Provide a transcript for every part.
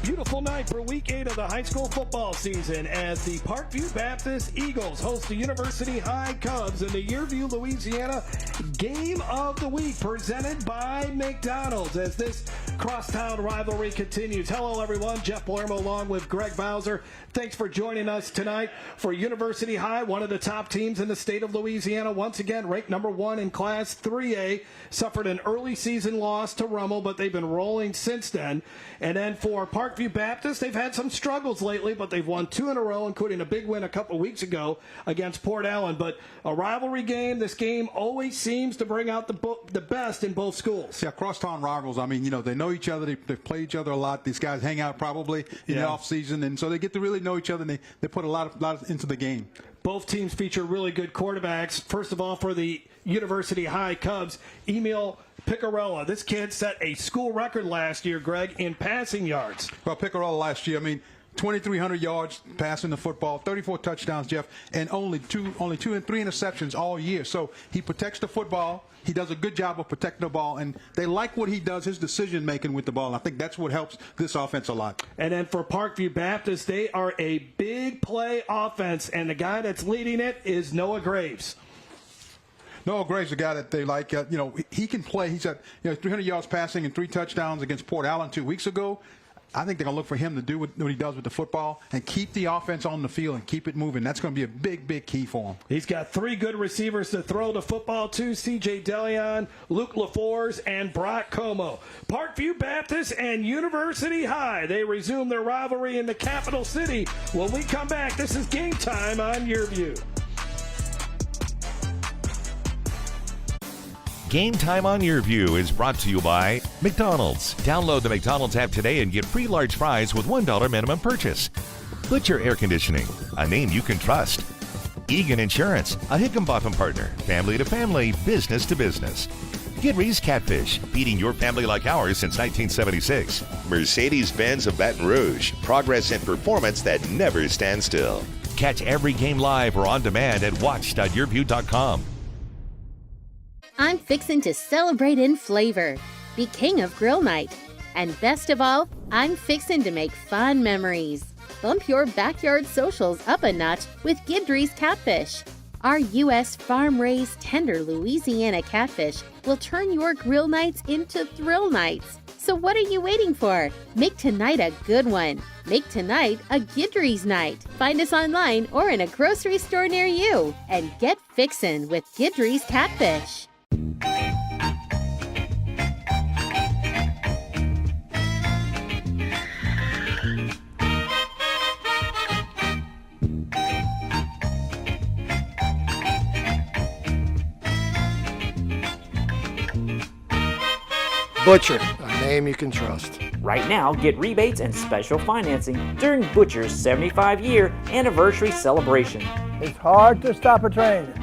Beautiful night for week 8 of the high school football season as the Parkview Baptist Eagles host the University High Cubs in the Yearview, Louisiana Game of the Week presented by McDonald's as this crosstown rivalry continues. Hello, everyone. Jeff Palermo along with Greg Bowser. Thanks for joining us tonight for University High, one of the top teams in the state of Louisiana. Once again, ranked number 1 in Class 3A. Suffered an early season loss to Rummel, but they've been rolling since then. And then for Parkview Baptist, they've had some struggles lately, but they've won 2 in a row, including a big win a couple weeks ago against Port Allen. But a rivalry game, this game always seems to bring out the best in both schools. Yeah, crosstown rivals. I mean, they know each other. They play each other a lot. These guys hang out probably in the off season, and so they get to really know each other, and they put a lot into the game. Both teams feature really good quarterbacks. First of all, for the University High Cubs, Emil Picarella. This kid set a school record last year, Greg, in passing yards. Well, Picarella last year, 2,300 yards passing the football, 34 touchdowns, Jeff, and only two and 3 interceptions all year. So he protects the football. He does a good job of protecting the ball, and they like what he does, his decision-making with the ball. And I think that's what helps this offense a lot. And then for Parkview Baptist, they are a big play offense, and the guy that's leading it is Noah Graves. Noah Graves, a guy that they like. He can play. He's at 300 yards passing and 3 touchdowns against Port Allen 2 weeks ago. I think they're going to look for him to do what he does with the football and keep the offense on the field and keep it moving. That's going to be a big, big key for him. He's got 3 good receivers to throw the football to, C.J. Deleon, Luke LaFors, and Brock Como. Parkview Baptist and University High, they resume their rivalry in the capital city. When we come back, this is Game Time on Yearview. Game Time on Yearview is brought to you by McDonald's. Download the McDonald's app today and get free large fries with $1 minimum purchase. Butcher Air Conditioning, a name you can trust. Egan Insurance, a Hickenbottom partner, family to family, business to business. Gidry's Catfish, feeding your family like ours since 1976. Mercedes-Benz of Baton Rouge, progress and performance that never stands still. Catch every game live or on demand at watch.yearview.com. I'm fixin' to celebrate in flavor, be king of grill night. And best of all, I'm fixin' to make fun memories. Bump your backyard socials up a notch with Gidry's Catfish. Our U.S. farm-raised tender Louisiana catfish will turn your grill nights into thrill nights. So what are you waiting for? Make tonight a good one. Make tonight a Gidry's night. Find us online or in a grocery store near you. And get fixin' with Gidry's Catfish. Butcher, a name you can trust. Right now, get rebates and special financing during Butcher's 75-year anniversary celebration. It's hard to stop a train.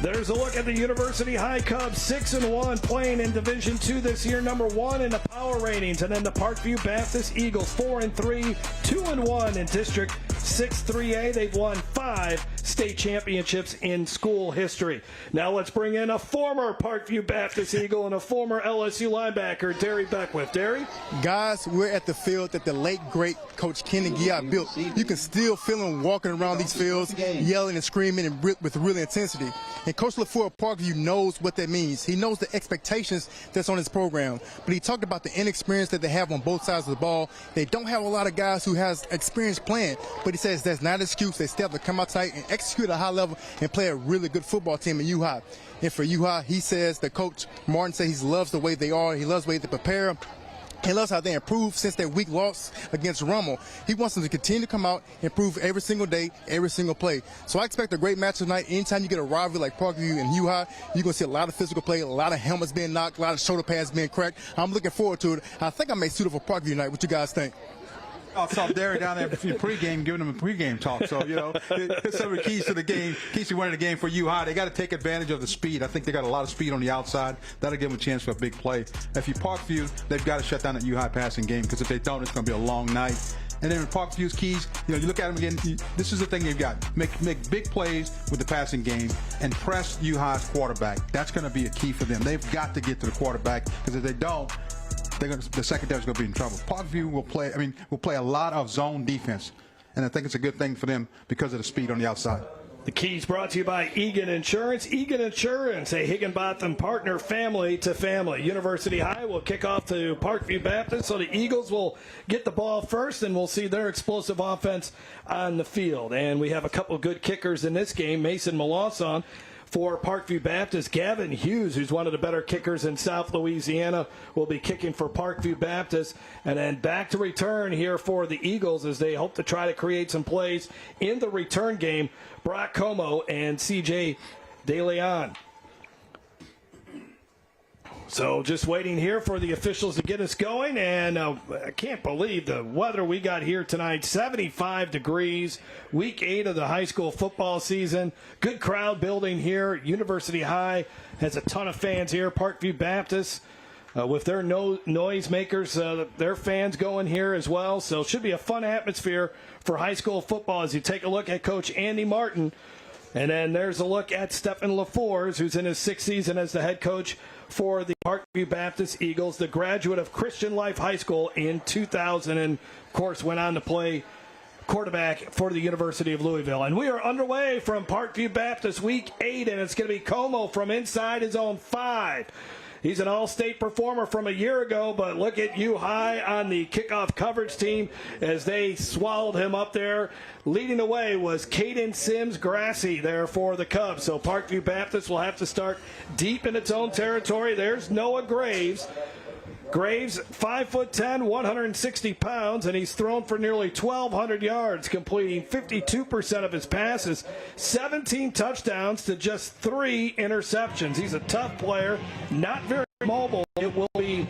There's a look at the University High Cubs, 6-1, playing in Division II this year, number 1 in the power ratings. And then the Parkview Baptist Eagles, 4-3, 2-1 in District 6-3A. They've won 5 state championships in school history. Now let's bring in a former Parkview Baptist Eagle and a former LSU linebacker, Derry Beckwith. Derry? Guys, we're at the field that the late, great Coach Kenny Giat built. You can still feel him walking around these fields, yelling and screaming and with real intensity. And Coach LaFleur of Parkview knows what that means. He knows the expectations that's on his program. But he talked about the inexperience that they have on both sides of the ball. They don't have a lot of guys who has experience playing. But he says that's not an excuse. They still have to come out tight and execute at a high level and play a really good football team in U-High. And for U-High, he says that Coach Martin says he loves the way they are. He loves the way they prepare. He loves how they improved since their weak loss against Rummel. He wants them to continue to come out and improve every single day, every single play. So I expect a great match tonight. Anytime you get a rivalry like Parkview and Hugh High, you're going to see a lot of physical play, a lot of helmets being knocked, a lot of shoulder pads being cracked. I'm looking forward to it. I think I may suit up for Parkview tonight. What you guys think? I saw Derry down there before pregame giving them a pregame talk. So, some of the keys to the game, keys to winning the game for U High. They got to take advantage of the speed. I think they got a lot of speed on the outside. That'll give them a chance for a big play. If you Parkview, they've got to shut down that U High passing game, because if they don't, it's going to be a long night. And then in Parkview's keys, you look at them again, this is the thing they've got. Make big plays with the passing game and press U High's quarterback. That's going to be a key for them. They've got to get to the quarterback, because if they don't, the secondary's going to be in trouble. Parkview will play a lot of zone defense, and I think it's a good thing for them because of the speed on the outside. The keys brought to you by Egan Insurance. Egan Insurance, a Higginbotham partner, family to family. University High will kick off to Parkview Baptist, so the Eagles will get the ball first, and we'll see their explosive offense on the field. And we have a couple good kickers in this game. Mason Melanson for Parkview Baptist. Gavin Hughes, who's one of the better kickers in South Louisiana, will be kicking for Parkview Baptist. And then back to return here for the Eagles as they hope to try to create some plays in the return game. Brock Como and C.J. DeLeon. So just waiting here for the officials to get us going, and I can't believe the weather we got here tonight. 75 degrees, week 8 of the high school football season. Good crowd building here. University High has a ton of fans here. Parkview Baptist with their noisemakers, their fans going here as well. So it should be a fun atmosphere for high school football as you take a look at Coach Andy Martin. And then there's a look at Stephen LaFors, who's in his 6th season as the head coach for the Parkview Baptist Eagles, the graduate of Christian Life High School in 2000, and, of course, went on to play quarterback for the University of Louisville. And we are underway from Parkview Baptist Week 8, and it's going to be Como from inside his own 5. He's an all-state performer from a year ago, but look at U High on the kickoff coverage team as they swallowed him up there. Leading the way was Caden Sims-Grassi there for the Cubs. So Parkview Baptist will have to start deep in its own territory. There's Noah Graves. Graves, 5'10", 160 pounds, and he's thrown for nearly 1,200 yards, completing 52% of his passes, 17 touchdowns to just 3 interceptions. He's a tough player, not very mobile. It will be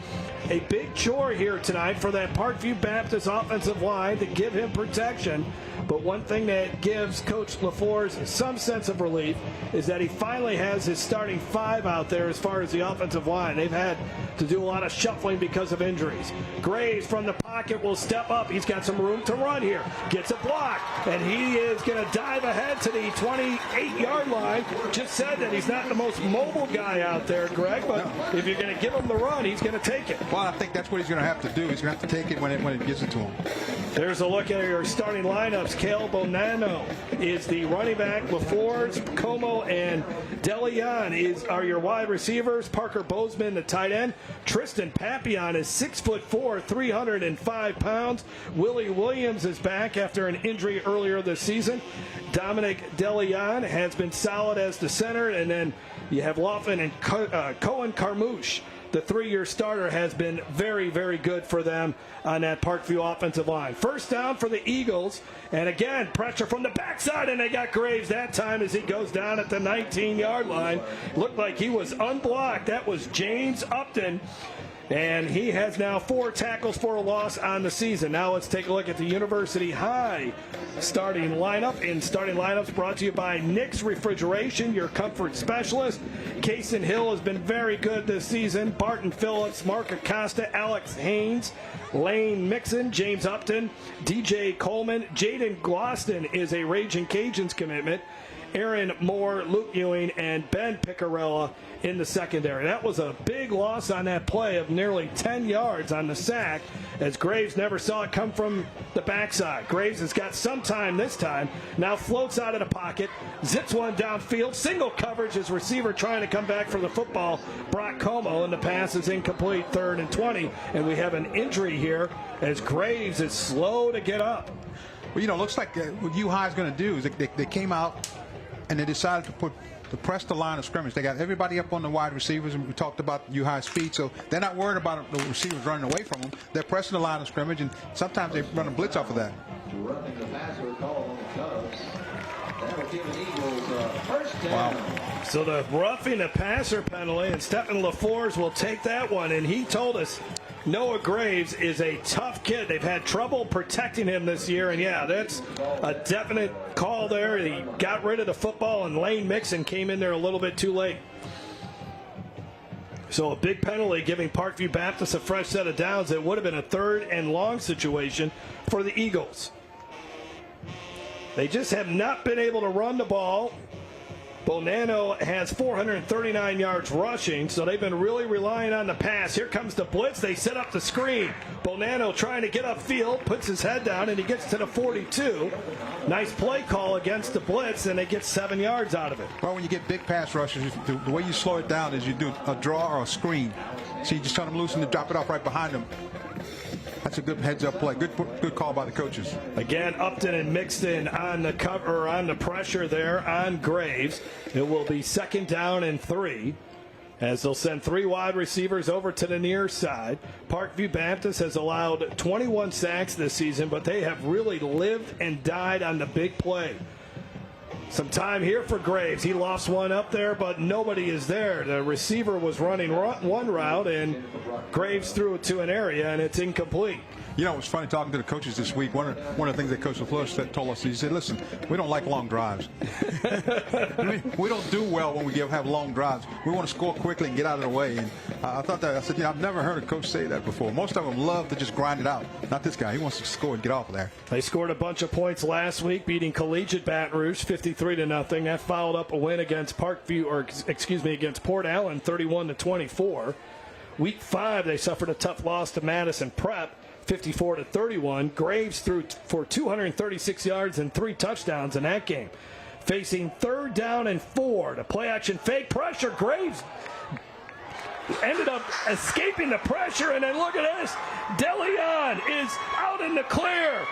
a big chore here tonight for that Parkview Baptist offensive line to give him protection. But one thing that gives Coach LaFors some sense of relief is that he finally has his starting 5 out there as far as the offensive line. They've had to do a lot of shuffling because of injuries. Graves from the pocket will step up. He's got some room to run here. Gets a block, and he is going to dive ahead to the 28-yard line. Just said that he's not the most mobile guy out there, Greg, but if you're going to give him the run, he's going to take it. Well, I think that's what he's going to have to do. He's going to have to take it when it gets it to him. There's a look at your starting lineups. Cale Bonanno is the running back. LaFors, Como, and DeLeon are your wide receivers. Parker Bozeman, the tight end. Tristan Papillon is 6'4", 305 pounds. Willie Williams is back after an injury earlier this season. Dominic DeLeon has been solid as the center. And then you have Laughlin and Cohen Carmouche. The 3-year starter has been very, very good for them on that Parkview offensive line. First down for the Eagles. And again, pressure from the backside, and they got Graves that time as he goes down at the 19-yard line. Looked like he was unblocked. That was James Upton. And he has now 4 tackles for a loss on the season. Now let's take a look at the University High starting lineup. And starting lineups brought to you by Nick's Refrigeration, your comfort specialist. Kason Hill has been very good this season. Barton Phillips, Mark Acosta, Alex Haynes, Lane Mixon, James Upton, DJ Coleman. Jaden Gloston is a Raging Cajuns commitment. Aaron Moore, Luke Ewing, and Ben Picarella in the secondary. That was a big loss on that play of nearly 10 yards on the sack, as Graves never saw it come from the backside. Graves has got some time this time, now floats out of the pocket, zips one downfield, single coverage, his receiver trying to come back for the football, Brock Como, and the pass is incomplete, 3rd and 20, and we have an injury here as Graves is slow to get up. Well, looks like what U High is going to do is they came out and they decided to put to press the line of scrimmage. They got everybody up on the wide receivers, and we talked about high speed, so they're not worried about the receivers running away from them. They're pressing the line of scrimmage, and sometimes they run a blitz off of that. Wow. So the roughing the passer penalty, and Stephen LaForge will take that one, and he told us Noah Graves is a tough kid. They've had trouble protecting him this year, and yeah, that's a definite call there. He got rid of the football, and Lane Mixon came in there a little bit too late. So a big penalty giving Parkview Baptist a fresh set of downs. It would have been a 3rd and long situation for the Eagles. They just have not been able to run the ball. Bonanno has 439 yards rushing, so they've been really relying on the pass. Here comes the blitz. They set up the screen. Bonanno trying to get upfield, puts his head down, and he gets to the 42. Nice play call against the blitz, and they get 7 yards out of it. Well, when you get big pass rushes, the way you slow it down is you do a draw or a screen. So you just turn them loose and drop it off right behind them. That's a good heads-up play. Good call by the coaches. Again, Upton and Mixon on the cover, on the pressure there on Graves. It will be 2nd down and 3, as they'll send 3 wide receivers over to the near side. Parkview Baptist has allowed 21 sacks this season, but they have really lived and died on the big play. Some time here for Graves. He lost one up there, but nobody is there. The receiver was running one route, and Graves threw it to an area, and it's incomplete. You know, it was funny talking to the coaches this week. One of the things that Coach LaFleur told us, he said, listen, we don't like long drives. I mean, we don't do well when we have long drives. We want to score quickly and get out of the way. And I thought that, I said, I've never heard a coach say that before. Most of them love to just grind it out. Not this guy. He wants to score and get off of there. They scored a bunch of points last week, beating Collegiate Baton Rouge 53-0. That followed up a win against against Port Allen 31-24. Week 5, they suffered a tough loss to Madison Prep 54-31. Graves threw for 236 yards and 3 touchdowns in that game. Facing 3rd down and 4. The play action fake pressure. Graves ended up escaping the pressure, and then look at this. DeLeon is out in the clear,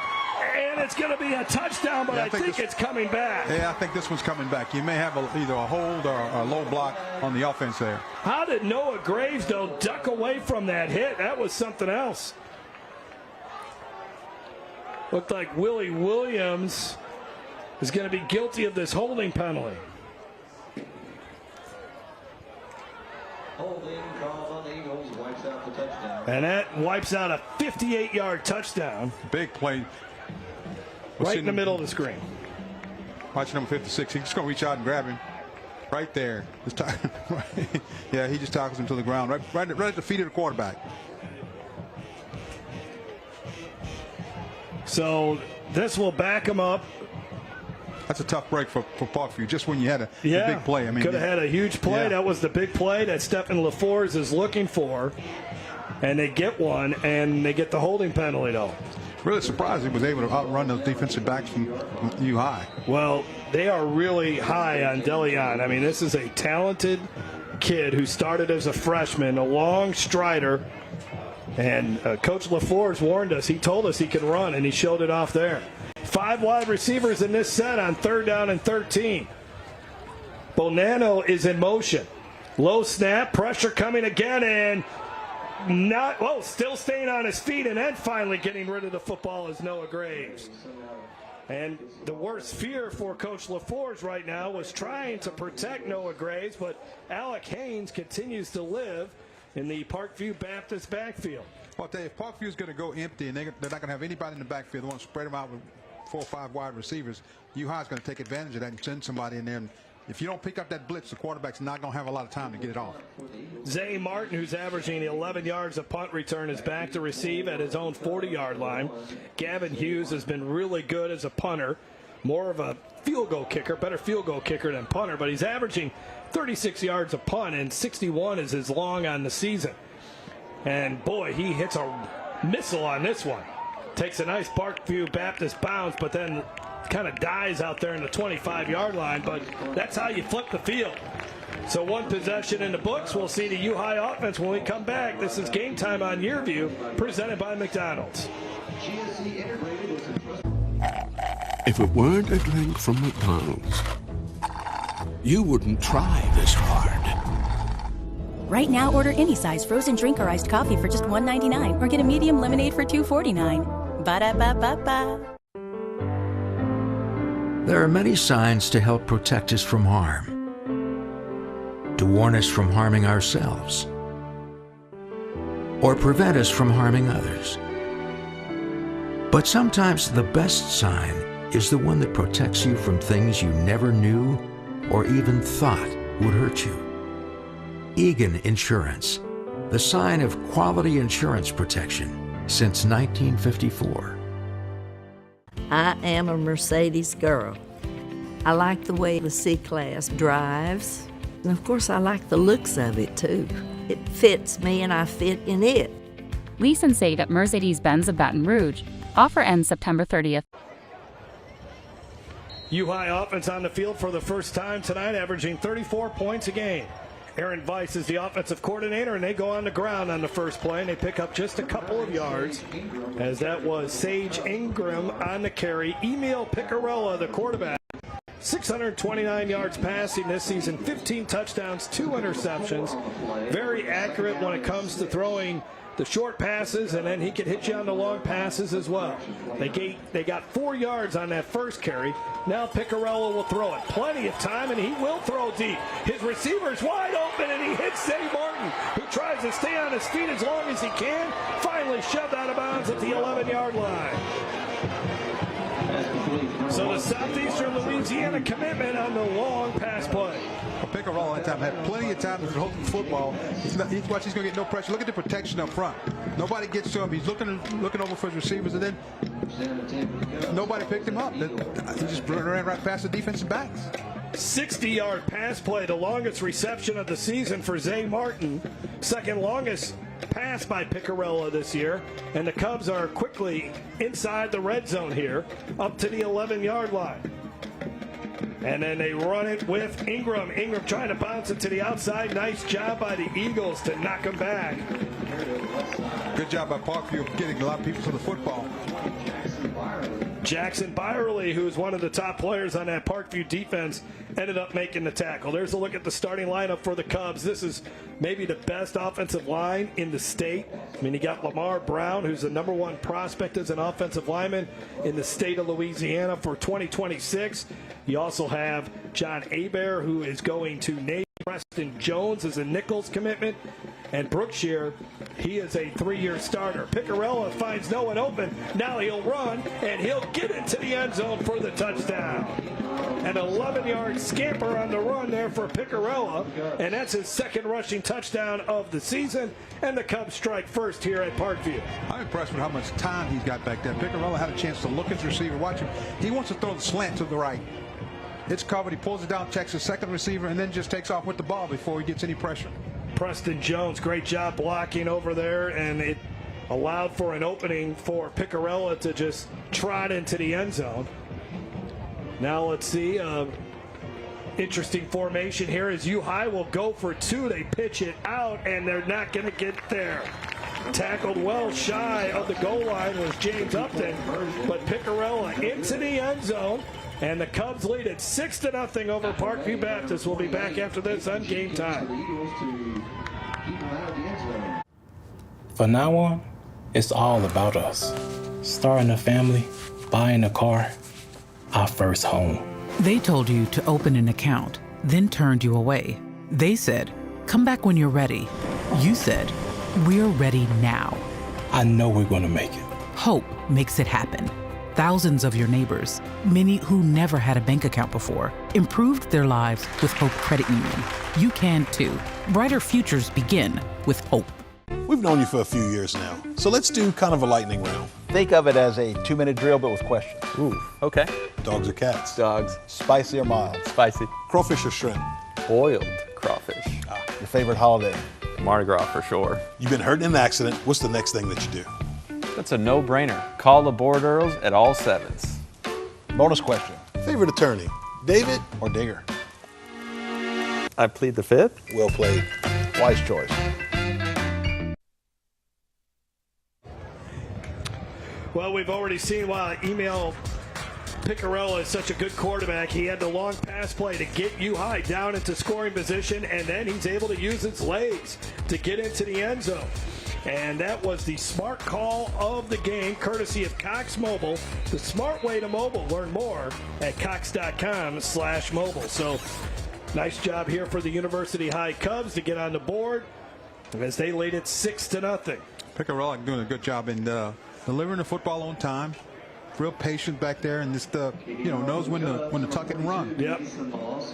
and it's going to be a touchdown, but I think it's coming back. Yeah, I think this one's coming back. You may have either a hold or a low block on the offense there. How did Noah Graves, though, duck away from that hit? That was something else. Looked like Willie Williams is going to be guilty of this holding penalty. Holding called on the Eagles, wipes out the touchdown. And that wipes out a 58-yard touchdown. Big play. Right in the middle of the screen. Watch number 56. He's just going to reach out and grab him. Right there. Yeah, he just tackles him to the ground. Right at the feet of the quarterback. So this will back him up. That's a tough break for Parkview, just when you had a big play. I mean, could have had a huge play. Yeah. That was the big play that Stephen LaForge is looking for. And they get one, and they get the holding penalty, though. Really surprised he was able to outrun those defensive backs from U-High. Well, they are really high on DeLeon. I mean, this is a talented kid who started as a freshman, a long strider. And Coach LaForge warned us. He told us he could run, and he showed it off there. 5 wide receivers in this set on 3rd down and 13. Bonanno is in motion. Low snap, pressure coming again, and still staying on his feet, and then finally getting rid of the football is Noah Graves. And the worst fear for Coach LaForge right now was trying to protect Noah Graves, but Alec Haynes continues to live in the Parkview Baptist backfield. Well, I'll tell you, if Parkview's going to go empty and they're not going to have anybody in the backfield, they want to spread them out with 4 or 5 wide receivers, U-High's going to take advantage of that and send somebody in there. And if you don't pick up that blitz, the quarterback's not going to have a lot of time to get it off. Zay Martin, who's averaging 11 yards of punt return, is back to receive at his own 40-yard line. Gavin Hughes has been really good as a punter. More of a field goal kicker, better field goal kicker than punter, but he's averaging 36 yards a punt, and 61 is his long on the season. And boy, he hits a missile on this one. Takes a nice Parkview Baptist bounce, but then kind of dies out there in the 25-yard line. But that's how you flip the field. So 1 possession in the books. We'll see the U-High offense when we come back. This is Game Time on Yearview, presented by McDonald's. If it weren't a drink from McDonald's, you wouldn't try this hard. Right now, order any size frozen drink or iced coffee for just $1.99 or get a medium lemonade for $2.49. Ba-da-ba-ba-ba. There are many signs to help protect us from harm, to warn us from harming ourselves, or prevent us from harming others. But sometimes the best sign is the one that protects you from things you never knew or even thought would hurt you. Egan Insurance, the sign of quality insurance protection since 1954. I am a Mercedes girl. I like the way the C-Class drives, and of course I like the looks of it too. It fits me and I fit in it. Lease and save at Mercedes-Benz of Baton Rouge. Offer ends September 30th. U-High offense on the field for the first time tonight, averaging 34 points a game. Aaron Weiss is the offensive coordinator, and they go on the ground on the first play, and they pick up just a couple of yards, as that was Sage Ingram on the carry. Emil Picarella, the quarterback, 629 yards passing this season, 15 touchdowns, 2 interceptions. Very accurate when it comes to throwing the short passes, and then he can hit you on the long passes as well. They got 4 yards on that first carry. Now Picarella will throw it. Plenty of time, and he will throw deep. His receiver's wide open, and he hits Zay Martin, who tries to stay on his feet as long as he can. Finally shoved out of bounds at the 11-yard line. So the Southeastern Louisiana commitment on the long pass play. Picarella that time had plenty of time to throw the football. He's going to get no pressure. Look at the protection up front. Nobody gets to him. He's looking over for his receivers, and then nobody picked him up. He just ran right past the defensive backs. 60-yard pass play, the longest reception of the season for Zay Martin. Second longest pass by Picarella this year. And the Cubs are quickly inside the red zone here, up to the 11-yard line. And then they run it with Ingram. Ingram trying to bounce it to the outside. Nice job by the Eagles to knock him back. Good job by Parkview getting a lot of people to the football. Jackson Byerly, who's one of the top players on that Parkview defense, ended up making the tackle. There's a look at the starting lineup for the Cubs. This is maybe the best offensive line in the state. I mean, you got Lamar Brown, who's the #1 prospect as an offensive lineman in the state of Louisiana for 2026. You also have John Hebert, who is going to Navy. Preston Jones is a Nichols commitment. And Brookshire, he is a 3-year starter. Picarella finds no one open. Now he'll run, and he'll get into the end zone for the touchdown. An 11-yard scamper on the run there for Picarella, and that's his second rushing touchdown of the season. And the Cubs strike first here at Parkview. I'm impressed with how much time he's got back there. Picarella had a chance to look at his receiver, watch him. He wants to throw the slant to the right. It's covered. He pulls it down, checks his second receiver, and then just takes off with the ball before he gets any pressure. Preston Jones, great job blocking over there, and it allowed for an opening for Picarella to just trot into the end zone. Now let's see. Interesting formation here as U-High will go for 2. They pitch it out, and they're not going to get there. Tackled well shy of the goal line was James Upton, but Picarella into the end zone. And the Cubs lead it 6-0 over Parkview Baptist. We'll be back after this on Game Time. From now on, it's all about us. Starting a family, buying a car, our first home. They told you to open an account, then turned you away. They said, come back when you're ready. You said, we're ready now. I know we're going to make it. Hope makes it happen. Thousands of your neighbors, many who never had a bank account before, improved their lives with Hope Credit Union. You can too. Brighter futures begin with Hope. We've known you for a few years now, so let's do kind of a lightning round. Think of it as a 2-minute drill, but with questions. Ooh. Okay. Dogs or cats? Dogs. Spicy or mild? Spicy. Crawfish or shrimp? Boiled crawfish. Your favorite holiday? Mardi Gras for sure. You've been hurt in an accident. What's the next thing that you do? That's a no-brainer. Call the Board Earls at all 7s. Bonus question. Favorite attorney, David or Digger? I plead the fifth. Well played. Wise choice. Well, we've already seen Emil Piccarello is such a good quarterback. He had the long pass play to get U-High down into scoring position, and then he's able to use his legs to get into the end zone. And that was the smart call of the game, courtesy of Cox Mobile. The smart way to mobile. Learn more at cox.com/mobile. So nice job here for the University High Cubs to get on the board as they lead it 6-0. Piccarello doing a good job in delivering the football on time. Real patient back there, and just knows when to tuck it and run. Yep.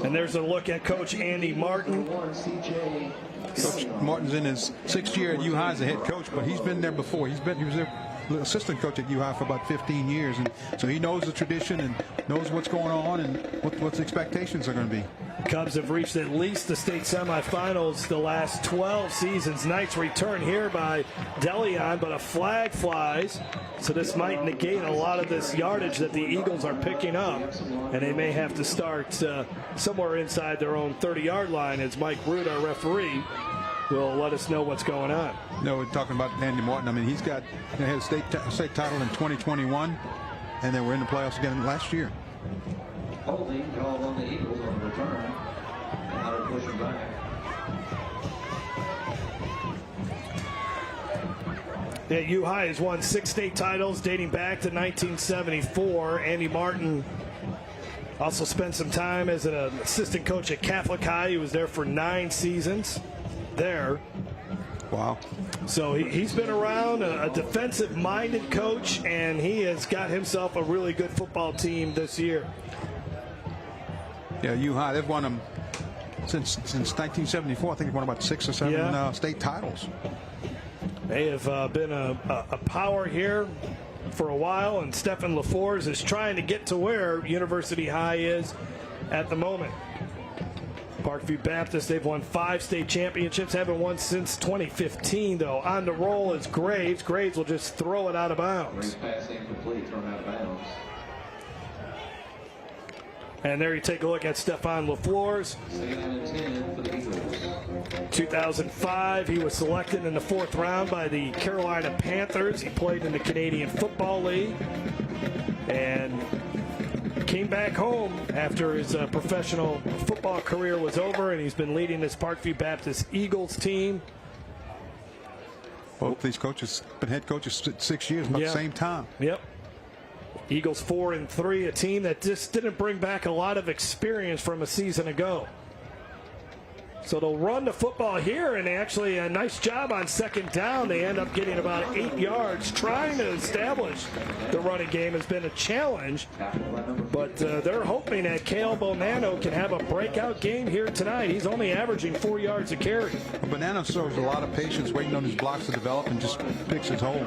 And there's a look at Coach Andy Martin. Coach Martin's in his 6th year at U-High as a head coach, but he's been there before. He was their assistant coach at U-High for about 15 years, and so he knows the tradition and knows what's going on and what the expectations are going to be. Cubs have reached at least the state semifinals the last 12 seasons. Nice return here by Deleon, but a flag flies, so this might negate a lot of this yardage that the Eagles are picking up, and they may have to start somewhere inside their own 30-yard line as Mike Root, our referee, will let us know what's going on. No, we're talking about Andy Martin. I mean, he's got had a state title in 2021, and then we're in the playoffs again last year. Holding called on the Eagles on the return. Now they're pushing back. Yeah, U-High has won 6 state titles dating back to 1974. Andy Martin also spent some time as an assistant coach at Catholic High. He was there for 9 seasons there. Wow. So he's been around, a defensive-minded coach, and he has got himself a really good football team this year. Yeah, U-High, they've won them since 1974. I think they've won about 6 or 7 state titles. They have been a power here for a while, and Stephen LaForce is trying to get to where University High is at the moment. Parkview Baptist, they've won 5 state championships, haven't won since 2015, though. On the roll is Graves. Graves will just throw it out of bounds. Pass incomplete, thrown out of bounds. And there you take a look at Stefan LaFleurs. 2005, he was selected in the 4th round by the Carolina Panthers. He played in the Canadian Football League and came back home after his professional football career was over, and he's been leading this Parkview Baptist Eagles team. Both these coaches been head coaches 6 years, about the same time. Yep. Eagles 4-3, a team that just didn't bring back a lot of experience from a season ago. So they'll run the football here, and actually a nice job on 2nd down. They end up getting about 8 yards. Trying to establish the running game has been a challenge, but they're hoping that Cale Bonanno can have a breakout game here tonight. He's only averaging 4 yards a carry. Bonanno shows a lot of patience, waiting on his blocks to develop, and just picks his hole.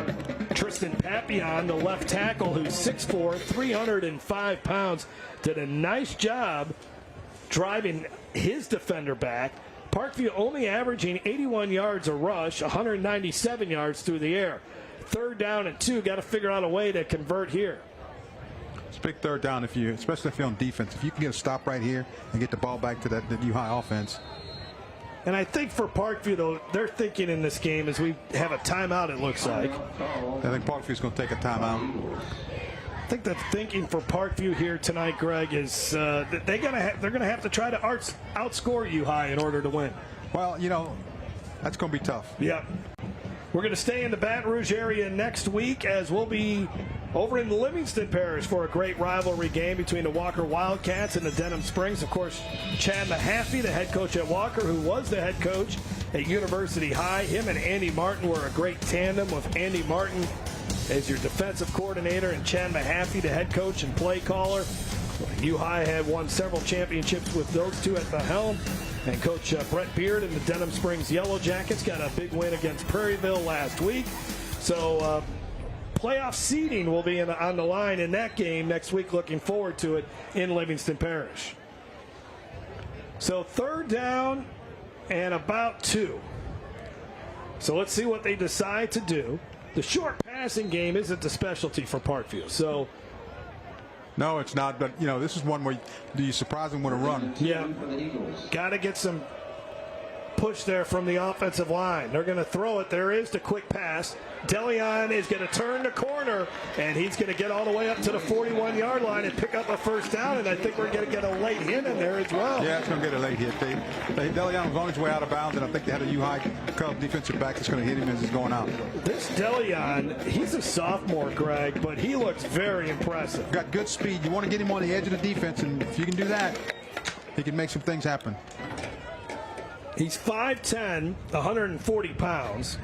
Tristan Papillon, the left tackle, who's 6'4", 305 pounds, did a nice job driving his defender back. Parkview only averaging 81 yards a rush, 197 yards through the air. 3rd down and 2, got to figure out a way to convert here. It's a big 3rd down, especially if you're on defense. If you can get a stop right here and get the ball back to the U-High offense. And I think for Parkview, though, they're thinking in this game as we have a timeout, it looks like. I think Parkview's going to take a timeout. I think the thinking for Parkview here tonight, Greg, is that they're going to have to try to outscore U-High in order to win. Well, that's going to be tough. Yeah. We're going to stay in the Baton Rouge area next week, as we'll be over in Livingston Parish for a great rivalry game between the Walker Wildcats and the Denham Springs. Of course, Chad Mahaffey, the head coach at Walker, who was the head coach at University High. Him and Andy Martin were a great tandem, with Andy Martin as your defensive coordinator and Chad Mahaffey, the head coach and play caller. U-High had won several championships with those two at the helm. And Coach Brett Beard and the Denham Springs Yellow Jackets got a big win against Prairieville last week. So playoff seeding will be on the line in that game next week. Looking forward to it in Livingston Parish. So 3rd down and about 2. So let's see what they decide to do. The short passing game isn't the specialty for Parkview. So no, it's not. But this is one where do you surprise them with a run? Yeah, got to get some push there from the offensive line. They're going to throw it. There is the quick pass. DeLeon is going to turn the corner, and he's going to get all the way up to the 41-yard line and pick up a first down, and I think we're going to get a late hit in there as well. Yeah, it's going to get a late hit. DeLeon was on his way out of bounds, and I think they had a U-High Cub defensive back that's going to hit him as he's going out. This DeLeon, he's a sophomore, Greg, but he looks very impressive. Got good speed. You want to get him on the edge of the defense, and if you can do that, he can make some things happen. He's 5'10", 140 pounds.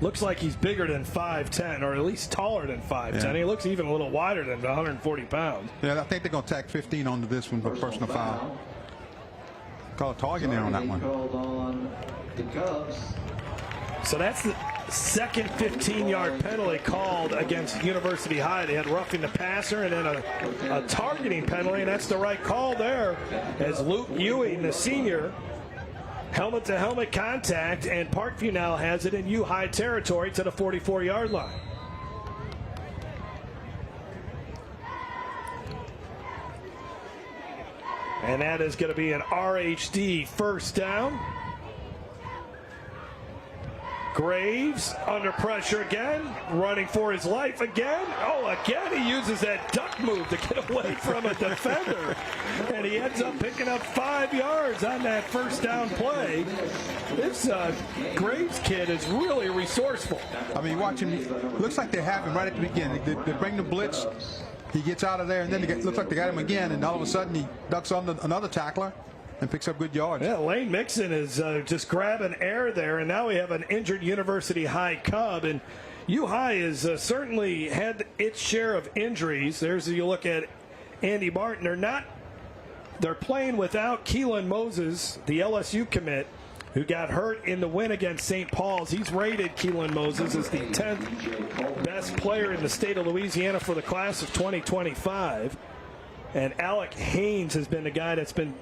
Looks like he's bigger than 5'10", or at least taller than 5'10". Yeah. He looks even a little wider than 140 pounds. Yeah, I think they're going to tack 15 onto this one for personal foul. Call a target there on that one. So that's the second 15-yard penalty called against University High. They had roughing the passer and then a targeting penalty, and that's the right call there as Luke Ewing, the senior, helmet-to-helmet contact, and Parkview now has it in U-High territory to the 44-yard line. And that is going to be an RHD first down. Graves under pressure again, running for his life again. Oh, again he uses that duck move to get away from a defender. And he ends up picking up 5 yards on that first down play. This Graves kid is really resourceful. I mean, watch him. Looks like they have him right at the beginning. They bring the blitz. He gets out of there, and then it looks like they got him again, and all of a sudden he ducks on another tackler and picks up good yards. Yeah, Lane Mixon is just grabbing air there, and now we have an injured University High Cub, and U-High has certainly had its share of injuries. There's you look at Andy Martin. They're playing without Keelan Moses, the LSU commit, who got hurt in the win against St. Paul's. He's rated, Keelan Moses, as the 10th best player in the state of Louisiana for the class of 2025. And Alec Haynes has been the guy that's been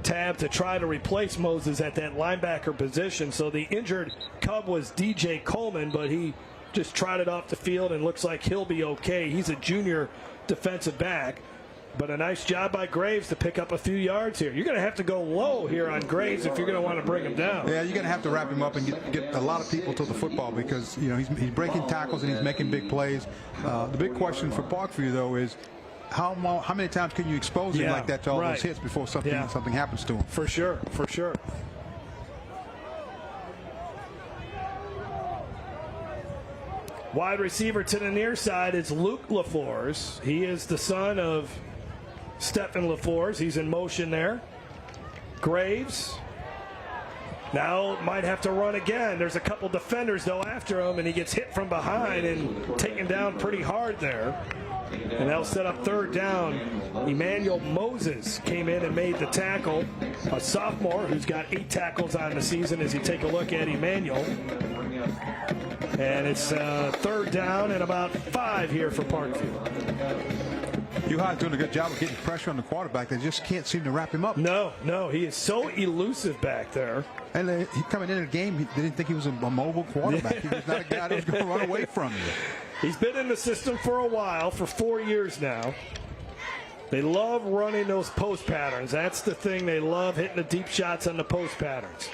tabbed to try to replace Moses at that linebacker position. So the injured Cub was DJ Coleman, but he just trotted off the field and looks like he'll be okay. He's a junior defensive back. But a nice job by Graves to pick up a few yards here. You're going to have to go low here on Graves if you're going to want to bring him down. Yeah, you're going to have to wrap him up and get a lot of people to the football because he's breaking tackles and he's making big plays. The big question for Parkview, though, is how many times can you expose him like that to all those hits before something happens to him? For sure, for sure. Wide receiver to the near side is Luke LaFleurs. He is the son of Stephen LaFleurs. He's in motion there. Graves now might have to run again. There's a couple defenders, though, after him, and he gets hit from behind and taken down pretty hard there. And they'll set up third down. Emmanuel Moses came in and made the tackle. A sophomore who's got 8 tackles on the season as you take a look at Emmanuel. And it's third down and about 5 here for Parkview. U-High's doing a good job of getting pressure on the quarterback. They just can't seem to wrap him up. No, he is so elusive back there. And he coming into the game, they didn't think he was a mobile quarterback. He was not a guy that was going to run away from you. He's been in the system for a while, for 4 years now. They love running those post patterns. That's the thing. They love hitting the deep shots on the post patterns.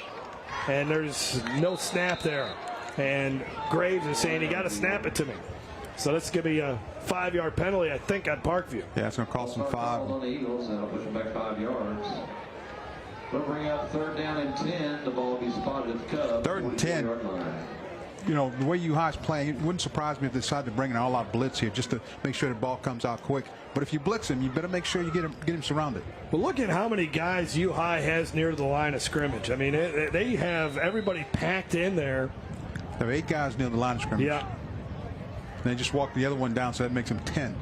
And there's no snap there. And Graves is saying, you got to snap it to me. So that's going to be a 5-yard penalty, I think, on Parkview. Yeah, it's going to cost them 5. On the Eagles, that'll push them back 5 yards. We'll bring up third down and 10. The ball will be spotted at the Cubs. Third and 10. The way U-High's playing, it wouldn't surprise me if they decided to bring in all out blitz here just to make sure the ball comes out quick. But if you blitz him, you better make sure you get him surrounded. But look at how many guys U-High has near the line of scrimmage. I mean, they have everybody packed in there. There are 8 guys near the line of scrimmage. Yeah. And they just walk the other one down, so that makes them 10.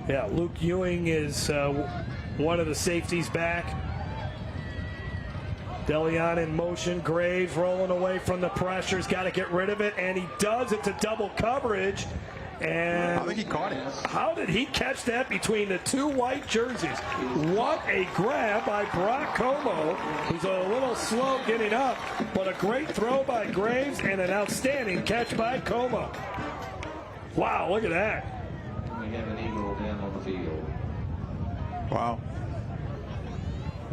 Yeah, Luke Ewing is one of the safeties back. DeLeon in motion. Graves rolling away from the pressure. He's got to get rid of it, and he does it to double coverage. And I think he caught it. How did he catch that between the 2 white jerseys? What a grab by Brock Como. He's a little slow getting up, but a great throw by Graves and an outstanding catch by Como. Wow, look at that. We have an Eagle down on the field. Wow.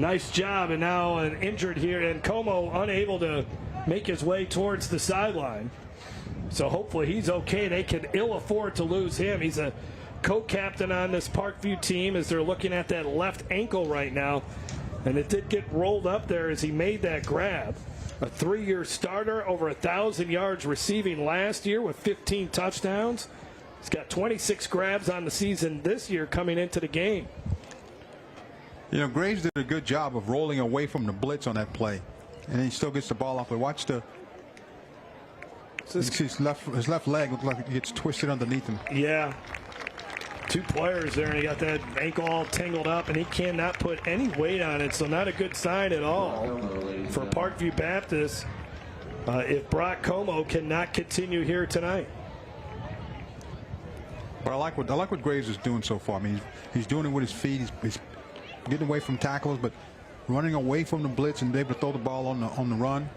Nice job, and now an injured here, and Como unable to make his way towards the sideline. So hopefully he's okay. They can ill afford to lose him. He's a co-captain on this Parkview team as they're looking at that left ankle right now. And it did get rolled up there as he made that grab. A 3-year starter, over 1,000 yards receiving last year with 15 touchdowns. He's got 26 grabs on the season this year coming into the game. You know, Graves did a good job of rolling away from the blitz on that play. And he still gets the ball off. But watch his left leg looks like it gets twisted underneath him. Yeah. 2 players there, and he got that ankle all tangled up, and he cannot put any weight on it, so not a good sign at all for Parkview Baptist if Brock Como cannot continue here tonight. But I like what Graves is doing so far. I mean, he's doing it with his feet. He's getting away from tackles, but running away from the blitz and able to throw the ball on the run.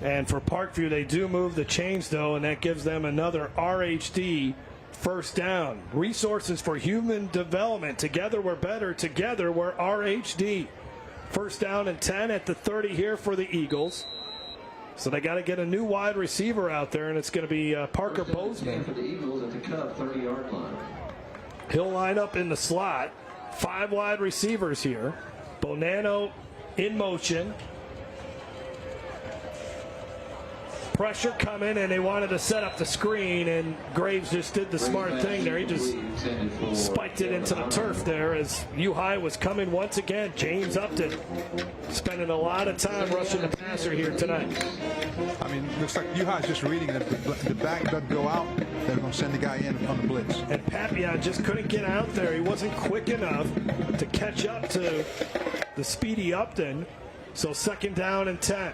And for Parkview, they do move the chains, though, and that gives them another RHD first down. Resources for human development. Together we're better. Together we're RHD. First down and 10 at the 30 here for the Eagles. So they got to get a new wide receiver out there, and it's going to be Parker Bozeman. For the Eagles at the Cub 30-yard line. He'll line up in the slot. 5 wide receivers here. Bonanno in motion. Pressure coming, and they wanted to set up the screen, and Graves just did the smart thing there. He just spiked it into the turf there as U-High was coming once again. James Upton spending a lot of time rushing the passer here tonight. I mean, looks like U-High's just reading that the back doesn't go out. They're going to send the guy in on the blitz. And Papillon just couldn't get out there. He wasn't quick enough to catch up to the speedy Upton. So second down and 10.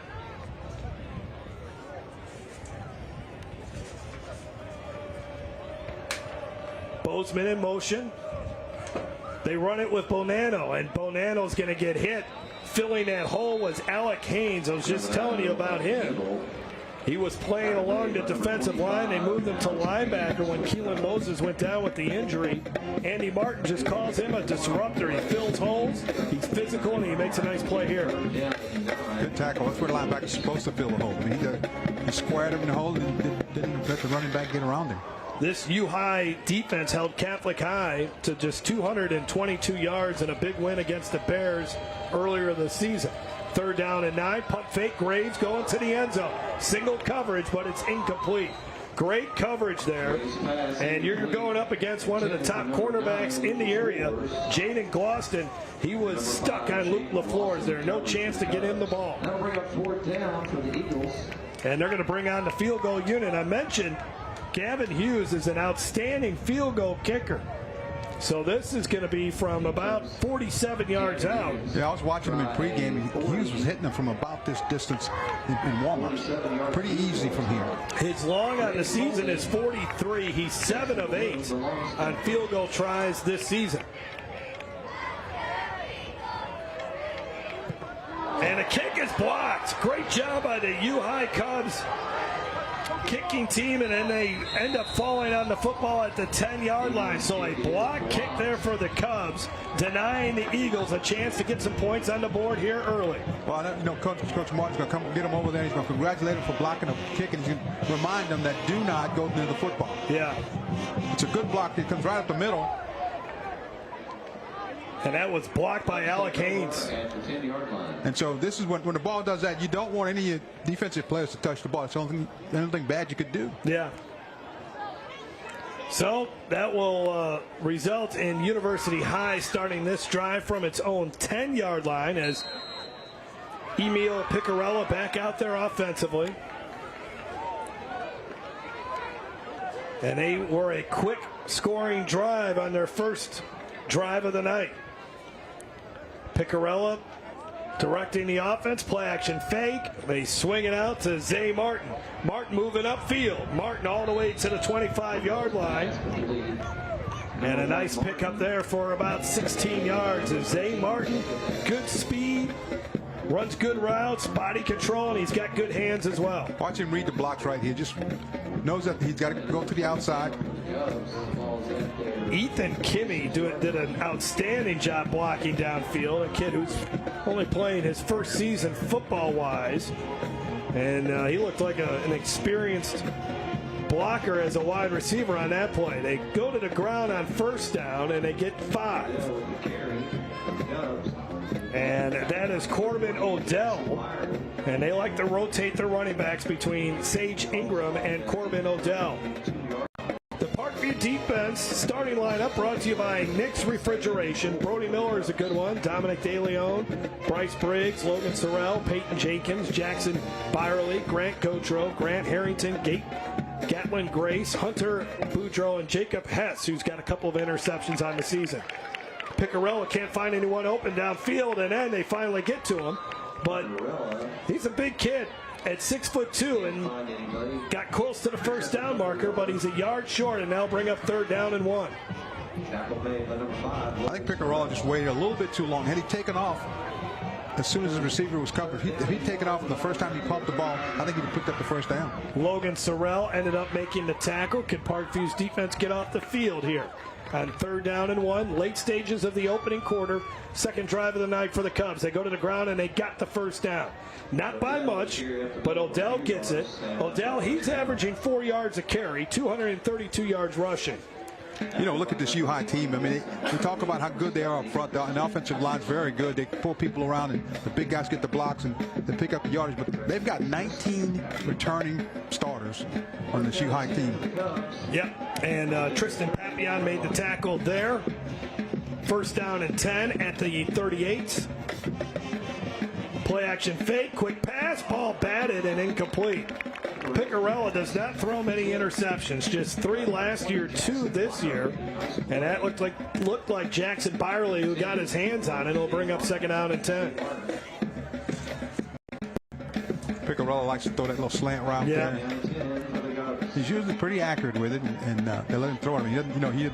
Bozeman in motion. They run it with Bonanno, and Bonanno's going to get hit. Filling that hole was Alec Haynes. I was just telling you about him. He was playing along the defensive line. They moved him to linebacker when Keelan Moses went down with the injury. Andy Martin just calls him a disruptor. He fills holes, he's physical, and he makes a nice play here. Good tackle. That's where the linebacker's supposed to fill the hole. I mean, he squared him in the hole and didn't let the running back get around him. This U-High defense held Catholic High to just 222 yards in a big win against the Bears earlier this season. Third down and 9. Pump fake. Graves going to the end zone. Single coverage, but it's incomplete. Great coverage there. And you're going up against one of the top cornerbacks in the area, Jaden Gloston. He was stuck on Luke LaFleur's there. No chance to get him the ball. That'll bring up fourth down for the Eagles. And they're going to bring on the field goal unit. I mentioned Gavin Hughes is an outstanding field goal kicker. So this is going to be from about 47 yards out. Yeah, I was watching him in pregame. Hughes was hitting them from about this distance in warm-ups. Pretty easy from here. His long on the season is 43. He's 7 of 8 on field goal tries this season. And the kick is blocked. Great job by the U-High Cubs kicking team, and then they end up falling on the football at the 10-yard line. So a block kick there for the Cubs, denying the Eagles a chance to get some points on the board here early. Well, you know, Coach Martin's going to come get him over there. He's going to congratulate him for blocking a kick, and he's going to remind them that do not go near the football. Yeah. It's a good block. It comes right up the middle. And that was blocked by Alec Haynes. And so this is when the ball does that, you don't want any defensive players to touch the ball. It's the only thing bad you could do. Yeah. So that will result in University High starting this drive from its own 10-yard line as Emil Picarella back out there offensively. And they were a quick scoring drive on their first drive of the night. Picarella directing the offense, play action fake. They swing it out to Zay Martin. Martin moving upfield. Martin all the way to the 25-yard line. And a nice pickup there for about 16 yards. And Zay Martin, good speed, runs good routes, body control, and he's got good hands as well. Watch him read the blocks right here. Just knows that he's got to go to the outside, Ethan Kimmey did an outstanding job blocking downfield, a kid who's only playing his first season football-wise. And he looked like an experienced blocker as a wide receiver on that play. They go to the ground on first down, and they get 5. And that is Corbin Odell. And they like to rotate their running backs between Sage Ingram and Corbin Odell. The Parkview defense starting lineup brought to you by Nick's Refrigeration. Brody Miller is a good one. Dominic DeLeon, Bryce Briggs, Logan Sorrell, Peyton Jenkins, Jackson Byerly, Grant Gautreaux, Grant Harrington, Gatlin Grace, Hunter Boudreaux, and Jacob Hess, who's got a couple of interceptions on the season. Picarella can't find anyone open downfield, and then they finally get to him. But he's a big kid at 6'2" and got close to the first down marker, but he's a yard short, and they'll bring up 3rd down and 1. I think Picarella just waited a little bit too long. Had he taken off as soon as the receiver was covered, if he'd taken off the first time he pumped the ball, I think he'd have picked up the first down. Logan Sorrell ended up making the tackle. Could Parkview's defense get off the field here? On 3rd down and 1, late stages of the opening quarter, second drive of the night for the Cubs. They go to the ground and they got the first down. Not by much, but Odell gets it. Odell, he's averaging 4 yards a carry, 232 yards rushing. You know, look at this U-High team. I mean, we talk about how good they are up front. The offensive line's very good. They pull people around, and the big guys get the blocks and they pick up the yardage. But they've got 19 returning starters on this U-High team. Yep, and Tristan Papillon made the tackle there. 1st down and 10 at the 38. Play action fake, quick pass, ball batted and incomplete. Picarella does not throw many interceptions, just 3 last year, 2 this year, and that looked like Jackson Byerly, who got his hands on it. Will bring up 2nd down and 10. Picarella likes to throw that little slant route there. He's usually pretty accurate with it, and they let him throw it. I mean, he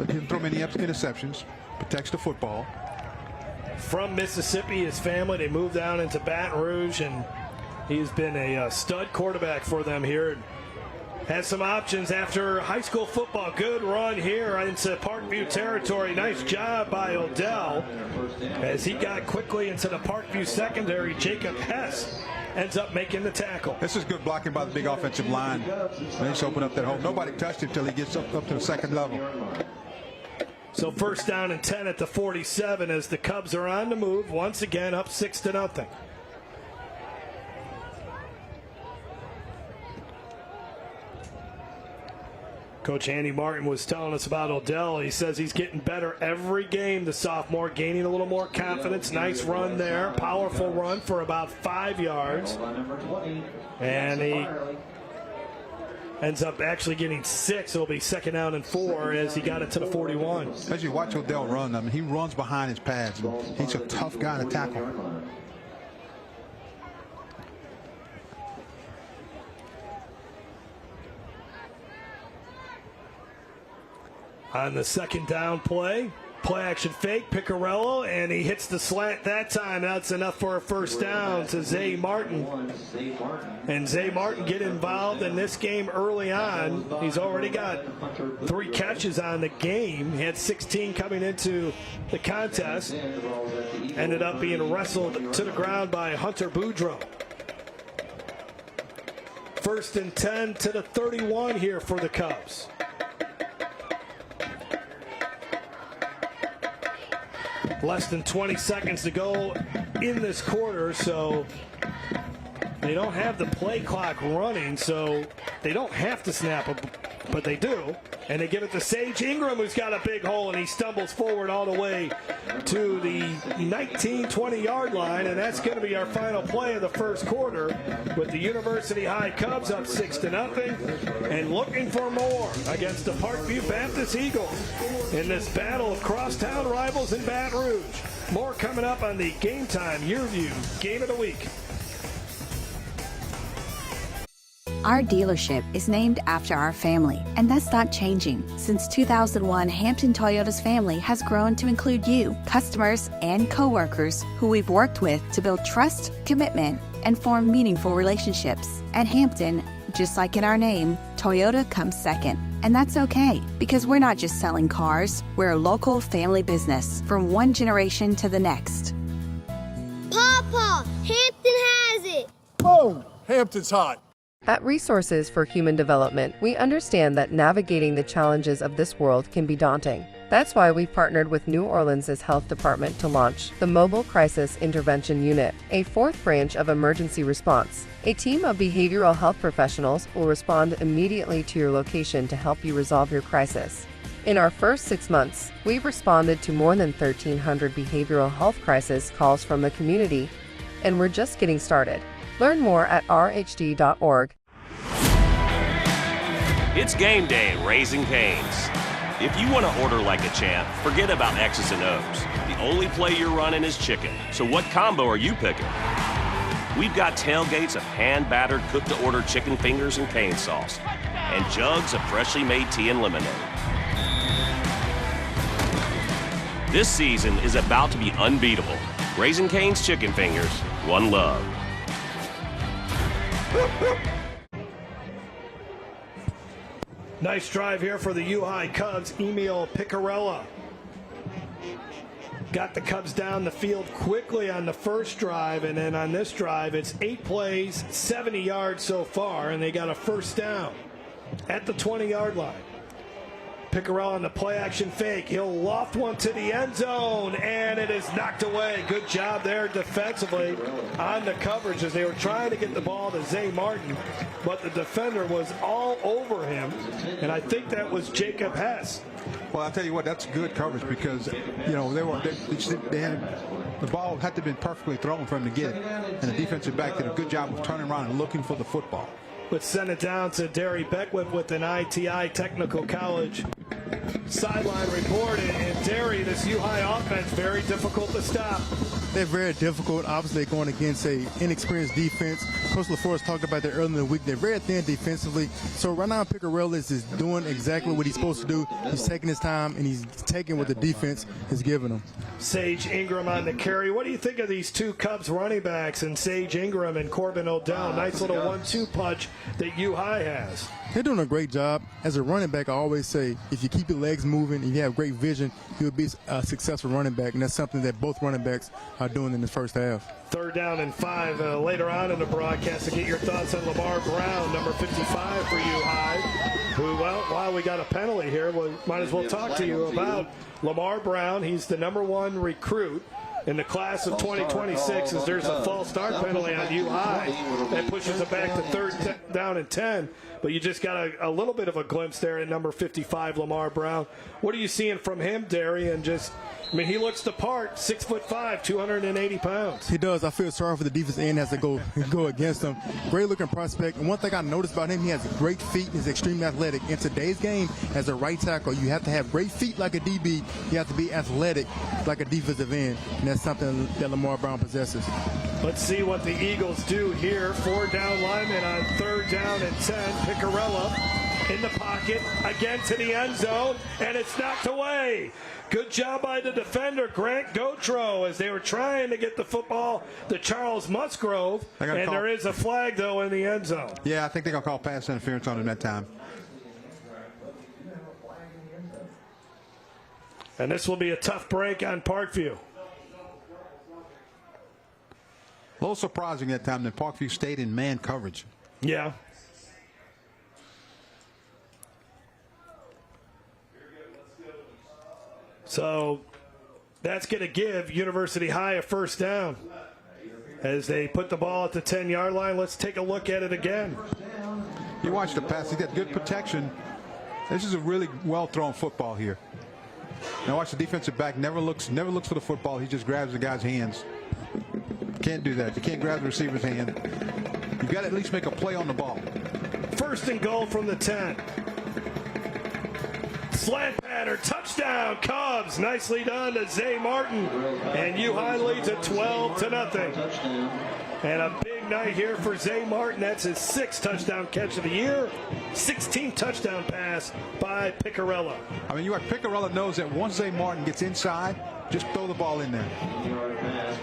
doesn't throw many interceptions. Protects the football. From Mississippi, his family, they moved down into Baton Rouge, and he's been a stud quarterback for them here. Has some options after high school football. Good run here into Parkview territory. Nice job by Odell as he got quickly into the Parkview secondary. Jacob Hess ends up making the tackle. This is good blocking by the big offensive line. They just open up that hole. Nobody touched him until he gets up to the 2nd level. So 1st down and 10 at the 47 as the Cubs are on the move. Once again up 6-0. Coach Andy Martin was telling us about Odell. He says he's getting better every game, the sophomore, gaining a little more confidence. Nice run there. Powerful run for about 5 yards. And he ends up actually getting 6. It'll be 2nd down and 4 as he got it to the 41. As you watch Odell run, I mean, he runs behind his pads. He's a tough guy to tackle. On the 2nd down play action fake, Picarella, and he hits the slant that time. That's enough for a 1st down to Zay Martin. And Zay Martin get involved in this game early on. He's already got 3 catches on the game. He had 16 coming into the contest. Ended up being wrestled to the ground by Hunter Boudreaux. 1st and 10 to the 31 here for the Cubs. Less than 20 seconds to go in this quarter, so they don't have the play clock running, so they don't have to snap it, but they do. And they give it to Sage Ingram, who's got a big hole, and he stumbles forward all the way to the 19-20 yard line, and that's going to be our final play of the 1st quarter with the University High Cubs up 6-0 and looking for more against the Parkview Baptist Eagles in this battle of crosstown rivals in Baton Rouge. More coming up on the Game Time Yearview Game of the Week. Our dealership is named after our family, and that's not changing. Since 2001, Hampton Toyota's family has grown to include you, customers, and coworkers who we've worked with to build trust, commitment, and form meaningful relationships. At Hampton, Just like in our name, Toyota comes second. And that's okay, because we're not just selling cars, we're a local family business from one generation to the next. Papa, Hampton has it! Boom! Hampton's hot. At Resources for Human Development, we understand that navigating the challenges of this world can be daunting. That's why we partnered with New Orleans' Health Department to launch the Mobile Crisis Intervention Unit, a fourth branch of emergency response. A team of behavioral health professionals will respond immediately to your location to help you resolve your crisis. In our first 6 months, we've responded to more than 1,300 behavioral health crisis calls from the community, and we're just getting started. Learn more at rhd.org. It's game day at Raising Cane's. If you want to order like a champ, forget about X's and O's. The only play you're running is chicken. So what combo are you picking? We've got tailgates of hand-battered, cooked-to-order chicken fingers and cane sauce, and jugs of freshly made tea and lemonade. This season is about to be unbeatable. Raising Cane's Chicken Fingers, one love. Nice drive here for the U-High Cubs. Emil Picarella got the Cubs down the field quickly on the first drive, and then on this drive, it's 8 plays, 70 yards so far, and they got a first down at the 20-yard line. Picarella on the play-action fake. He'll loft one to the end zone, and it is knocked away. Good job there defensively on the coverage as they were trying to get the ball to Zay Martin, but the defender was all over him, and I think that was Jacob Hess. Well, I'll tell you what, that's good coverage because, you know, they had the ball had to have been perfectly thrown for him to get it, and the defensive back did a good job of turning around and looking for the football. Let's send it down to Derry Beckwith with an ITI Technical College sideline report. And Derry, this U-High offense, very difficult to stop. They're very difficult. Obviously, going against a inexperienced defense. Coach LaForest talked about that earlier in the week. They're very thin defensively. So right now, Picarella is doing exactly what he's supposed to do. He's taking his time, and he's taking what the defense is giving him. Sage Ingram on the carry. What do you think of these two Cubs running backs and Sage Ingram and Corbin O'Dell? Nice little 1-2 punch that U-High has. They're doing a great job. As a running back, I always say, if you keep your legs moving and you have great vision, you'll be a successful running back, and that's something that both running backs are doing in the first half. 3rd down and 5 later on in the broadcast to get your thoughts on Lamar Brown, number 55 for U-High, who, well, while we got a penalty here, we might as well talk to you about Lamar Brown. He's the number 1 recruit in the class of 2026, as there's a false start penalty on U-High that pushes it back to 3rd down and 10. But you just got a little bit of a glimpse there at number 55, Lamar Brown. What are you seeing from him, Derry? And just, I mean, he looks the part, 6'5", 280 pounds. He does. I feel sorry for the defense end has to go against him. Great looking prospect. And one thing I noticed about him, he has great feet and is extremely athletic. In today's game, as a right tackle, you have to have great feet like a DB. You have to be athletic like a defensive end. And that's something that Lamar Brown possesses. Let's see what the Eagles do here. 4 down linemen on 3rd down and 10. Picarella in the pocket, again to the end zone, and it's knocked away. Good job by the defender, Grant Gautreaux, as they were trying to get the football to Charles Musgrove, and there is a flag, though, in the end zone. Yeah, I think they're going to call pass interference on him that time. And this will be a tough break on Parkview. A little surprising that time that Parkview stayed in man coverage. Yeah. So that's going to give University High a first down as they put the ball at the 10-yard line. Let's take a look at it again. You watch the pass. He got good protection. This is a really well-thrown football here. Now watch the defensive back. Never looks for the football. He just grabs the guy's hands. Can't do that. You can't grab the receiver's hand. You've got to at least make a play on the ball. 1st and goal from the 10. Slant pattern, touchdown, Cubs. Nicely done to Zay Martin. And U-High leads at 12-0. And a big night here for Zay Martin. That's his 6th touchdown catch of the year. 16th touchdown pass by Picarella. I mean, Picarella knows that once Zay Martin gets inside, just throw the ball in there.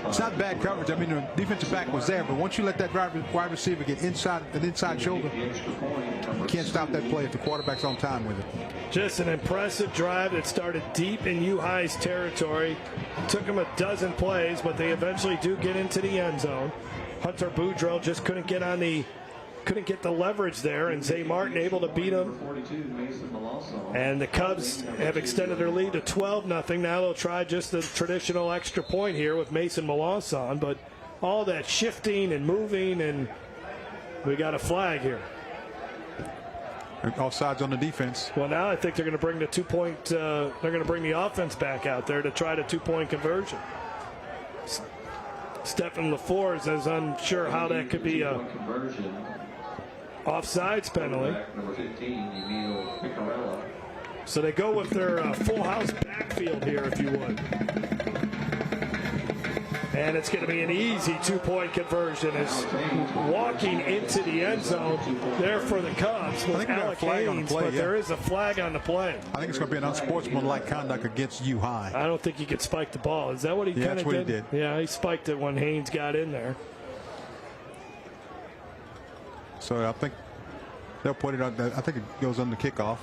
It's not bad coverage. I mean, the defensive back was there, but once you let that wide receiver get inside an inside shoulder, you can't stop that play if the quarterback's on time with it. Just an impressive drive that started deep in U-High's territory. Took them a dozen plays, but they eventually do get into the end zone. Hunter Boudreaux just couldn't get the leverage there, and Zay Martin able to beat him. And the Cubs have extended their lead to 12-0. Now they'll try just the traditional extra point here with Mason Melancon, but all that shifting and moving, and we got a flag here. All sides on the defense. Well, now I think they're going to bring the 2-point. They're going to bring the offense back out there to try the 2-point conversion. Stephen LaForce is unsure how that could be a offsides penalty. So they go with their full house backfield here, if you would. And it's going to be an easy 2-point conversion as walking into the end zone there for the Cubs with Alec Haynes, but there is a flag on the play. I think it's going to be an unsportsmanlike conduct against U-High. I don't think he could spike the ball. Is that what he kind of did? That's what he did. Yeah, he spiked it when Haynes got in there. So I think they'll put it on. I think it goes on the kickoff.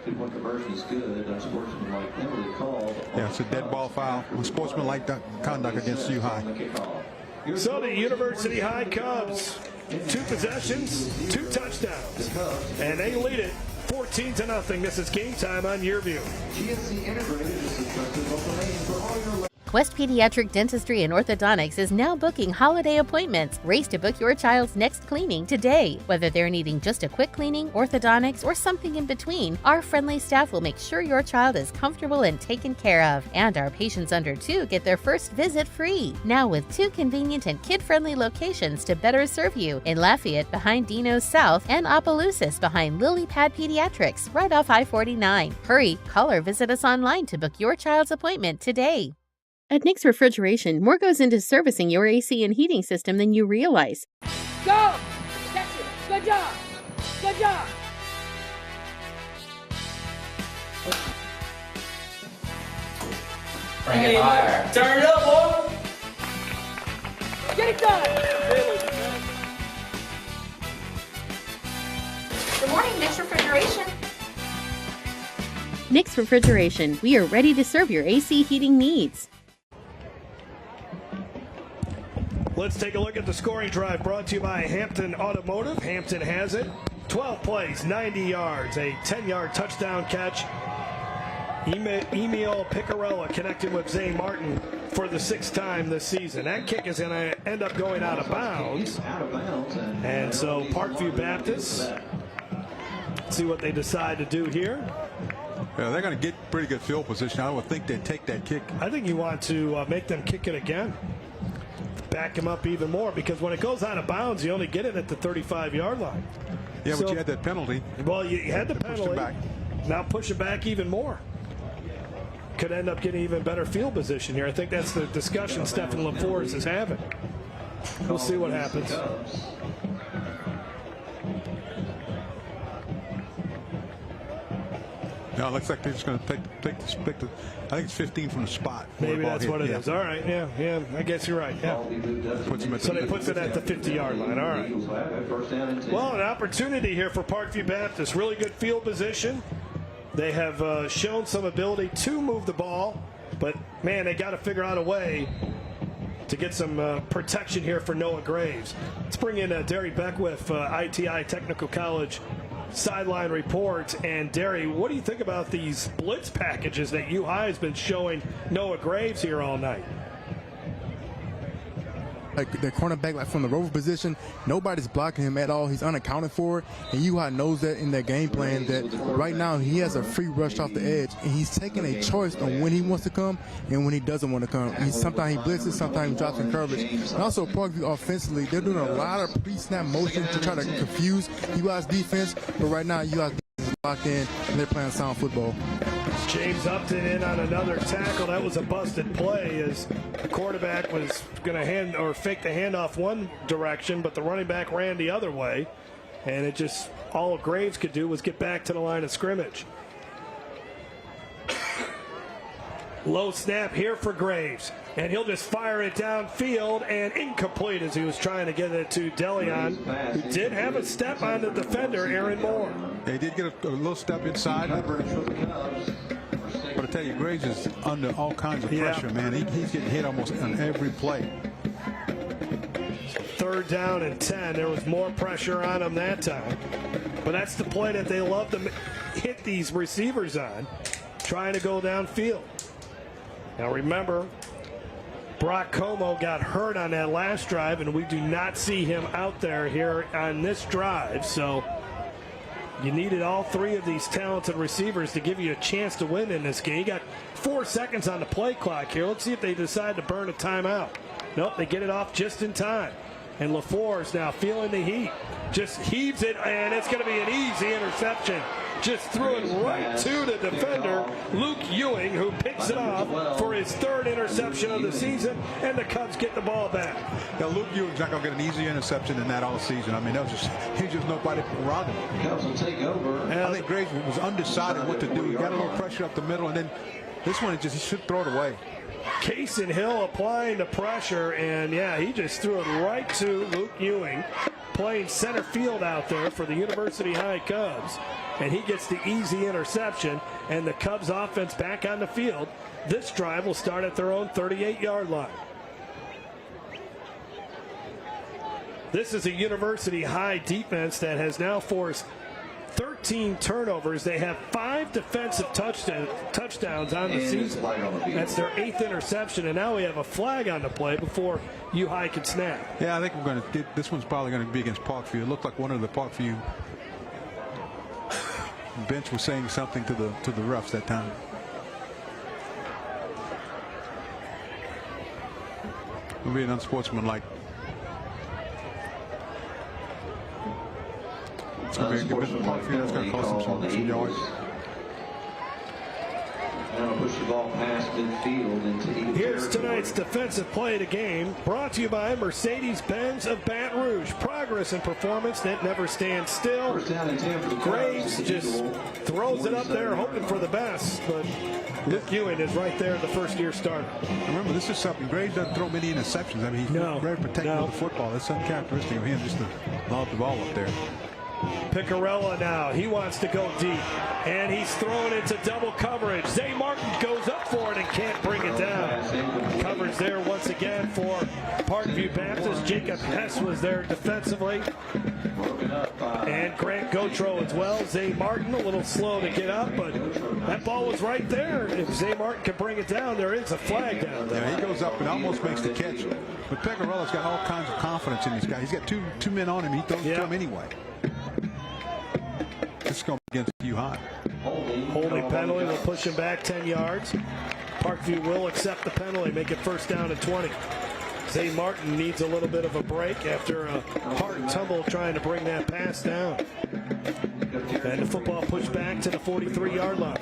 Two-point conversion is good. Unsportsmanlike penalty called. Yeah, it's a dead ball foul. Unsportsmanlike conduct against U-High. So the University High Cubs, 2 possessions, 2 touchdowns, and they lead it 14-0. This is Game Time on Yearview. GSC Integrated is the trusted local name for all your Quest Pediatric Dentistry and Orthodontics is now booking holiday appointments. Race to book your child's next cleaning today. Whether they're needing just a quick cleaning, orthodontics, or something in between, our friendly staff will make sure your child is comfortable and taken care of. And our patients under 2 get their first visit free. Now with 2 convenient and kid-friendly locations to better serve you in Lafayette behind Dino's South and Opelousas behind Lily Pad Pediatrics right off I-49. Hurry, call or visit us online to book your child's appointment today. At Nick's Refrigeration, more goes into servicing your AC and heating system than you realize. Go! Catch it! Good job! Good job! Bring it higher. Turn it up, boy! Get it done! Good morning, Nick's Refrigeration. Nick's Refrigeration, we are ready to serve your AC heating needs. Let's take a look at the scoring drive brought to you by Hampton Automotive. Hampton has it. 12 plays, 90 yards, a 10-yard touchdown catch. Emil Picarella connected with Zay Martin for the 6th time this season. That kick is going to end up going out of bounds. And so Parkview Baptist, see what they decide to do here. Yeah, they're going to get pretty good field position. I would think they'd take that kick. I think you want to make them kick it again. Back him up even more, because when it goes out of bounds, you only get it at the 35-yard line. Yeah, but you had that penalty. Well, you had the penalty. Now push it back even more. Could end up getting even better field position here. I think that's the discussion Stephen LaForce is having. We'll see what happens. No, it looks like they're just going to take the I think it's 15 from the spot. Maybe that's what it is. All right, yeah, I guess you're right. Yeah. So they puts it at the 50-yard line. All right. Well, an opportunity here for Parkview Baptist. Really good field position. They have shown some ability to move the ball, but man, they got to figure out a way to get some protection here for Noah Graves. Let's bring in Derry Beckwith, ITI Technical College sideline report. And Derry, what do you think about these blitz packages that U-High has been showing Noah Graves here all night? Like the cornerback, like from the rover position, nobody's blocking him at all. He's unaccounted for, and U-High knows that in their game plan that right now he has a free rush off the edge, and he's taking a choice on when he wants to come and when he doesn't want to come. Sometimes he blitzes, sometimes he drops in coverage. And also Parkview offensively, they're doing a lot of pre-snap motion to try to confuse U-High's defense, but right now U-High's defense is locked in, and they're playing sound football. James Upton in on another tackle. That was a busted play as the quarterback was going to fake the handoff one direction, but the running back ran the other way. And it just, all Graves could do was get back to the line of scrimmage. Low snap here for Graves. And he'll just fire it downfield and incomplete as he was trying to get it to DeLeon, who did have a step on the defender, Aaron Moore. They did get a little step inside. But I tell you, Graves is under all kinds of pressure, man. He's getting hit almost on every play. 3rd down and 10. There was more pressure on him that time. But that's the play that they love to hit these receivers on, trying to go downfield. Now remember, Brock Como got hurt on that last drive, and we do not see him out there here on this drive. So you needed all 3 of these talented receivers to give you a chance to win in this game. You got 4 seconds on the play clock here. Let's see if they decide to burn a timeout. Nope, they get it off just in time. And LaFour's now feeling the heat. Just heaves it, and it's going to be an easy interception. Just threw it right to the defender, Luke Ewing, who picks it off for his 3rd interception of the season, and the Cubs get the ball back. Now, Luke Ewing's not going to get an easier interception than that all season. I mean, he just nobody around him. Cubs will take over. I think Graves was undecided what to do. He got a little pressure up the middle, and then this one, he should throw it away. Casey Hill applying the pressure, and yeah, he just threw it right to Luke Ewing, playing center field out there for the University High Cubs, and he gets the easy interception, and the Cubs offense back on the field. This drive will start at their own 38-yard line. This is a University High defense that has now forced 13 turnovers. They have 5 defensive touchdowns on the season. That's their 8th interception, and now we have a flag on the play before U-High can snap. Yeah, I think we're going to. This one's probably going to be against Parkview. It looked like one of the Parkview bench was saying something to the refs that time. It'll be an unsportsmanlike. It's going to be a good Parkview. That's going to cost them some yards. Push the ball past midfield into Here's tonight's defensive play of the game, brought to you by Mercedes-Benz of Baton Rouge. Progress and performance that never stands still. Graves just throws it up there, hoping for the best, but Luke Ewing is right there, the first-year starter. Remember, this is something. Graves doesn't throw many interceptions. I mean, he's very protective of the football. That's uncharacteristic of him, just to lob the ball up there. Picarella now, he wants to go deep, and he's throwing into double coverage. Zay Martin goes up for it and can't bring it down. Coverage there once again for Parkview Baptist. Jacob Hess was there defensively, and Grant Gautreaux as well. Zay Martin a little slow to get up, but that ball was right there. If Zay Martin can bring it down, there is a flag down there. Yeah, he goes up and almost makes the catch. But Picarella's got all kinds of confidence in this guy. He's got two men on him. He throws to him anyway. This is going to be against U-High. Holding penalty will push him back 10 yards. Parkview will accept the penalty, make it 1st down and 20. Zay Martin needs a little bit of a break after a hard tumble trying to bring that pass down. And the football pushed back to the 43-yard line.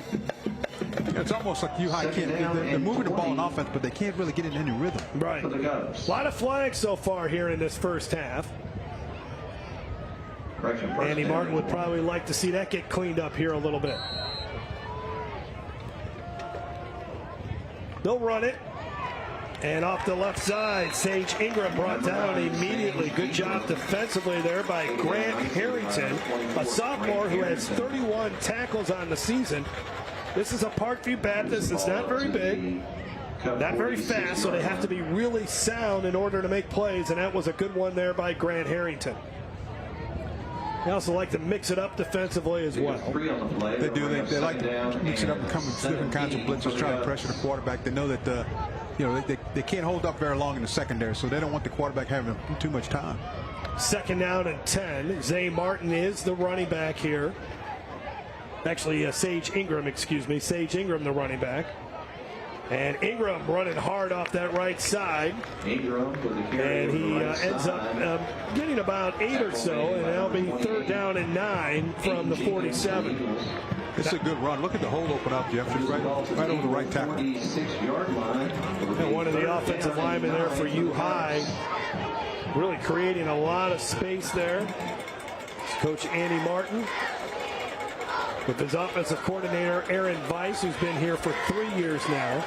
It's almost like U-High can't. They're moving the ball in offense, but they can't really get in any rhythm. Right. A lot of flags so far here in this first half. Andy Martin would probably like to see that get cleaned up here a little bit. They'll run it. And off the left side, Sage Ingram brought down immediately. Good job defensively there by Grant Harrington, a sophomore who has 31 tackles on the season. This is a Parkview Baptist that's not very big, not very fast, so they have to be really sound in order to make plays, and that was a good one there by Grant Harrington. They also like to mix it up defensively as well. They do. They like to mix it up and come with different kinds of blitzes, try to pressure the quarterback. They know that they can't hold up very long in the secondary, so they don't want the quarterback having too much time. 2nd down and 10. Zay Martin is the running back here. Actually, Sage Ingram, excuse me. Sage Ingram, the running back. And Ingram running hard off that right side. And he ends up getting about 8 or so, and that'll be 3rd down and 9 from the 47. It's a good run. Look at the hole open up, Jeff. Just right over the right tackle. And one of the offensive linemen there for U-High, really creating a lot of space there. It's Coach Andy Martin with his offensive coordinator Aaron Weiss, who's been here for 3 years now.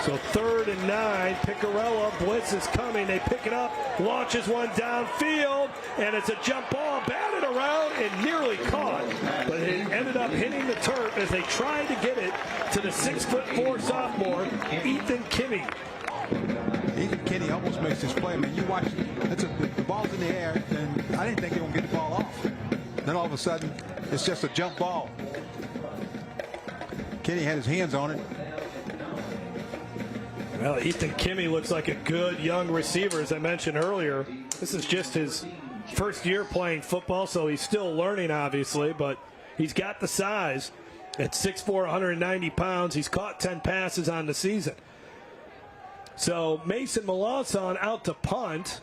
So 3rd and 9, Picarella, blitz is coming, they pick it up, launches one downfield, and it's a jump ball, batted around and nearly caught, but it ended up hitting the turf as they tried to get it to the 6'4" sophomore, Ethan Kinney. Ethan Kinney almost makes this play. I mean, you watch, the ball's in the air, and I didn't think they were going to get the ball off. Then all of a sudden, it's just a jump ball. Kinney had his hands on it. Well, Ethan Kinney looks like a good young receiver, as I mentioned earlier. This is just his first year playing football, so he's still learning, obviously, but he's got the size. At 6'4", 190 pounds, he's caught 10 passes on the season. So Mason Malawson out to punt,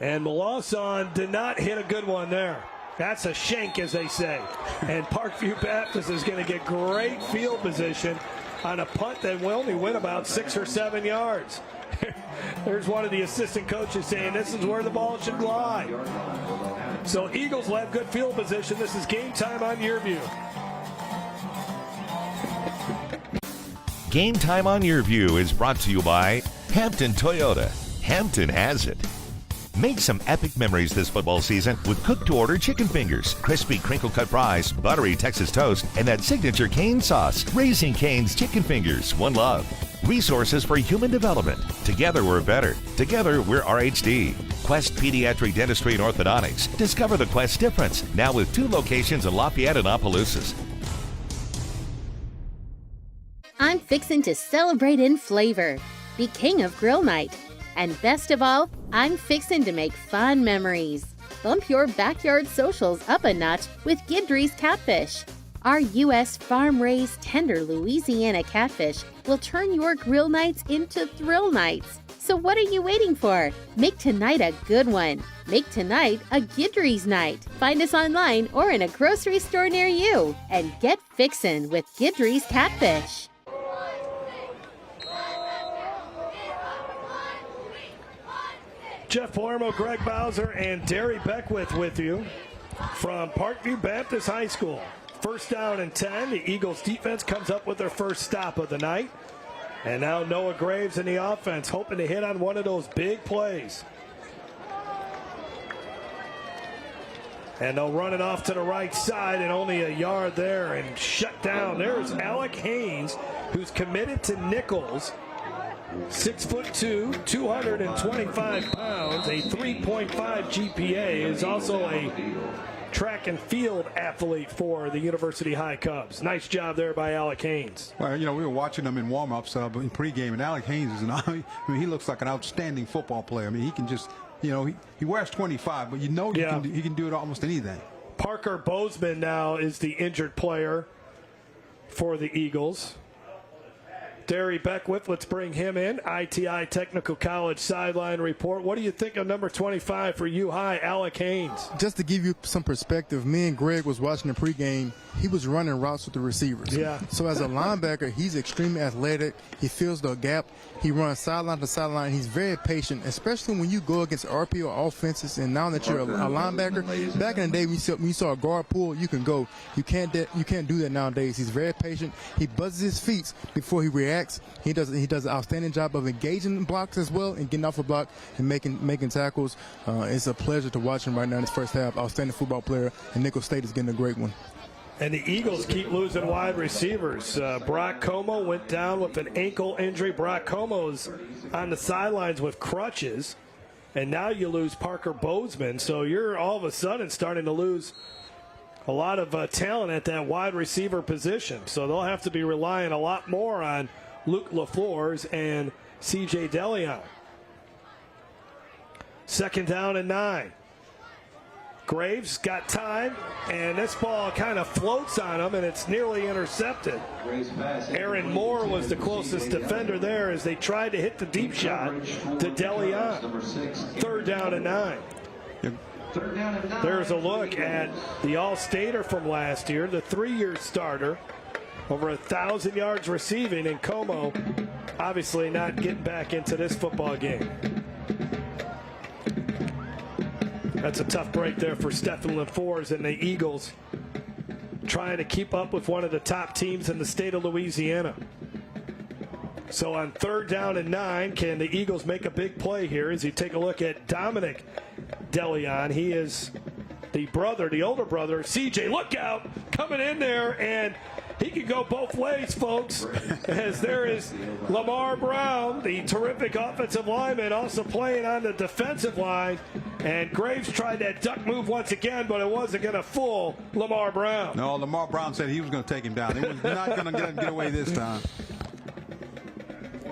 and Malawson did not hit a good one there. That's a shank, as they say. And Parkview Baptist is going to get great field position on a punt that will only win about 6 or 7 yards. There's one of the assistant coaches saying this is where the ball should lie. So Eagles will have good field position. This is Game Time on Your View. Game Time on Your View is brought to you by Hampton Toyota. Hampton has it. Make some epic memories this football season with cooked-to-order chicken fingers, crispy crinkle-cut fries, buttery Texas toast, and that signature Cane sauce. Raising Cane's Chicken Fingers, one love. Resources for human development. Together we're better. Together we're RHD. Quest Pediatric Dentistry and Orthodontics. Discover the Quest difference. Now with 2 locations in Lafayette and Opelousas. I'm fixin' to celebrate in flavor. Be king of grill night. And best of all, I'm fixin' to make fun memories. Bump your backyard socials up a notch with Guidry's Catfish. Our U.S. farm-raised tender Louisiana catfish will turn your grill nights into thrill nights. So what are you waiting for? Make tonight a good one. Make tonight a Guidry's night. Find us online or in a grocery store near you. And get fixin' with Guidry's Catfish. Jeff Palermo, Greg Bowser, and Derry Beckwith with you from Parkview Baptist High School. 1st down and 10. The Eagles defense comes up with their first stop of the night. And now Noah Graves in the offense, hoping to hit on one of those big plays. And they'll run it off to the right side, and only a yard there and shut down. There's Alec Haynes, who's committed to Nichols. 6'2", 225 pounds, a 3.5 GPA, is also a track and field athlete for the University High Cubs. Nice job there by Alec Haynes. Well, you know, we were watching them in warm-ups in pregame, and Alec Haynes is he looks like an outstanding football player. I mean, he can just, you know, he wears 25, but you know he can do it almost anything. Parker Bozeman now is the injured player for the Eagles. Derry Beckwith, let's bring him in. ITI Technical College sideline report. What do you think of number 25 for U-High, Alec Haynes? Just to give you some perspective, me and Greg was watching the pregame. He was running routes with the receivers. Yeah. So as a linebacker, he's extremely athletic. He fills the gap. He runs sideline to sideline. He's very patient, especially when you go against RPO offenses. And now that you're a linebacker, back in the day when you saw a guard pull, you can go. You can't do that nowadays. He's very patient. He buzzes his feet before he reacts. He does an outstanding job of engaging blocks as well and getting off a block and making tackles. It's a pleasure to watch him right now in this first half. Outstanding football player, and Nicholls State is getting a great one. And the Eagles keep losing wide receivers. Brock Como went down with an ankle injury. Brock Como's on the sidelines with crutches. And now you lose Parker Bozeman. So you're all of a sudden starting to lose a lot of talent at that wide receiver position. So they'll have to be relying a lot more on Luke LaFleurs and C.J. DeLeon. 2nd down and 9. Graves got time, and this ball kind of floats on him, and it's nearly intercepted. Aaron Moore was the closest defender there as they tried to hit the deep shot to DeLeon. 3rd down and 9. There's a look at the All-Stater from last year, the 3-year starter. Over 1,000 yards receiving, and Como obviously not getting back into this football game. That's a tough break there for Stephen LaForce and the Eagles, trying to keep up with one of the top teams in the state of Louisiana. So on 3rd down and 9, can the Eagles make a big play here as you take a look at Dominic DeLeon? He is the older brother, CJ. Look out, coming in there, and he can go both ways, folks, as there is Lamar Brown, the terrific offensive lineman, also playing on the defensive line. And Graves tried that duck move once again, but it wasn't going to fool Lamar Brown. No, Lamar Brown said he was going to take him down. He was not going to get away this time.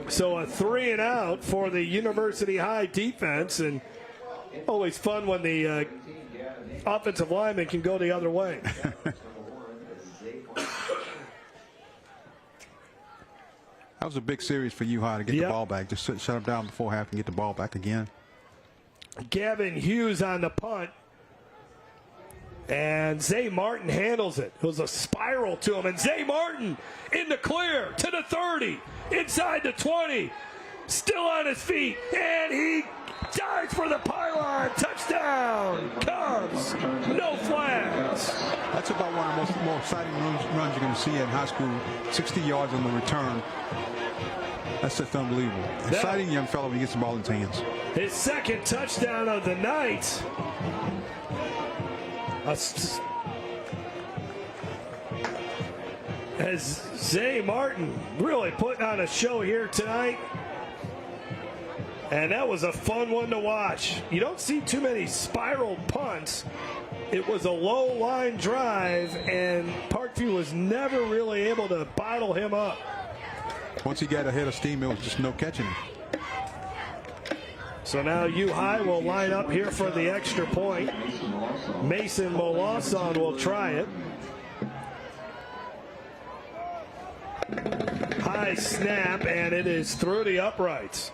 So a 3 and out for the University High defense, and always fun when the offensive lineman can go the other way. That was a big series for U-High to get the ball back. Just shut them down before half and get the ball back again. Gavin Hughes on the punt. And Zay Martin handles it. It was a spiral to him. And Zay Martin in the clear to the 30. Inside the 20. Still on his feet. And he dives for the pylon. Touchdown. Cubs. No flags. That's about one of the more exciting runs you're going to see in high school. 60 yards on the return. That's just unbelievable. Exciting young fellow when he gets the ball in his hands. His 2nd touchdown of the night. As Zay Martin really putting on a show here tonight. And that was a fun one to watch. You don't see too many spiral punts. It was a low line drive, and Parkview was never really able to bottle him up. Once he got ahead of steam, it was just no catching him. So now U-High will line up here for the extra point. Mason Molosson will try it. High snap, and it is through the uprights.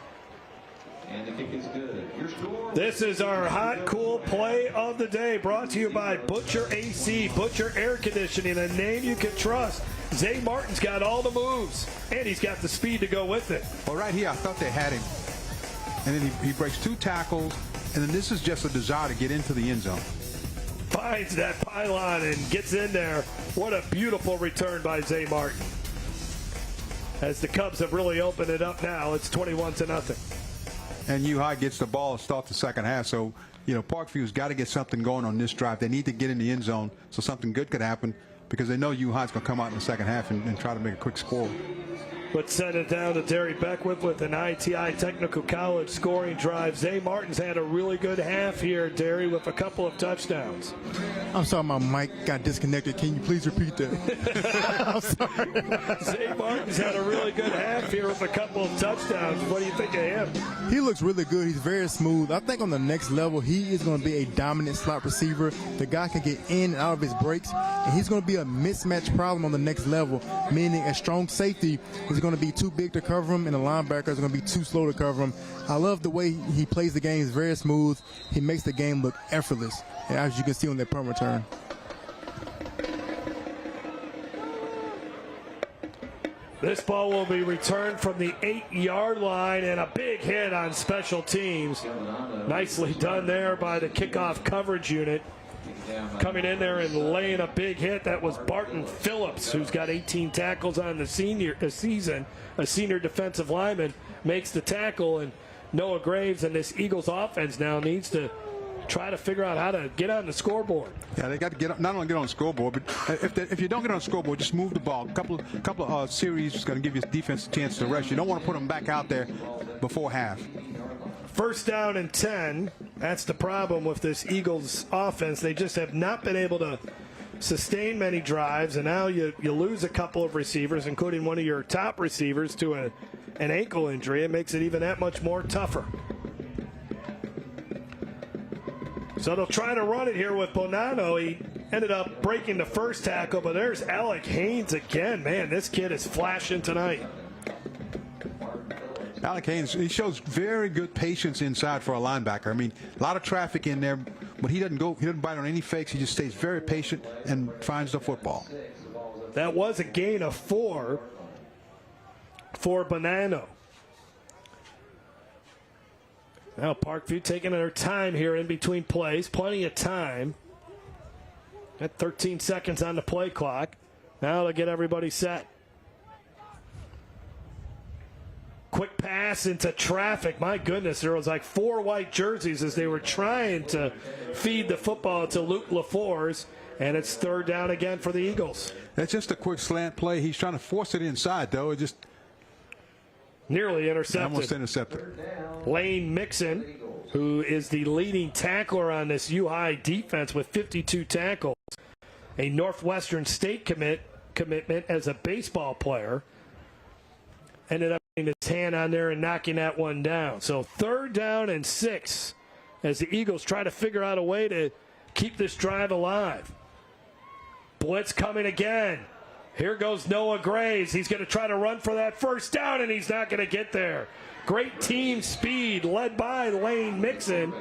And the kick is good. Your score. This is our hot, cool play of the day, brought to you by Butcher AC, Butcher Air Conditioning, a name you can trust. Zay Martin's got all the moves, and he's got the speed to go with it. Well, right here, I thought they had him. And then he breaks 2 tackles, and then this is just a desire to get into the end zone. Finds that pylon and gets in there. What a beautiful return by Zay Martin. As the Cubs have really opened it up now, it's 21-0. And U-High gets the ball to start the second half. So, you know, Parkview's got to get something going on this drive. They need to get in the end zone so something good could happen, because they know U-High's going to come out in the second half and try to make a quick score. But send it down to Derry Beckwith with an ITI Technical College scoring drive. Zay Martin's had a really good half here, Derry, with a couple of touchdowns. I'm sorry, my mic got disconnected. Can you please repeat that? I'm sorry. Zay Martin's had a really good half here with a couple of touchdowns. What do you think of him? He looks really good. He's very smooth. I think on the next level, he is going to be a dominant slot receiver. The guy can get in and out of his breaks, and he's going to be a mismatch problem on the next level, meaning a strong safety is going to be too big to cover him, and the linebacker is going to be too slow to cover him. I love the way he plays the game. He's very smooth. He makes the game look effortless, as you can see on that punt return. This ball will be returned from the 8-yard line, and a big hit on special teams. Nicely done there by the kickoff coverage unit. Coming in there and laying a big hit. That was Barton Phillips, who's got 18 tackles on the season. A senior defensive lineman makes the tackle, and Noah Graves and this Eagles offense now needs to try to figure out how to get on the scoreboard. Yeah, they got to get not only get on the scoreboard, but if you don't get on the scoreboard, just move the ball. A couple of series is going to give your defense a chance to rest. You don't want to put them back out there before half. 1st down and 10. That's the problem with this Eagles offense. They just have not been able to sustain many drives, and now you lose a couple of receivers, including one of your top receivers, to an ankle injury. It makes it even that much more tougher. So they'll try to run it here with Bonanno. He ended up breaking the first tackle, but there's Alec Haynes again. Man, this kid is flashing tonight. Alec Haynes, he shows very good patience inside for a linebacker. I mean, a lot of traffic in there, but he doesn't bite on any fakes. He just stays very patient and finds the football. That was a gain of 4 for Bonanno. Now Parkview taking their time here in between plays. Plenty of time. Got 13 seconds on the play clock. Now to get everybody set. Quick pass into traffic. My goodness, there was like 4 white jerseys as they were trying to feed the football to Luke LaForce. And it's 3rd down again for the Eagles. That's just a quick slant play. He's trying to force it inside, though. It just nearly intercepted. Almost intercepted. Lane Mixon, who is the leading tackler on this U-High defense with 52 tackles, a Northwestern State commitment as a baseball player, ended up getting his hand on there and knocking that one down. So 3rd down and 6 as the Eagles try to figure out a way to keep this drive alive. Blitz coming again. Here goes Noah Graves. He's going to try to run for that first down, and he's not going to get there. Great team speed led by Lane Mixon,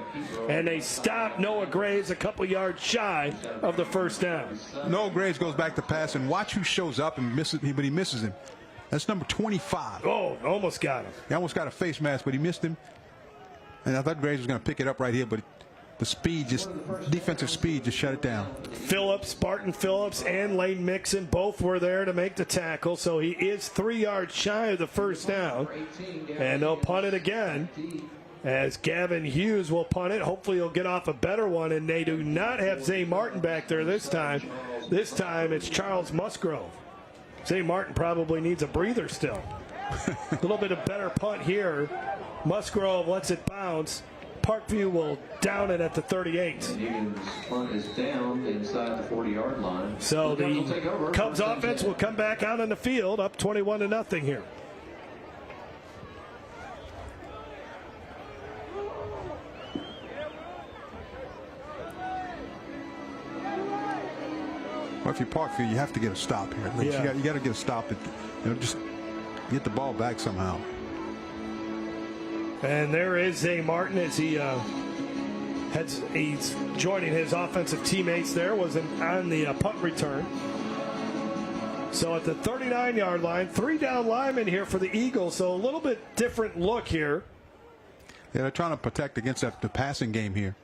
and they stop Noah Graves a couple yards shy of the first down. Noah Graves goes back to pass, and watch who shows up and misses, but he misses him. That's number 25. Oh, almost got him. He almost got a face mask, but he missed him. And I thought Graves was going to pick it up right here, but the speed, defensive speed, just shut it down. Barton Phillips and Lane Mixon both were there to make the tackle, so he is 3 yards shy of the first down. And they'll punt it again as Gavin Hughes will punt it. Hopefully he'll get off a better one, and they do not have Zay Martin back there this time. This time it's Charles Musgrove. Zay Martin probably needs a breather still. A little bit of better punt here. Musgrove lets it bounce. Parkview will down it at the 38. Punt is down inside the 40-yard line. So the Cubs offense will come back out on the field, up 21-0 here. Well, if you're Parkview, you have to get a stop here. Yeah. You got to get a stop. Just get the ball back somehow. And there is Zay Martin as he's joining his offensive teammates there, was on the punt return. So at the 39-yard line, 3 down linemen here for the Eagles, so a little bit different look here. Yeah, they're trying to protect against the passing game here.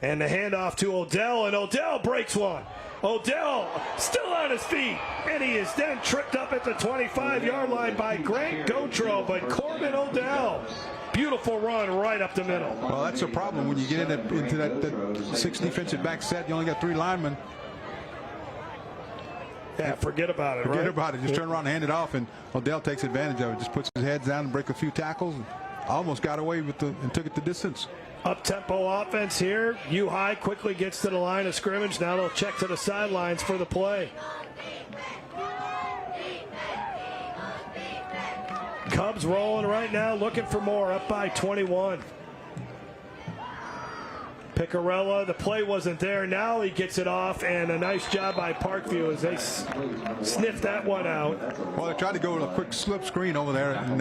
And the handoff to Odell, and Odell breaks one. Odell still on his feet, and he is then tripped up at the 25-yard line by Grant Gautreaux, but Corbin Odell, beautiful run right up the middle. Well, that's a problem when you get into that 6 defensive back set. You only got 3 linemen. Yeah, forget about it. Forget about it. Just turn around and hand it off, and Odell takes advantage of it. Just puts his head down and break a few tackles. And almost got away with and took it the distance. Up-tempo offense here. U-High quickly gets to the line of scrimmage. Now they'll check to the sidelines for the play. Cubs rolling right now, looking for more, up by 21. Picarella, the play wasn't there. Now he gets it off, and a nice job by Parkview as they sniff that one out. Well, they tried to go with a quick slip screen over there, and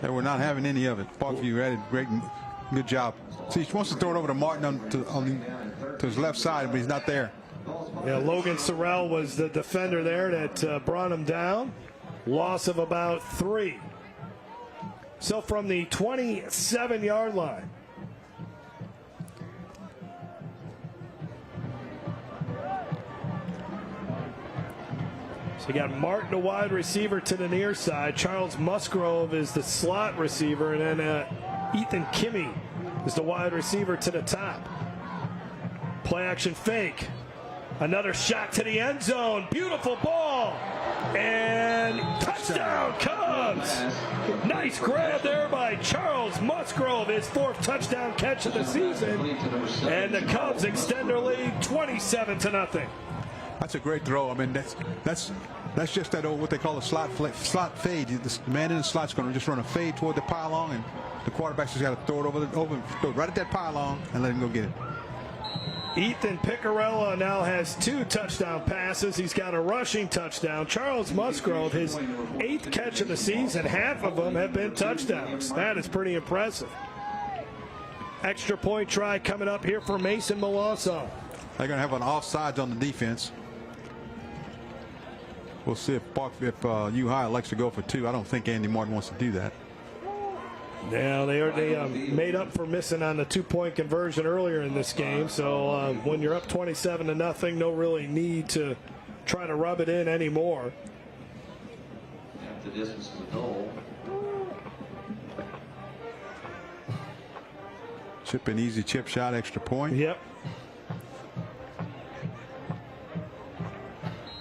they were not having any of it. Parkview had a good job. See, he wants to throw it over to Martin to his left side, but he's not there. Yeah, Logan Sorrell was the defender there that brought him down. Loss of about 3. So from the 27-yard line, so you got Martin, the wide receiver, to the near side. Charles Musgrove is the slot receiver. And then Ethan Kimmey is the wide receiver to the top. Play action fake. Another shot to the end zone. Beautiful ball. And touchdown, Cubs. Nice grab there by Charles Musgrove. His 4th touchdown catch of the season. And the Cubs extend their lead 27-0. That's a great throw. I mean, that's That's just that old, what they call a slot fade. The man in the slot's going to just run a fade toward the pylon, and the quarterback's just got to throw it throw it right at that pylon and let him go get it. Ethan Picarella now has 2 touchdown passes. He's got a rushing touchdown. Charles Musgrove, his 8th catch of the season, half of them have been touchdowns. That is pretty impressive. Extra point try coming up here for Mason Milosson. They're going to have an offsides on the defense. We'll see if U High elects to go for 2. I don't think Andy Martin wants to do that. Yeah, they made up for missing on the 2-point conversion earlier in this game. So when you're up 27-0, no really need to try to rub it in anymore. The distance is a goal. Chip an easy chip shot, extra point. Yep.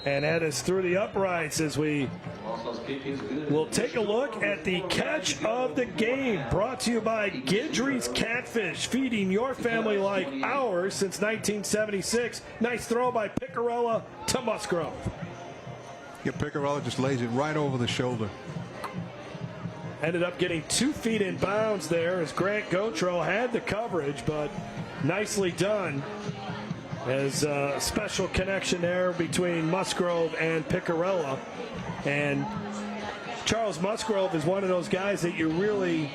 And that is through the uprights as we will take a look at the catch of the game, brought to you by Guidry's Catfish, feeding your family like ours since 1976. Nice throw by Picarella to Musgrove. Yeah, Picarella just lays it right over the shoulder. Ended up getting 2 feet in bounds there as Grant Gautreaux had the coverage, but nicely done. As a special connection there between Musgrove and Picarella. And Charles Musgrove is one of those guys that you really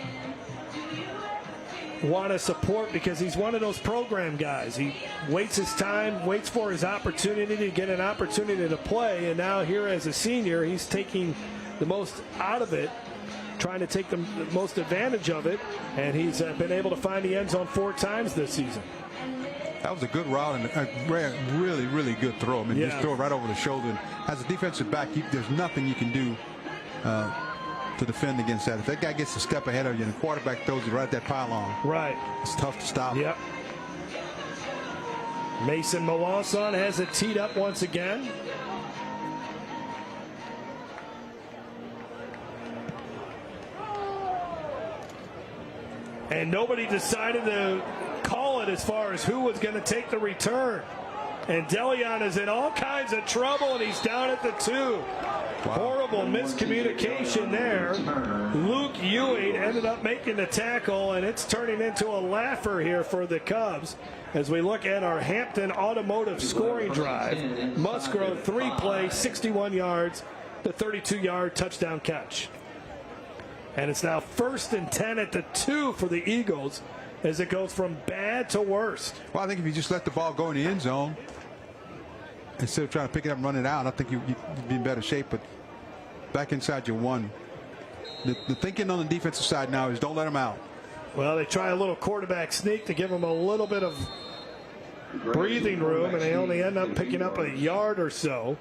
want to support because he's one of those program guys. He waits his time, waits for his opportunity to get an opportunity to play, and now here as a senior, he's taking the most out of it, trying to take the most advantage of it, and he's been able to find the end zone 4 times this season. That was a good route and a really, really good throw. I mean, just throw it right over the shoulder. And as a defensive back, there's nothing you can do to defend against that. If that guy gets a step ahead of you and the quarterback throws it right at that pylon, right, it's tough to stop. Yep. Mason Milosson has it teed up once again. And nobody decided to call it as far as who was going to take the return. And Delion is in all kinds of trouble, and he's down at the 2. Wow. Horrible miscommunication there. Luke Ewing ended up making the tackle, and it's turning into a laugher here for the Cubs as we look at our Hampton Automotive scoring drive. Musgrove 3 plays, 61 yards, the 32-yard touchdown catch. And it's now 1st and 10 at the 2 for the Eagles as it goes from bad to worst. Well, I think if you just let the ball go in the end zone instead of trying to pick it up and run it out, I think you'd be in better shape. But back inside your 1. The thinking on the defensive side now is don't let them out. Well, they try a little quarterback sneak to give them a little bit of breathing room, and they only end up picking up a yard or so.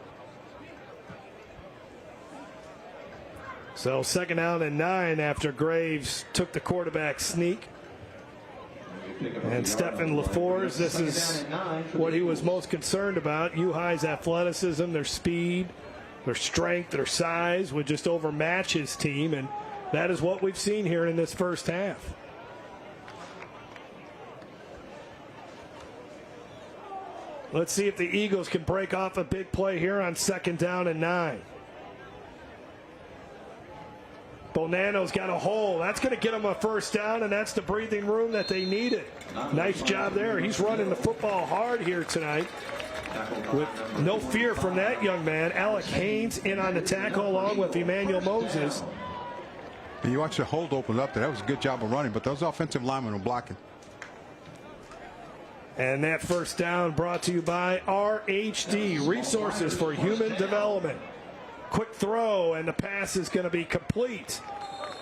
So 2nd down and 9 after Graves took the quarterback sneak. And Stephen LaForge, this is what he was most concerned about. U-High's athleticism, their speed, their strength, their size would just overmatch his team. And that is what we've seen here in this first half. Let's see if the Eagles can break off a big play here on 2nd down and 9. Bonanno's got a hole. That's going to get them a 1st down, and that's the breathing room that they needed. Nice job there. He's running the football hard here tonight with no fear from that young man. Alec Haynes in on the tackle along with Emmanuel Moses. And you watch the hold open up there. That was a good job of running, but those offensive linemen were blocking. And that 1st down brought to you by RHD, Resources for Human Development. Quick throw, and the pass is going to be complete.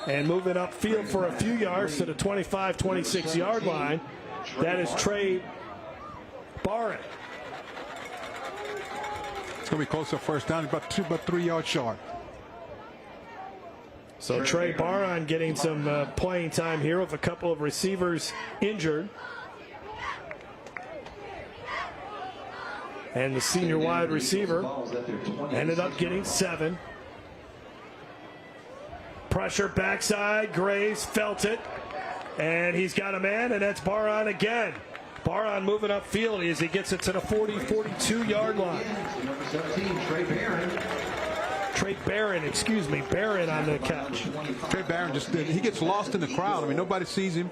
And moving upfield for a few yards to the 25, 26-yard line. That is Trey Barron. It's going to be close to 1st down, about 3 yards short. So Trey Barron getting some playing time here with a couple of receivers injured. And the senior wide receiver ended up getting 7. Pressure backside. Graves felt it. And he's got a man, and that's Barron again. Barron moving upfield as he gets it to the 40, 42-yard line. Trey Barron, Barron on the catch. Trey Barron he gets lost in the crowd. I mean, nobody sees him.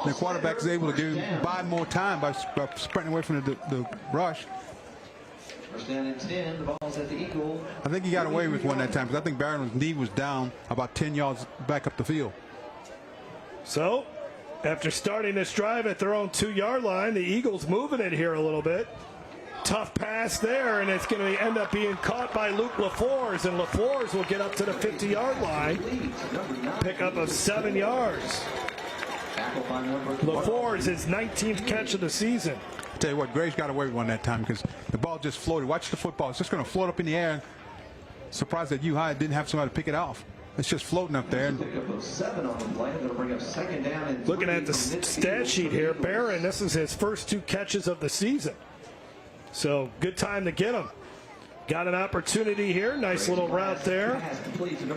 The quarterback is able to buy more time by sprinting away from the rush. First down and 10, the ball's at the Eagle. I think he got away with one that time because I think Barron's knee was down about 10 yards back up the field. So, after starting this drive at their own 2-yard line, the Eagles moving it here a little bit. Tough pass there, and it's going to end up being caught by Luke LaFleurs, and LaFleurs will get up to the 50-yard line. Pickup of 7 yards. LaFleurs, his 19th catch of the season. I tell you what, Graves got away with one that time because the ball just floated. Watch the football. It's just going to float up in the air. Surprised that U-High didn't have somebody to pick it off. It's just floating up there. Looking at the stat sheet here, Barron, this is his first 2 catches of the season. So good time to get him. Got an opportunity here. Nice little route there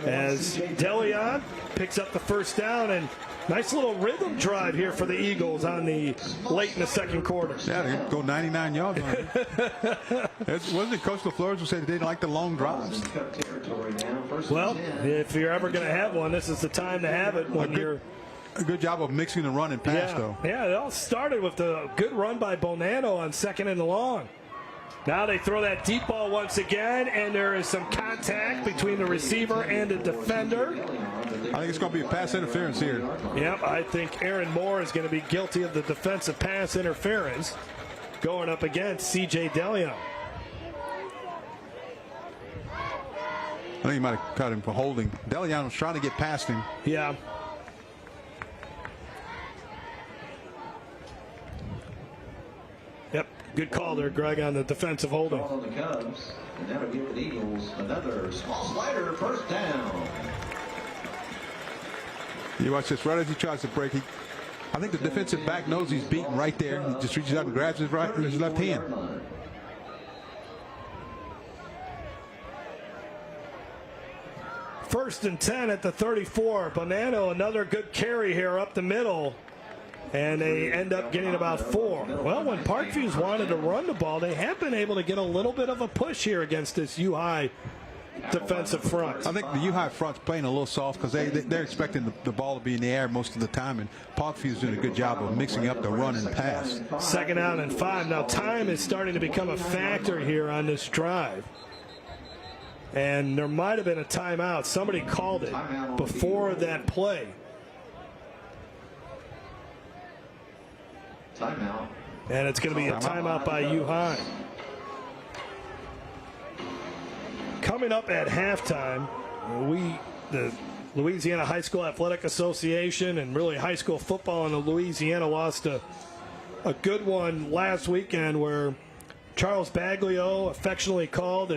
as DeLeon picks up the first down, and nice little rhythm drive here for the Eagles on the late in the second quarter. Yeah, they go 99 yards on it. Wasn't it Coach LaFleurs who said they didn't like the long drives? Well, if you're ever going to have one, this is the time to have it when you're... A good job of mixing the run and pass, though. Yeah, it all started with the good run by Bonanno on 2nd and long. Now they throw that deep ball once again, and there is some contact between the receiver and the defender. I think it's going to be a pass interference here. Yep, I think Aaron Moore is going to be guilty of the defensive pass interference going up against C.J. DeLeon. I think he might have cut him for holding. DeLeon was trying to get past him. Yeah. Yep, good call there, Greg, on the defensive holding. On the Cubs, and that'll give the Eagles another small slider, first down. You watch this, right as he tries to break, I think the defensive back knows he's beaten right there. He just reaches out and grabs his left hand. First and 10 at the 34. Bonanno, another good carry here up the middle. And they end up getting about 4. Well, when Parkview's wanted to run the ball, they have been able to get a little bit of a push here against this U-High defensive front. I think the U-High front's playing a little soft because they're expecting the ball to be in the air most of the time, and Parkview's doing a good job of mixing up the run and pass. 2nd down and 5. Now time is starting to become a factor here on this drive. And there might have been a timeout. Somebody called it before that play. Timeout. And it's going to be a timeout by U-High. Coming up at halftime, the Louisiana High School Athletic Association and really high school football in Louisiana lost a good one last weekend where Charles Baglio, affectionately called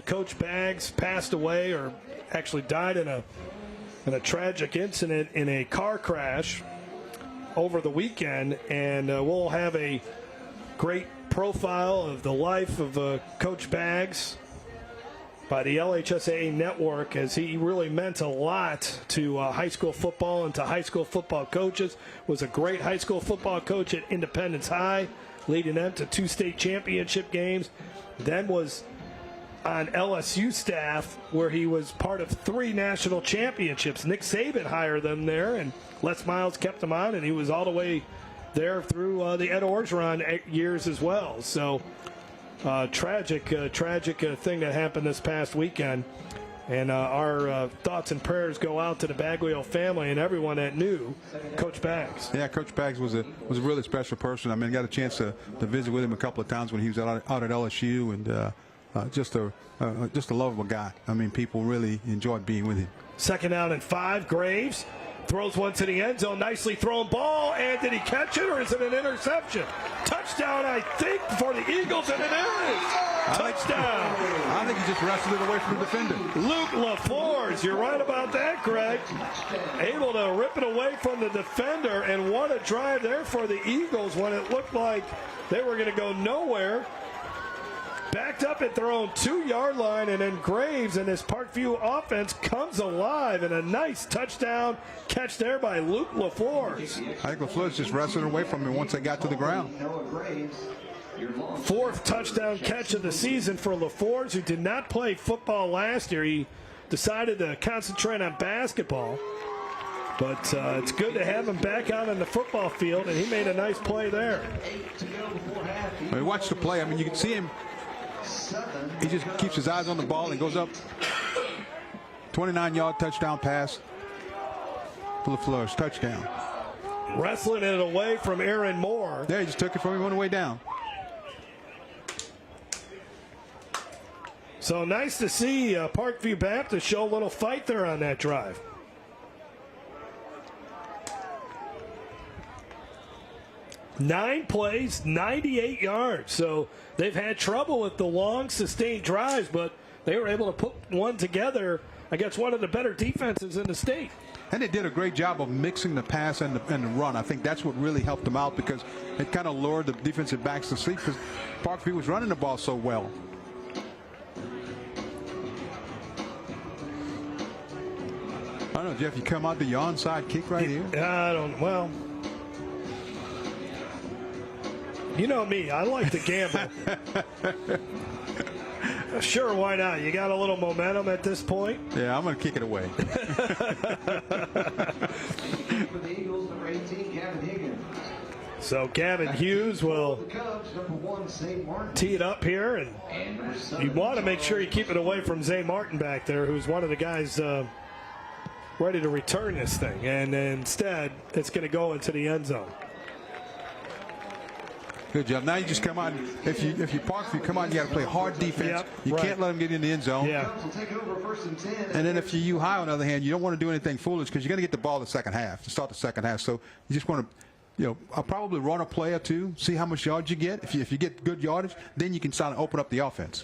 Coach Baggs, passed away or actually died in a tragic incident in a car crash over the weekend, and we'll have a great profile of the life of Coach Baggs by the LHSAA network, as he really meant a lot to high school football and to high school football coaches. Was a great high school football coach at Independence High, leading them to 2 state championship games. Then was on LSU staff where he was part of 3 national championships. Nick Saban hired them there, and Les Miles kept him on, and he was all the way there through the Ed Orgeron years as well. So tragic thing that happened this past weekend. And our thoughts and prayers go out to the Baglio family and everyone that knew Coach Baggs. Yeah, Coach Baggs was a really special person. I mean, I got a chance to visit with him a couple of times when he was out at LSU, and just a lovable guy. I mean, people really enjoyed being with him. 2nd down and 5. Graves throws one to the end zone. Nicely thrown ball. And did he catch it, or is it an interception? Touchdown, I think, for the Eagles, and it is. Touchdown. I think he just wrestled it away from the defender. Luke LaFleurs, you're right about that, Greg. Able to rip it away from the defender, and what a drive there for the Eagles when it looked like they were going to go nowhere. Backed up at their own 2-yard line, and then Graves and this Parkview offense comes alive, and a nice touchdown catch there by Luke LaFleurs. I think LaFleurs just wrestled away from him once they got to the ground. fourth touchdown catch of the season for LaForge, who did not play football last year. He decided to concentrate on basketball. But it's good to have him back out on the football field, and he made a nice play there. When you watch the play, I mean, you can see him. He just keeps his eyes on the ball and goes up. 29-yard touchdown pass for LaFleur's touchdown. Wrestling it away from Aaron Moore. There, he just took it from him on the way down. So nice to see Parkview Baptist show a little fight there on that drive. Nine plays, 98 yards. So they've had trouble with the long, sustained drives, but they were able to put one together against one of the better defenses in the state. And they did a great job of mixing the pass and the run. I think that's what really helped them out, because it kind of lured the defensive backs to sleep because Parkview was running the ball so well. I don't know, Jeff, you come out to your onside kick right here? I don't, well, you know me, I like to gamble. Sure, why not? You got a little momentum at this point? Yeah, I'm going to kick it away. So Gavin Hughes will tee it up here, and you want to make sure you keep it away from Zay Martin back there, who's one of the guys ready to return this thing. And instead, it's going to go into the end zone. Good job. Now you just come on. If you Parkview, come on, you got to play hard defense. Yep, you right. can't let them get in the end zone. Yeah. And then if you high, on the other hand, you don't want to do anything foolish because you're going to get the ball the second half, to start the second half. So you just want to, I'll probably run a play or two, see how much yards you get. If you get good yardage, then you can start to open up the offense.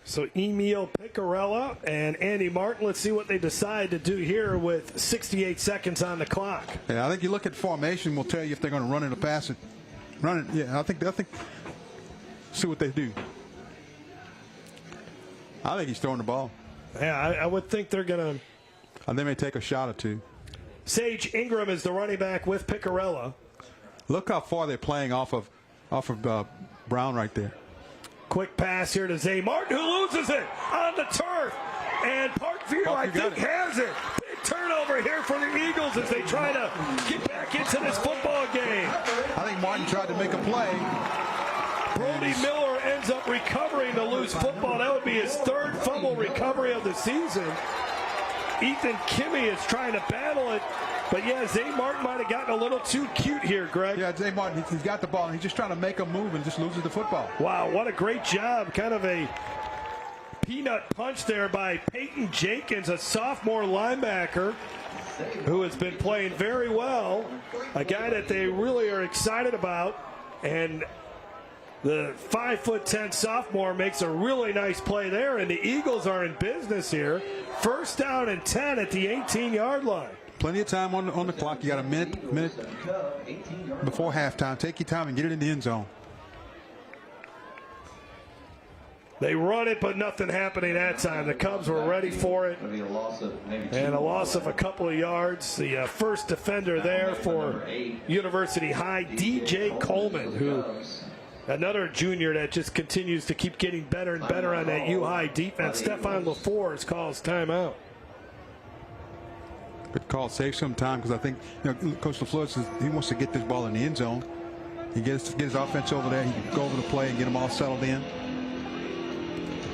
So Emil Picarella and Andy Martin, let's see what they decide to do here with 68 seconds on the clock. Yeah, I think you look at formation, will tell you if they're going to run it or pass it. Run it, yeah, I think see what they do. I think he's throwing the ball. Yeah, I would think they're going to. And they may take a shot or two. Sage Ingram is the running back with Picarella. Look how far they're playing off of Brown right there. Quick pass here to Zay Martin, who loses it on the turf. And Parkview, I think, has it. Big turnover here for the Eagles as they try to get back into this football game. I think Martin tried to make a play. Brody Miller ends up recovering the loose football. That would be his third fumble recovery of the season. Ethan Kimmy is trying to battle it. But, yeah, Zay Martin might have gotten a little too cute here, Greg. Yeah, Zay Martin, he's got the ball, and he's just trying to make a move and just loses the football. Wow, what a great job. Kind of a peanut punch there by Peyton Jenkins, a sophomore linebacker who has been playing very well. A guy that they really are excited about. And the 5'10" sophomore makes a really nice play there. And the Eagles are in business here. First down and 10 at the 18-yard line. Plenty of time on the clock. You got a minute before halftime. Take your time and get it in the end zone. They run it, but nothing happening that time. The Cubs were ready for it. And a loss of a couple of yards. The first defender there for University High, DJ Coleman, who another junior that just continues to keep getting better and better on that U-High defense. Stefan LaForce calls timeout. Good call. Save some time because I think Coach LaFleur says he wants to get this ball in the end zone. He gets his offense over there. He can go over the play and get them all settled in.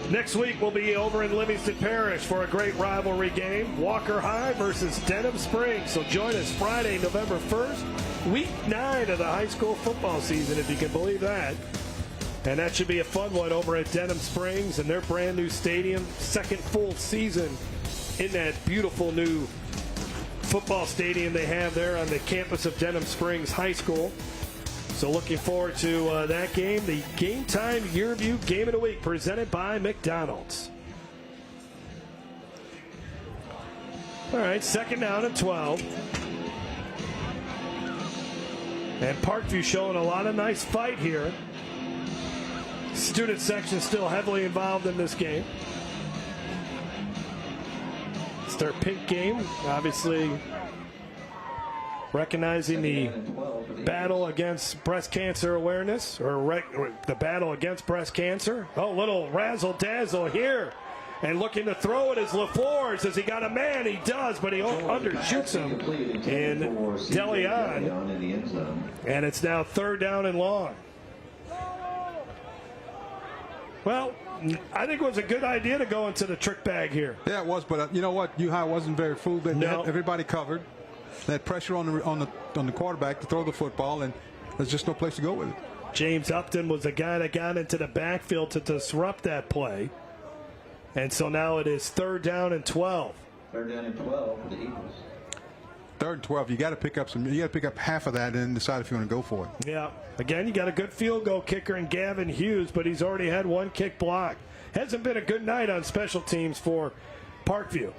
Next week we'll be over in Livingston Parish for a great rivalry game. Walker High versus Denham Springs. So join us Friday, November 1st, week 9 of the high school football season, if you can believe that. And that should be a fun one over at Denham Springs and their brand new stadium. Second full season in that beautiful new football stadium they have there on the campus of Denham Springs High School. So looking forward to that game, the Game Time Yearview Game of the Week presented by McDonald's. All right, second down and 12. And Parkview showing a lot of nice fight here. Student section still heavily involved in this game. It's their pink game. Obviously, recognizing the battle against breast cancer awareness, or the battle against breast cancer. Oh, little razzle-dazzle here. And looking to throw it is LaFleur. Says he got a man. He does, but he undershoots him in DeLeon. And it's now 3rd down and long. Well, I think it was a good idea to go into the trick bag here. Yeah, it was, but you know what? U-High wasn't very fooled. They had everybody covered. They had pressure on the quarterback to throw the football, and there's just no place to go with it. James Upton was the guy that got into the backfield to disrupt that play. And so now it is 3rd down and 12. 3rd down and 12 for the Eagles. 3rd and 12. You got to pick up half of that and then decide if you want to go for it. Yeah. Again, you got a good field goal kicker in Gavin Hughes, but he's already had 1 kick block. Hasn't been a good night on special teams for Parkview.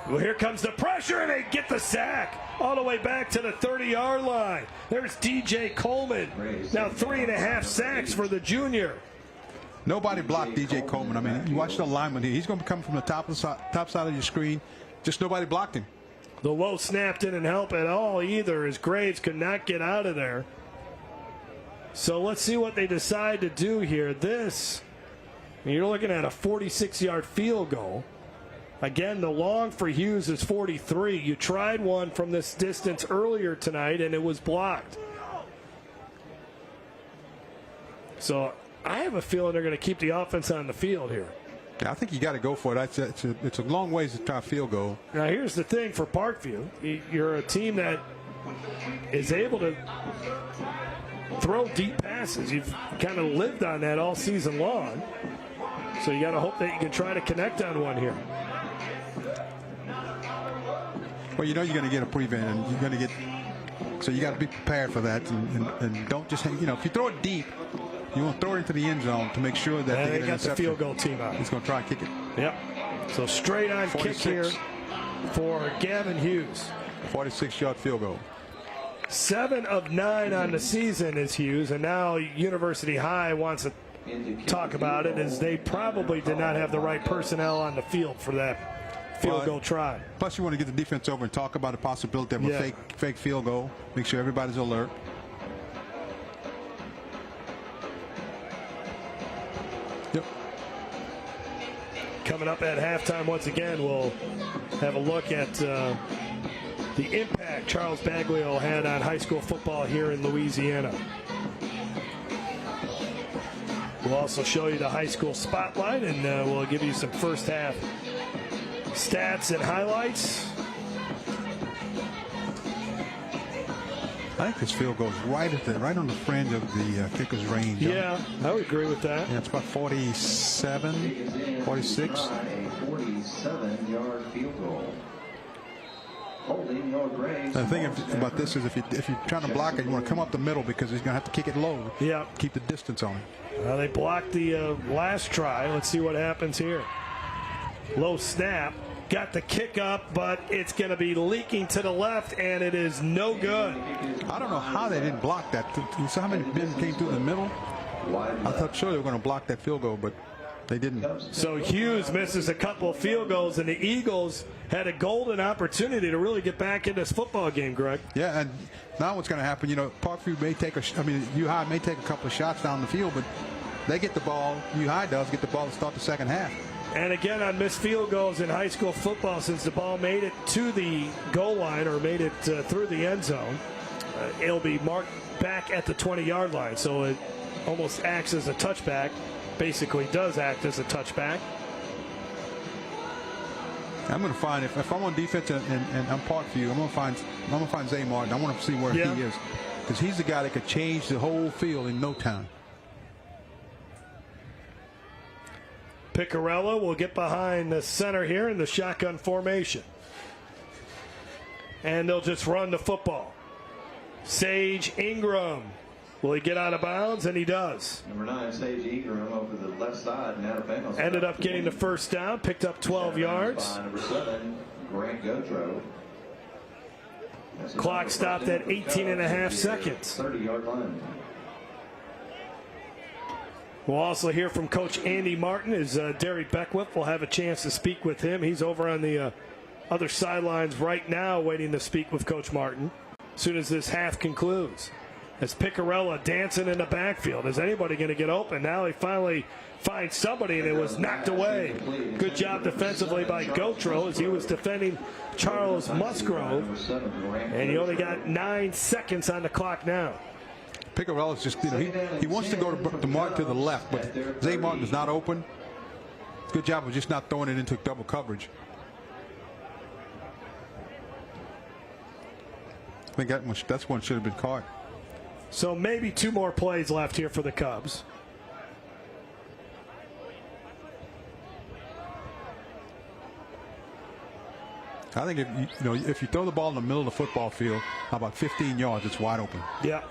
Well, here comes the pressure, and they get the sack all the way back to the 30-yard line. There's DJ Coleman. Now 3.5 sacks for the junior. Nobody blocked DJ Coleman. I mean, you watch the alignment here. He's going to come from the top side of your screen. Just nobody blocked him. The low snap didn't help at all either, as Graves could not get out of there. So let's see what they decide to do here. You're looking at a 46-yard field goal. Again, the long for Hughes is 43. You tried one from this distance earlier tonight, and it was blocked. So I have a feeling they're going to keep the offense on the field here. Yeah, I think you got to go for it. It's a long ways to try a field goal. Now, here's the thing for Parkview. You're a team that is able to throw deep passes. You've kind of lived on that all season long. So you got to hope that you can try to connect on one here. Well, you know you're going to get a prevent, and you're going to get. So you got to be prepared for that, and don't just hang. If you throw it deep, you want to throw it into the end zone to make sure that they got the field goal team out. He's going to try and kick it. Yep. So straight on 46. Kick here for Gavin Hughes. 46-yard field goal. 7 of 9 on the season is Hughes, and now University High wants to talk about it, as they probably did not have the right personnel on the field for that field goal try. Plus, you want to get the defense over and talk about the possibility of a fake field goal. Make sure everybody's alert. Yep. Coming up at halftime, once again, we'll have a look at the impact Charles Baglio had on high school football here in Louisiana. We'll also show you the high school spotlight, and we'll give you some first half stats and highlights. I think this field goes right on the fringe of the kicker's range. Yeah, I would agree with that. Yeah, it's about 47, 46. 47-yard field goal. Holding your Graves. The thing about this is if you're trying to block it, you want to come up the middle because he's going to have to kick it low. Yeah. Keep the distance on him. Well, they blocked the last try. Let's see what happens here. Low snap. Got the kick up, but it's going to be leaking to the left, and it is no good. I don't know how they didn't block that. You saw how many men came through the middle? I thought sure they were going to block that field goal, but they didn't. So Hughes misses a couple of field goals, and the Eagles had a golden opportunity to really get back in this football game, Greg. Yeah, and now what's going to happen, Parkview may take U-High may take a couple of shots down the field, but they get the ball, U-High does get the ball to start the second half. And again, on missed field goals in high school football, since the ball made it to the goal line or made it through the end zone, it'll be marked back at the 20-yard line. So it almost acts as a touchback, basically does act as a touchback. I'm going to find, if I'm on defense and I'm Parkview, I'm going to find Zay Martin. I want to see where he is, because he's the guy that could change the whole field in no time. Picarella will get behind the center here in the shotgun formation. And they'll just run the football. Sage Ingram. Will he get out of bounds? And he does. Number 9, Sage Ingram over the left side and out of bounds. Ended up getting the first down, picked up 12 yards. Number 7, Grant Gotro. Clock stopped at 18.5 seconds. 30-yard line. We'll also hear from Coach Andy Martin as Derry Beckwith will have a chance to speak with him. He's over on the other sidelines right now waiting to speak with Coach Martin. as soon as this half concludes. As Picarella dancing in the backfield. Is anybody going to get open? Now he finally finds somebody, and it was knocked away. Good job defensively by Gotro as he was defending Charles Musgrove. And he only got 9 seconds on the clock now. Picarella's just, he wants to go to Martin to the left, but Zay Martin is not open. Good job of just not throwing it into double coverage. I think that's one should have been caught. So maybe 2 more plays left here for the Cubs. I think if you throw the ball in the middle of the football field, about 15 yards, it's wide open. Yeah.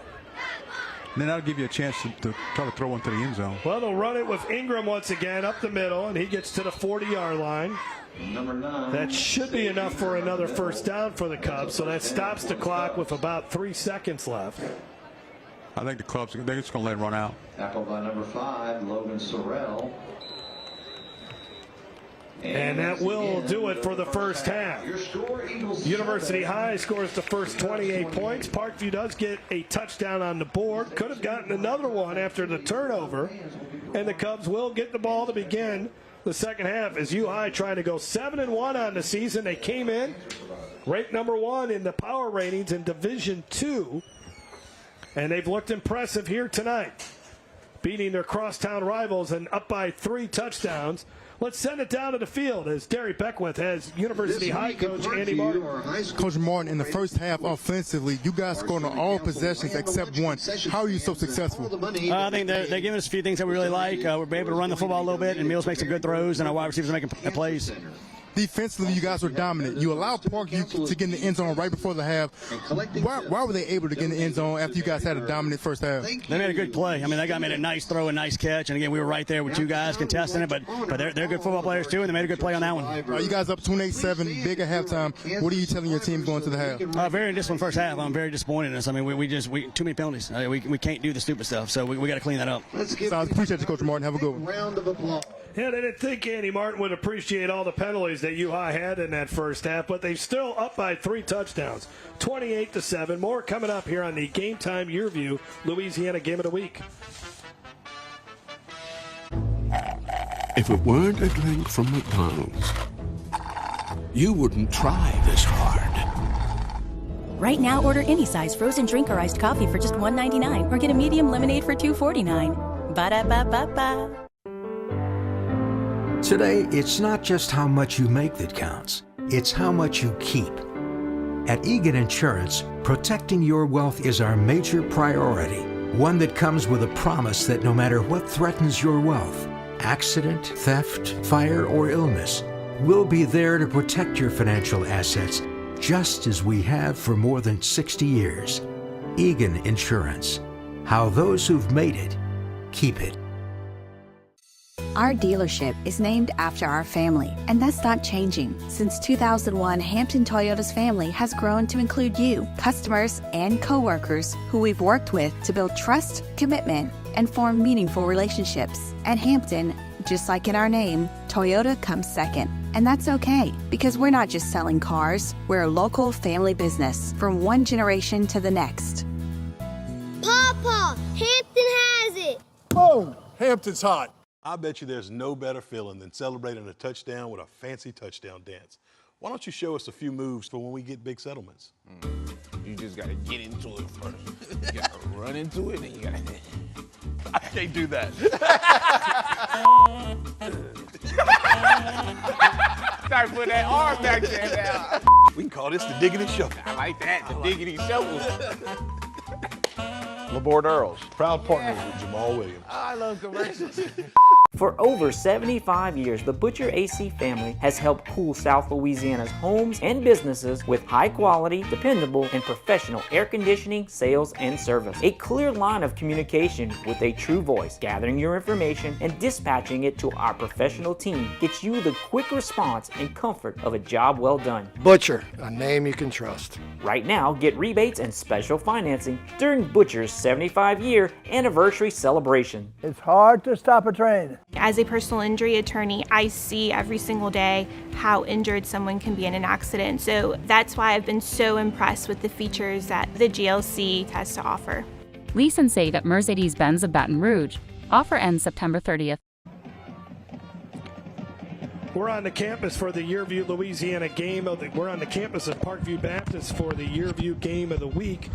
And then that'll give you a chance to try to throw into the end zone. Well, they'll run it with Ingram once again up the middle, and he gets to the 40-yard line. Number 9. That should be enough for another first down for the Cubs, so that stops the clock with about 3 seconds left. I think the Cubs, they're just going to let it run out. Tackled by number 5, Logan Sorrell. And that will do it for the first half. University High scores the first 28 points. Parkview does get a touchdown on the board. Could have gotten another one after the turnover. And the Cubs will get the ball to begin the second half as U High trying to go 7-1 on the season. They came in ranked number 1 in the power ratings in Division II. And they've looked impressive here tonight, beating their crosstown rivals and up by 3 touchdowns. Let's send it down to the field as Derry Beckwith has University High coach Andy Martin. Coach Martin, in the first half offensively, you guys scored on all possessions except one. How are you so successful? I think they're giving us a few things that we really like. We're able to run the football a little bit, and Mills makes some good throws, and our wide receivers are making plays. Defensively, you guys were dominant. You allowed Parkview to get in the end zone right before the half. Why were they able to get in the end zone after you guys had a dominant first half? They made a good play. I mean, that guy made a nice throw, a nice catch, and again, we were right there with 2 guys contesting it, but they're good football players too, and they made a good play on that one. You guys up 28-7, big at halftime. What are you telling your team going to the half? Very disappointed first half. I'm very disappointed in us. I mean, we too many penalties. We can't do the stupid stuff, so we got to clean that up. So I appreciate you, Coach Martin. Have a good one. Round of applause. Yeah, they didn't think Andy Martin would appreciate all the penalties that U High had in that first half, but they're still up by 3 touchdowns, 28-7. More coming up here on the Game Time Yearview Louisiana Game of the Week. If it weren't a drink from McDonald's, you wouldn't try this hard. Right now, order any size frozen drink or iced coffee for just $1.99 or get a medium lemonade for $2.49. Ba-da-ba-ba-ba. Today, it's not just how much you make that counts, it's how much you keep. At Egan Insurance, protecting your wealth is our major priority, one that comes with a promise that no matter what threatens your wealth, accident, theft, fire, or illness, we'll be there to protect your financial assets, just as we have for more than 60 years. Egan Insurance. How those who've made it, keep it. Our dealership is named after our family, and that's not changing. Since 2001, Hampton Toyota's family has grown to include you, customers, and coworkers who we've worked with to build trust, commitment, and form meaningful relationships. At Hampton, just like in our name, Toyota comes second. And that's okay, because we're not just selling cars, we're a local family business from one generation to the next. Papa, Hampton has it. Boom, Hampton's hot. I bet you there's no better feeling than celebrating a touchdown with a fancy touchdown dance. Why don't you show us a few moves for when we get big settlements? You just got to get into it first. You got to run into it, and you got to... I can't do that. Start putting that arm back there now. We can call this the diggity shovel. I like that, the diggity shovel. Laborde Earls. Proud partners with Jamal Williams. I love commercials. For over 75 years, the Butcher AC family has helped cool South Louisiana's homes and businesses with high quality, dependable, and professional air conditioning, sales, and service. A clear line of communication with a true voice, gathering your information and dispatching it to our professional team gets you the quick response and comfort of a job well done. Butcher, a name you can trust. Right now, get rebates and special financing during Butcher's 75-year anniversary celebration. It's hard to stop a train. As a personal injury attorney, I see every single day how injured someone can be in an accident. So that's why I've been so impressed with the features that the GLC has to offer. Lease and save at Mercedes-Benz of Baton Rouge. Offer ends September 30th. We're on the campus for the Yearview, Louisiana game of the. We're on the campus of Parkview Baptist for the Yearview game of the week,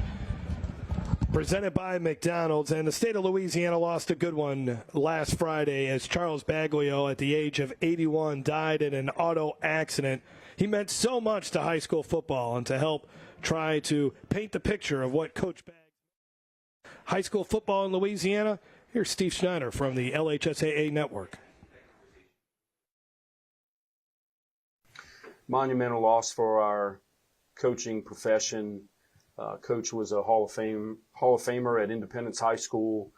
presented by McDonald's. And the state of Louisiana lost a good one last Friday as Charles Baglio, at the age of 81, died in an auto accident. He meant so much to high school football, and to help try to paint the picture of what Coach Bags high school football in Louisiana. Here's Steve Schneider from the LHSAA Network. Monumental loss for our coaching profession. Coach was a Hall of Famer at Independence High School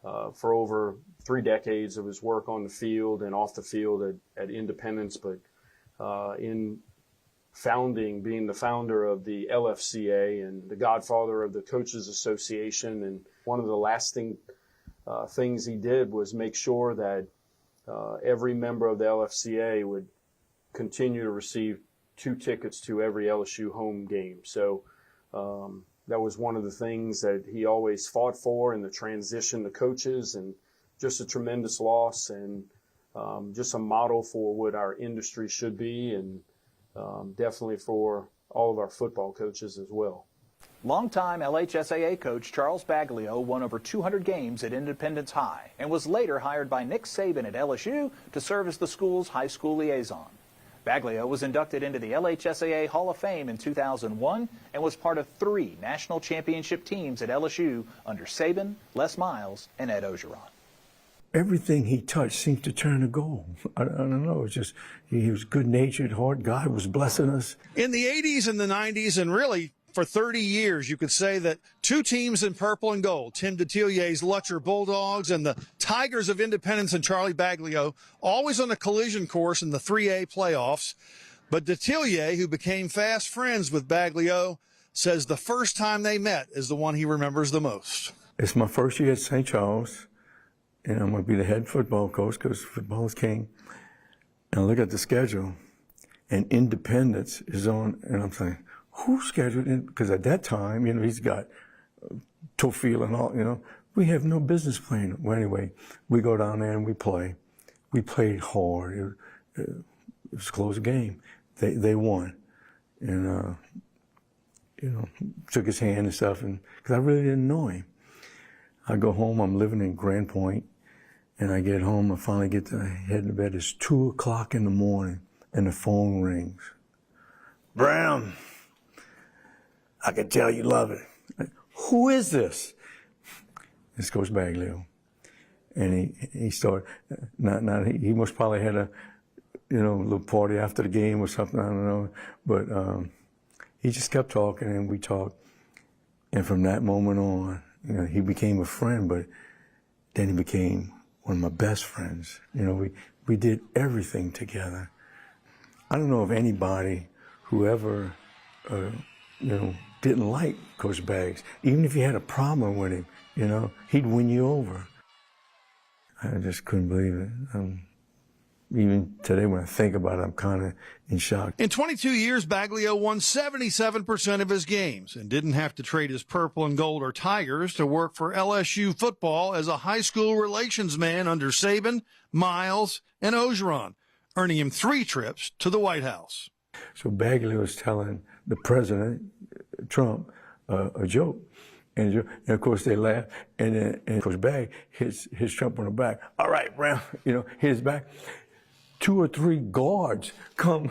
for over 3 decades of his work on the field and off the field at Independence, but in being the founder of the LFCA and the godfather of the Coaches Association. And one of the lasting things he did was make sure that every member of the LFCA would continue to receive 2 tickets to every LSU home game. So that was one of the things that he always fought for in the transition to coaches, and just a tremendous loss, and just a model for what our industry should be, and definitely for all of our football coaches as well. Longtime LHSAA coach Charles Baglio won over 200 games at Independence High and was later hired by Nick Saban at LSU to serve as the school's high school liaison. Baglio was inducted into the LHSAA Hall of Fame in 2001 and was part of 3 national championship teams at LSU under Saban, Les Miles, and Ed Ogeron. Everything he touched seemed to turn to gold. I don't know. It's just he was good-natured, hard. God was blessing us. In the 80s and the 90s, and really for 30 years, you could say that 2 teams in purple and gold, Tim Detilier's Lutcher Bulldogs and the Tigers of Independence and Charlie Baglio, always on a collision course in the 3A playoffs. But Detilier, who became fast friends with Baglio, says the first time they met is the one he remembers the most. It's my first year at St. Charles, and I'm going to be the head football coach because football is king. And I look at the schedule, and Independence is on, and I'm saying, who scheduled it? Because at that time, he's got Tofield and all, we have no business playing. Well, anyway, we go down there and we play. We played hard. It was a close game. They won. And, shook his hand and stuff, and because I really didn't know him. I go home, I'm living in Grand Point, and I get home, I finally get to head to bed. It's 2 o'clock in the morning, and the phone rings. Brown, I can tell you love it. Like, who is this? It's Coach Baglio. And he started, he must probably had a, little party after the game or something, I don't know. But he just kept talking, and we talked. And from that moment on, he became a friend, but then he became one of my best friends. We did everything together. I don't know of anybody who ever, didn't like Coach Baggs. Even if you had a problem with him, he'd win you over. I just couldn't believe it. Even today when I think about it, I'm kind of in shock. In 22 years, Baglio won 77% of his games and didn't have to trade his purple and gold or Tigers to work for LSU football as a high school relations man under Saban, Miles, and Ogeron, earning him 3 trips to the White House. So Baglio was telling the president, Trump, a joke. And of course they laughed, and Coach Bag hits Trump on the back. All right, Brown, hit his back. 2 or 3 guards come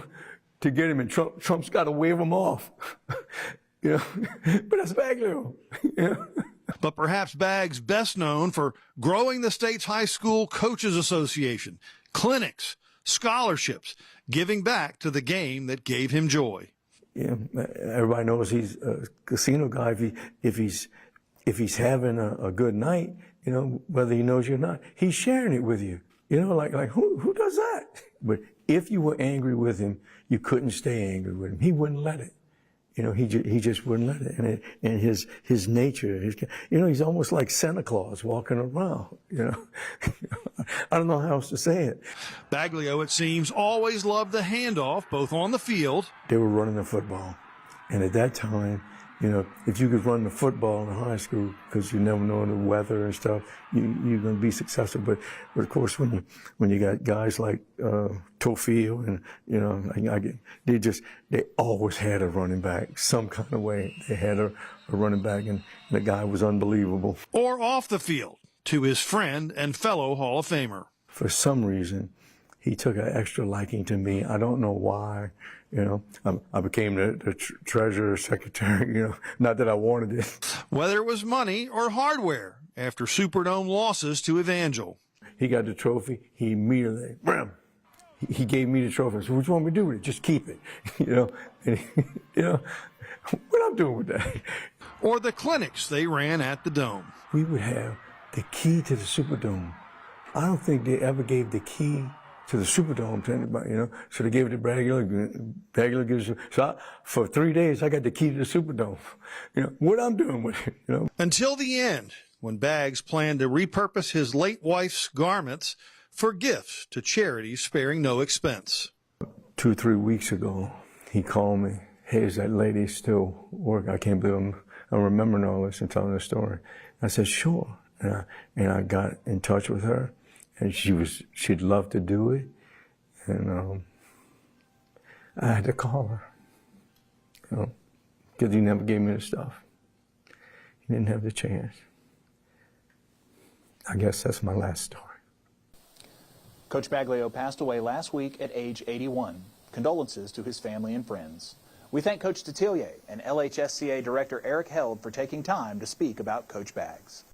to get him, and Trump's got to wave them off. But that's Baglio. But perhaps Baggs best known for growing the state's high school coaches association, clinics, scholarships, giving back to the game that gave him joy. Yeah, everybody knows he's a casino guy. If he's having a good night, whether he knows you or not, he's sharing it with you. Like who does that? But if you were angry with him, you couldn't stay angry with him. He wouldn't let it. he just wouldn't let it. And his nature, he's almost like Santa Claus walking around, I don't know how else to say it. Baglio, it seems, always loved the handoff, both on the field. They were running the football. And at that time, if you could run the football in high school, because you never know the weather and stuff, you're going to be successful. But of course, when you got guys like Tofil and they always had a running back some kind of way. They had a running back, and the guy was unbelievable. Or off the field, to his friend and fellow Hall of Famer. For some reason, he took an extra liking to me. I don't know why. I became the treasurer, secretary, not that I wanted it. Whether it was money or hardware, after Superdome losses to Evangel. He got the trophy. He immediately, bam, he gave me the trophy. I said, what you want me to do with it? Just keep it. And, what I'm doing with that? Or the clinics they ran at the Dome. We would have the key to the Superdome. I don't think they ever gave the key to the Superdome to anybody, So they gave it to Bago. Bago gives it. So for 3 days, I got the key to the Superdome. What I'm doing with it, Until the end, when Bags planned to repurpose his late wife's garments for gifts to charities sparing no expense. 2 or 3 weeks ago, he called me. Hey, is that lady still working? I can't believe I'm remembering all this and telling the story. I said, sure. And I got in touch with her. And she'd love to do it. And I had to call her, because he never gave me the stuff. He didn't have the chance. I guess that's my last story. Coach Baglio passed away last week at age 81. Condolences to his family and friends. We thank Coach Detillier and LHSCA Director Eric Held for taking time to speak about Coach Bags.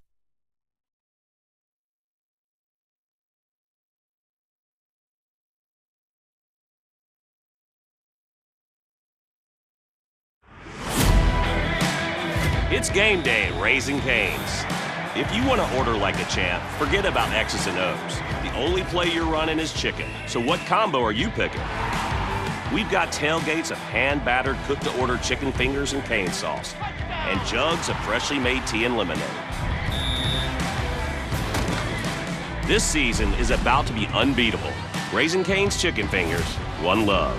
It's game day at Raising Cane's. If you want to order like a champ, forget about X's and O's. The only play you're running is chicken. So what combo are you picking? We've got tailgates of hand-battered, cooked-to-order chicken fingers and cane sauce, and jugs of freshly made tea and lemonade. This season is about to be unbeatable. Raising Cane's chicken fingers, one love.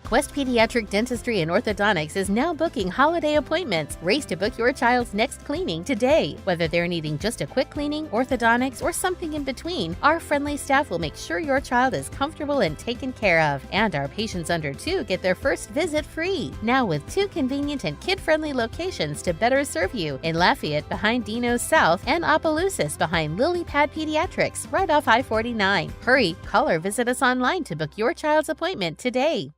Quest Pediatric Dentistry and Orthodontics is now booking holiday appointments. Race to book your child's next cleaning today. Whether they're needing just a quick cleaning, orthodontics, or something in between, our friendly staff will make sure your child is comfortable and taken care of. And our patients under 2 get their first visit free. Now with 2 convenient and kid-friendly locations to better serve you in Lafayette behind Dino's South and Opelousas behind Lily Pad Pediatrics right off I-49. Hurry, call or visit us online to book your child's appointment today.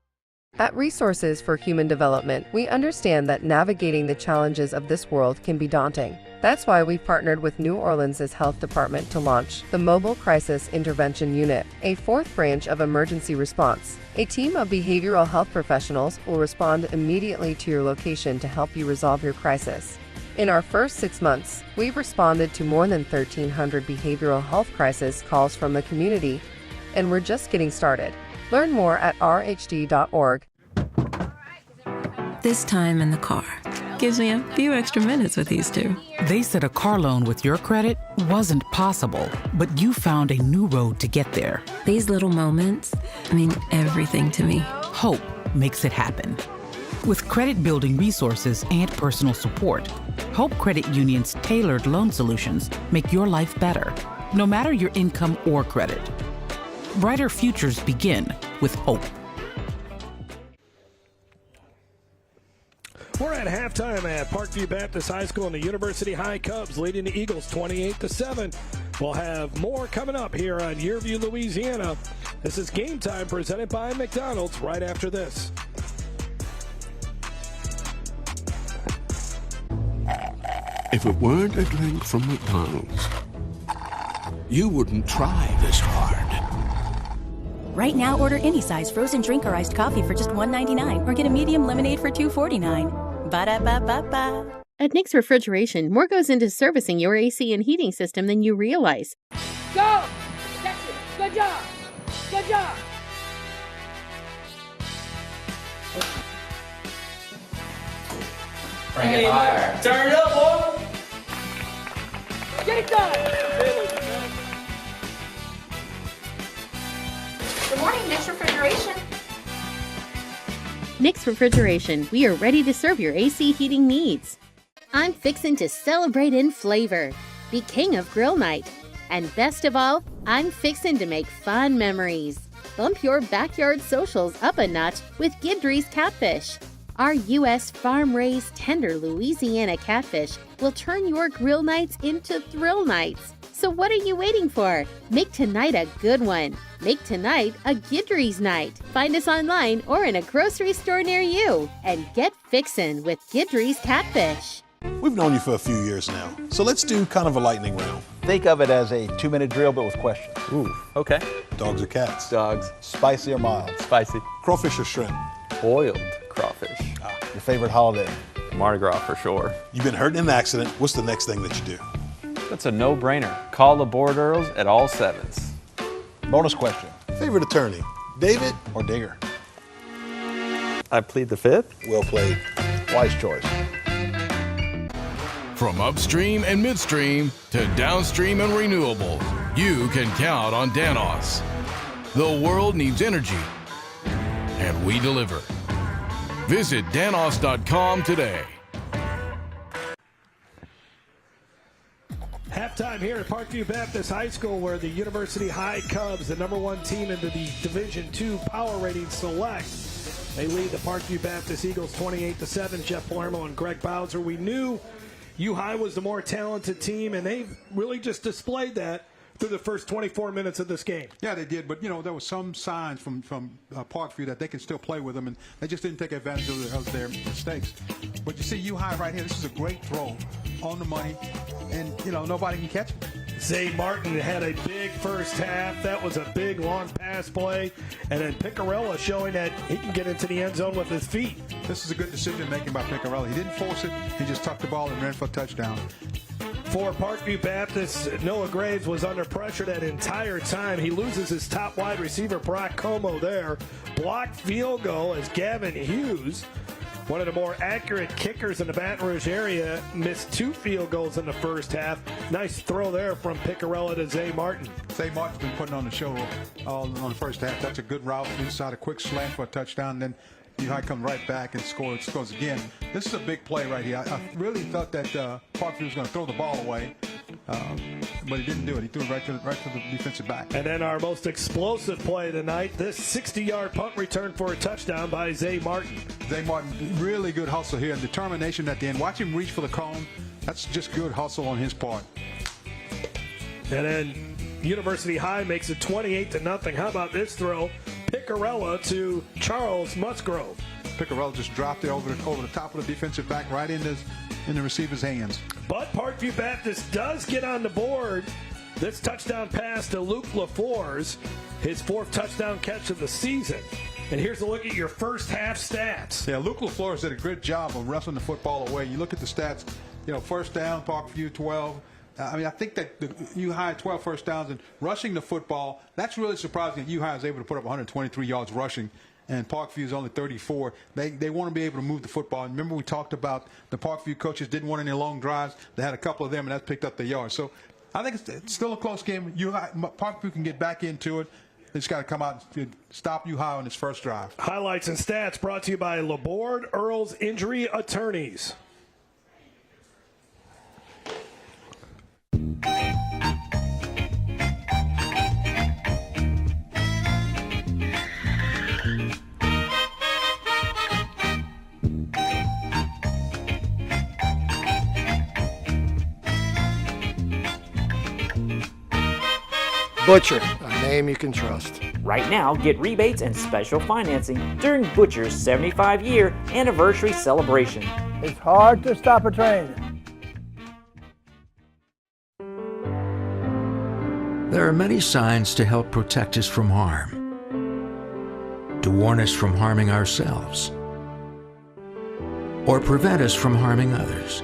At Resources for Human Development, we understand that navigating the challenges of this world can be daunting. That's why we've partnered with New Orleans' Health Department to launch the Mobile Crisis Intervention Unit, a 4th branch of emergency response. A team of behavioral health professionals will respond immediately to your location to help you resolve your crisis. In our first 6 months, we've responded to more than 1,300 behavioral health crisis calls from the community, and we're just getting started. Learn more at rhd.org. This time in the car gives me a few extra minutes with these two. They said a car loan with your credit wasn't possible, but you found a new road to get there. These little moments mean everything to me. Hope makes it happen. With credit-building resources and personal support, Hope Credit Union's tailored loan solutions make your life better, no matter your income or credit. Brighter futures begin with hope. We're at halftime at Parkview Baptist High School, and the University High Cubs leading the Eagles 28-7. We'll have more coming up here on Yearview, Louisiana. This is Game Time presented by McDonald's right after this. If it weren't a drink from McDonald's, you wouldn't try this hard. Right now, order any size frozen drink or iced coffee for just $1.99 or get a medium lemonade for $2.49. Ba-da-ba-ba-ba. At Nick's Refrigeration, more goes into servicing your AC and heating system than you realize. Go! That's it. Good job! Good job! Bring it higher. Turn it up, boy. Get it done. Good morning, Nick's Refrigeration. Nick's Refrigeration. We are ready to serve your AC heating needs. I'm fixin' to celebrate in flavor. Be king of grill night. And best of all, I'm fixin' to make fun memories. Bump your backyard socials up a notch with Guidry's Catfish. Our U.S. farm-raised tender Louisiana catfish will turn your grill nights into thrill nights. So what are you waiting for? Make tonight a good one. Make tonight a Guidry's night. Find us online or in a grocery store near you. And get fixin' with Guidry's Catfish. We've known you for a few years now, so let's do kind of a lightning round. Think of it as a 2-minute drill, but with questions. Ooh, okay. Dogs or cats? Dogs. Spicy or mild? Spicy. Crawfish or shrimp? Boiled crawfish. Your favorite holiday? Mardi Gras for sure. You've been hurt in an accident. What's the next thing that you do? That's a no-brainer. Call the board earls at all sevens. Bonus question. Favorite attorney, David or Digger? I plead the fifth. Well played. Wise choice. From upstream and midstream to downstream and renewable, you can count on Danos. The world needs energy, and we deliver. Visit danos.com today. Halftime here at Parkview Baptist High School, where the University High Cubs, the #1 team in the Division II Power Rating Select, they lead the Parkview Baptist Eagles 28-7. Jeff Palermo and Greg Bowser. We knew U-High was the more talented team, and they really just displayed that through the first 24 minutes of this game. Yeah, they did, but, there was some signs from Parkview that they can still play with them, and they just didn't take advantage of their mistakes. But you see U-High right here, this is a great throw on the money, and, nobody can catch it. Zay Martin had a big first half. That was a big long pass play. And then Picarella showing that he can get into the end zone with his feet. This is a good decision making by Picarella. He didn't force it. He just tucked the ball and ran for a touchdown. For Parkview Baptist, Noah Graves was under pressure that entire time. He loses his top wide receiver, Brock Como, there. Blocked field goal as Gavin Hughes, one of the more accurate kickers in the Baton Rouge area, missed 2 field goals in the first half. Nice throw there from Picarella to Zay Martin. Zay Martin's been putting on the show all on the first half. That's a good route inside, a quick slant for a touchdown. Then U-High comes right back and scores again. This is a big play right here. I really thought that Parkview was going to throw the ball away, but he didn't do it. He threw it right to the defensive back. And then our most explosive play tonight, this 60-yard punt return for a touchdown by Zay Martin. Zay Martin, really good hustle here and determination at the end. Watch him reach for the cone. That's just good hustle on his part. And then University High makes it 28-0. How about this throw? Picarella to Charles Musgrove. Picarella just dropped it over the top of the defensive back, right in the receiver's hands. But Parkview Baptist does get on the board. This touchdown pass to Luke LaFors, his 4th touchdown catch of the season. And here's a look at your first half stats. Yeah, Luke LaFleurs did a good job of wrestling the football away. You look at the stats, first down, Parkview 12. I think that the U-High 12 first downs and rushing the football, that's really surprising that U-High is able to put up 123 yards rushing, and Parkview is only 34. They want to be able to move the football. And remember we talked about the Parkview coaches didn't want any long drives. They had a couple of them, and that's picked up the yards. So I think it's still a close game. Parkview can get back into it. They just got to come out and stop U-High on its first drive. Highlights and stats brought to you by Laborde Earls Injury Attorneys. Butcher, a name you can trust. Right now, get rebates and special financing during Butcher's 75-year anniversary celebration. It's hard to stop a train. There are many signs to help protect us from harm, to warn us from harming ourselves, or prevent us from harming others.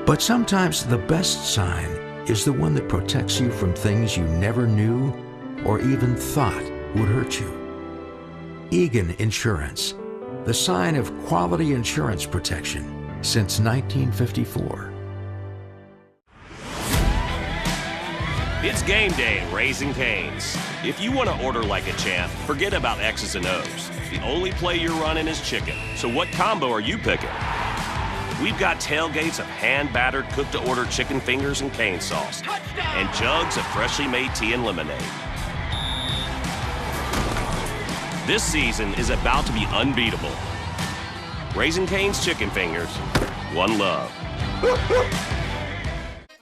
But sometimes the best sign is the one that protects you from things you never knew or even thought would hurt you. Egan Insurance. the sign of quality insurance protection since 1954. It's game day at Raising Cane's. If you want to order like a champ, forget about X's and O's. The only play you're running is chicken. So what combo are you picking? We've got tailgates of hand-battered, cooked-to-order chicken fingers and cane sauce. And jugs of freshly made tea and lemonade. This season is about to be unbeatable. Raising Cane's chicken fingers, one love.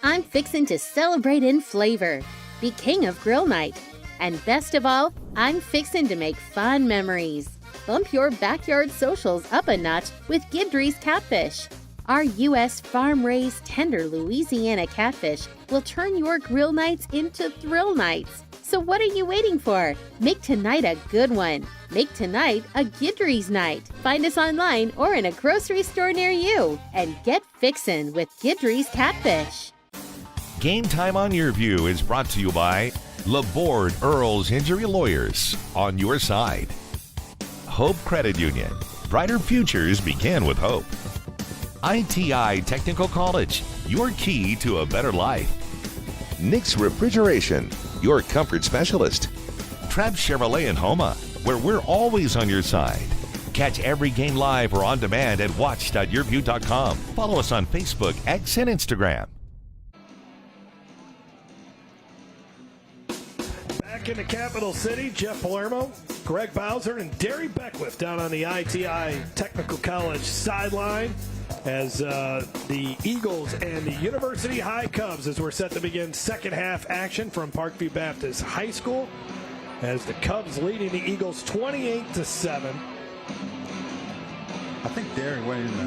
I'm fixin' to celebrate in flavor, be king of grill night, and best of all, I'm fixin' to make fun memories. Bump your backyard socials up a notch with Guidry's Catfish. Our U.S. farm-raised tender Louisiana catfish will turn your grill nights into thrill nights. So what are you waiting for? Make tonight a good one. Make tonight a Guidry's night. Find us online or in a grocery store near you. And get fixin' with Guidry's Catfish. Game Time on Your View is brought to you by Laborde Earls Injury Lawyers, on your side. Hope Credit Union. Brighter futures begin with hope. ITI Technical College, your key to a better life. Nick's Refrigeration, your comfort specialist. Trav Chevrolet in Homa, where we're always on your side. Catch every game live or on demand at watch.yourview.com. Follow us on Facebook, X, and Instagram. Back in the capital city, Jeff Palermo, Greg Bowser, and Derry Beckwith down on the ITI Technical College sideline as the Eagles and the University High Cubs, as we're set to begin second half action from Parkview Baptist High School, as the Cubs leading the Eagles 28-7. I think Derry went in the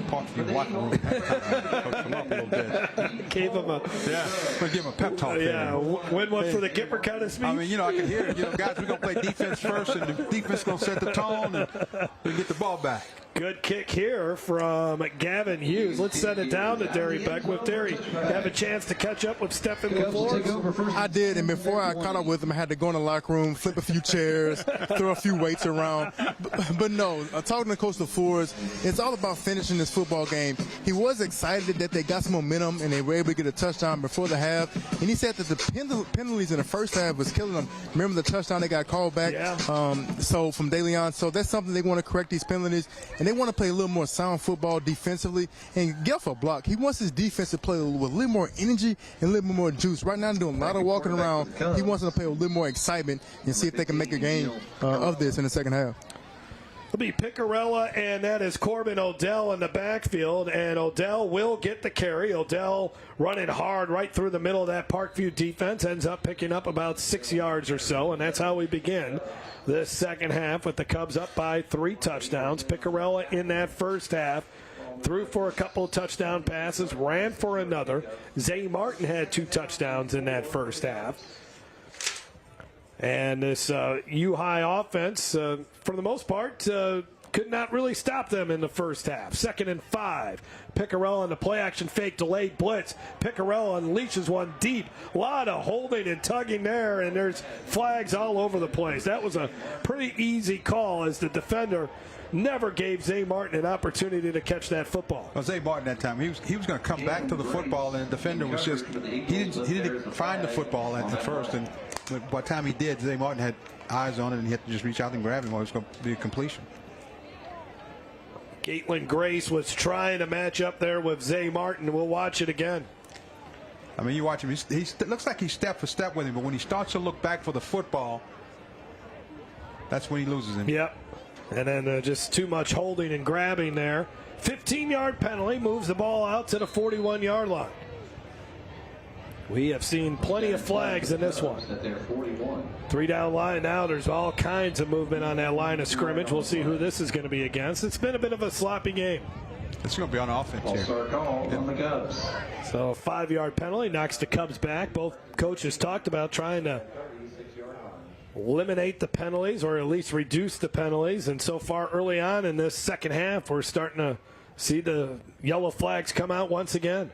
Parkview locker room. Coached him up a little bit. Gave him a give him a pep talk. Yeah, win one for the Gipper kind of speech. I mean, I can hear it. Guys, we're gonna play defense first, and the defense gonna set the tone, and we get the ball back. Good kick here from Gavin Hughes. Let's send it down to Derry Beckwith. Derry, have a chance to catch up with Stephen LaFleur? I did, and before I caught up with him, I had to go in the locker room, flip a few chairs, throw a few weights around. But no, talking to Coach LaFleur, it's all about finishing this football game. He was excited that they got some momentum and they were able to get a touchdown before the half. And he said that the penalties in the first half was killing them. Remember the touchdown they got called back? Yeah. So from DeLeon. So that's something they want to correct, these penalties. And they want to play a little more sound football defensively and get off a block. He wants his defense to play with a little more energy and a little bit more juice. Right now they're doing a lot of walking around. He wants them to play with a little more excitement and see if they can make a game of this in the second half. It'll be Picarella, and that is Corbin Odell in the backfield, and Odell will get the carry. Odell running hard right through the middle of that Parkview defense, ends up picking up about 6 yards or so, and that's how we begin this second half with the Cubs up by 3 touchdowns. Picarella in that first half threw for a couple of touchdown passes, ran for another. Zay Martin had 2 touchdowns in that first half. And this U-High offense, for the most part, could not really stop them in the first half. 2nd and 5. Picarella on the play-action fake, delayed blitz. Picarella unleashes one deep. A lot of holding and tugging there, and there's flags all over the place. That was a pretty easy call as the defender never gave Zay Martin an opportunity to catch that football. Well, Zay Martin that time, he was going to come back to the football, and the defender was just, he didn't find the football at the first, and by the time he did, Zay Martin had eyes on it, and he had to just reach out and grab him, or it was going to be a completion. Caitlin Grace was trying to match up there with Zay Martin. We'll watch it again. I mean, you watch him, he looks like he's step for step with him, but when he starts to look back for the football, that's when he loses him. Yep. And then just too much holding and grabbing there. 15-yard penalty moves the ball out to the 41-yard line. We have seen plenty of flags in this one. 3-down line now. There's all kinds of movement on that line of scrimmage. We'll see who this is going to be against. It's been a bit of a sloppy game. It's going to be on offense here. So a 5-yard penalty knocks the Cubs back. Both coaches talked about trying to eliminate the penalties or at least reduce the penalties. And so far early on in this second half, we're starting to see the yellow flags come out once again.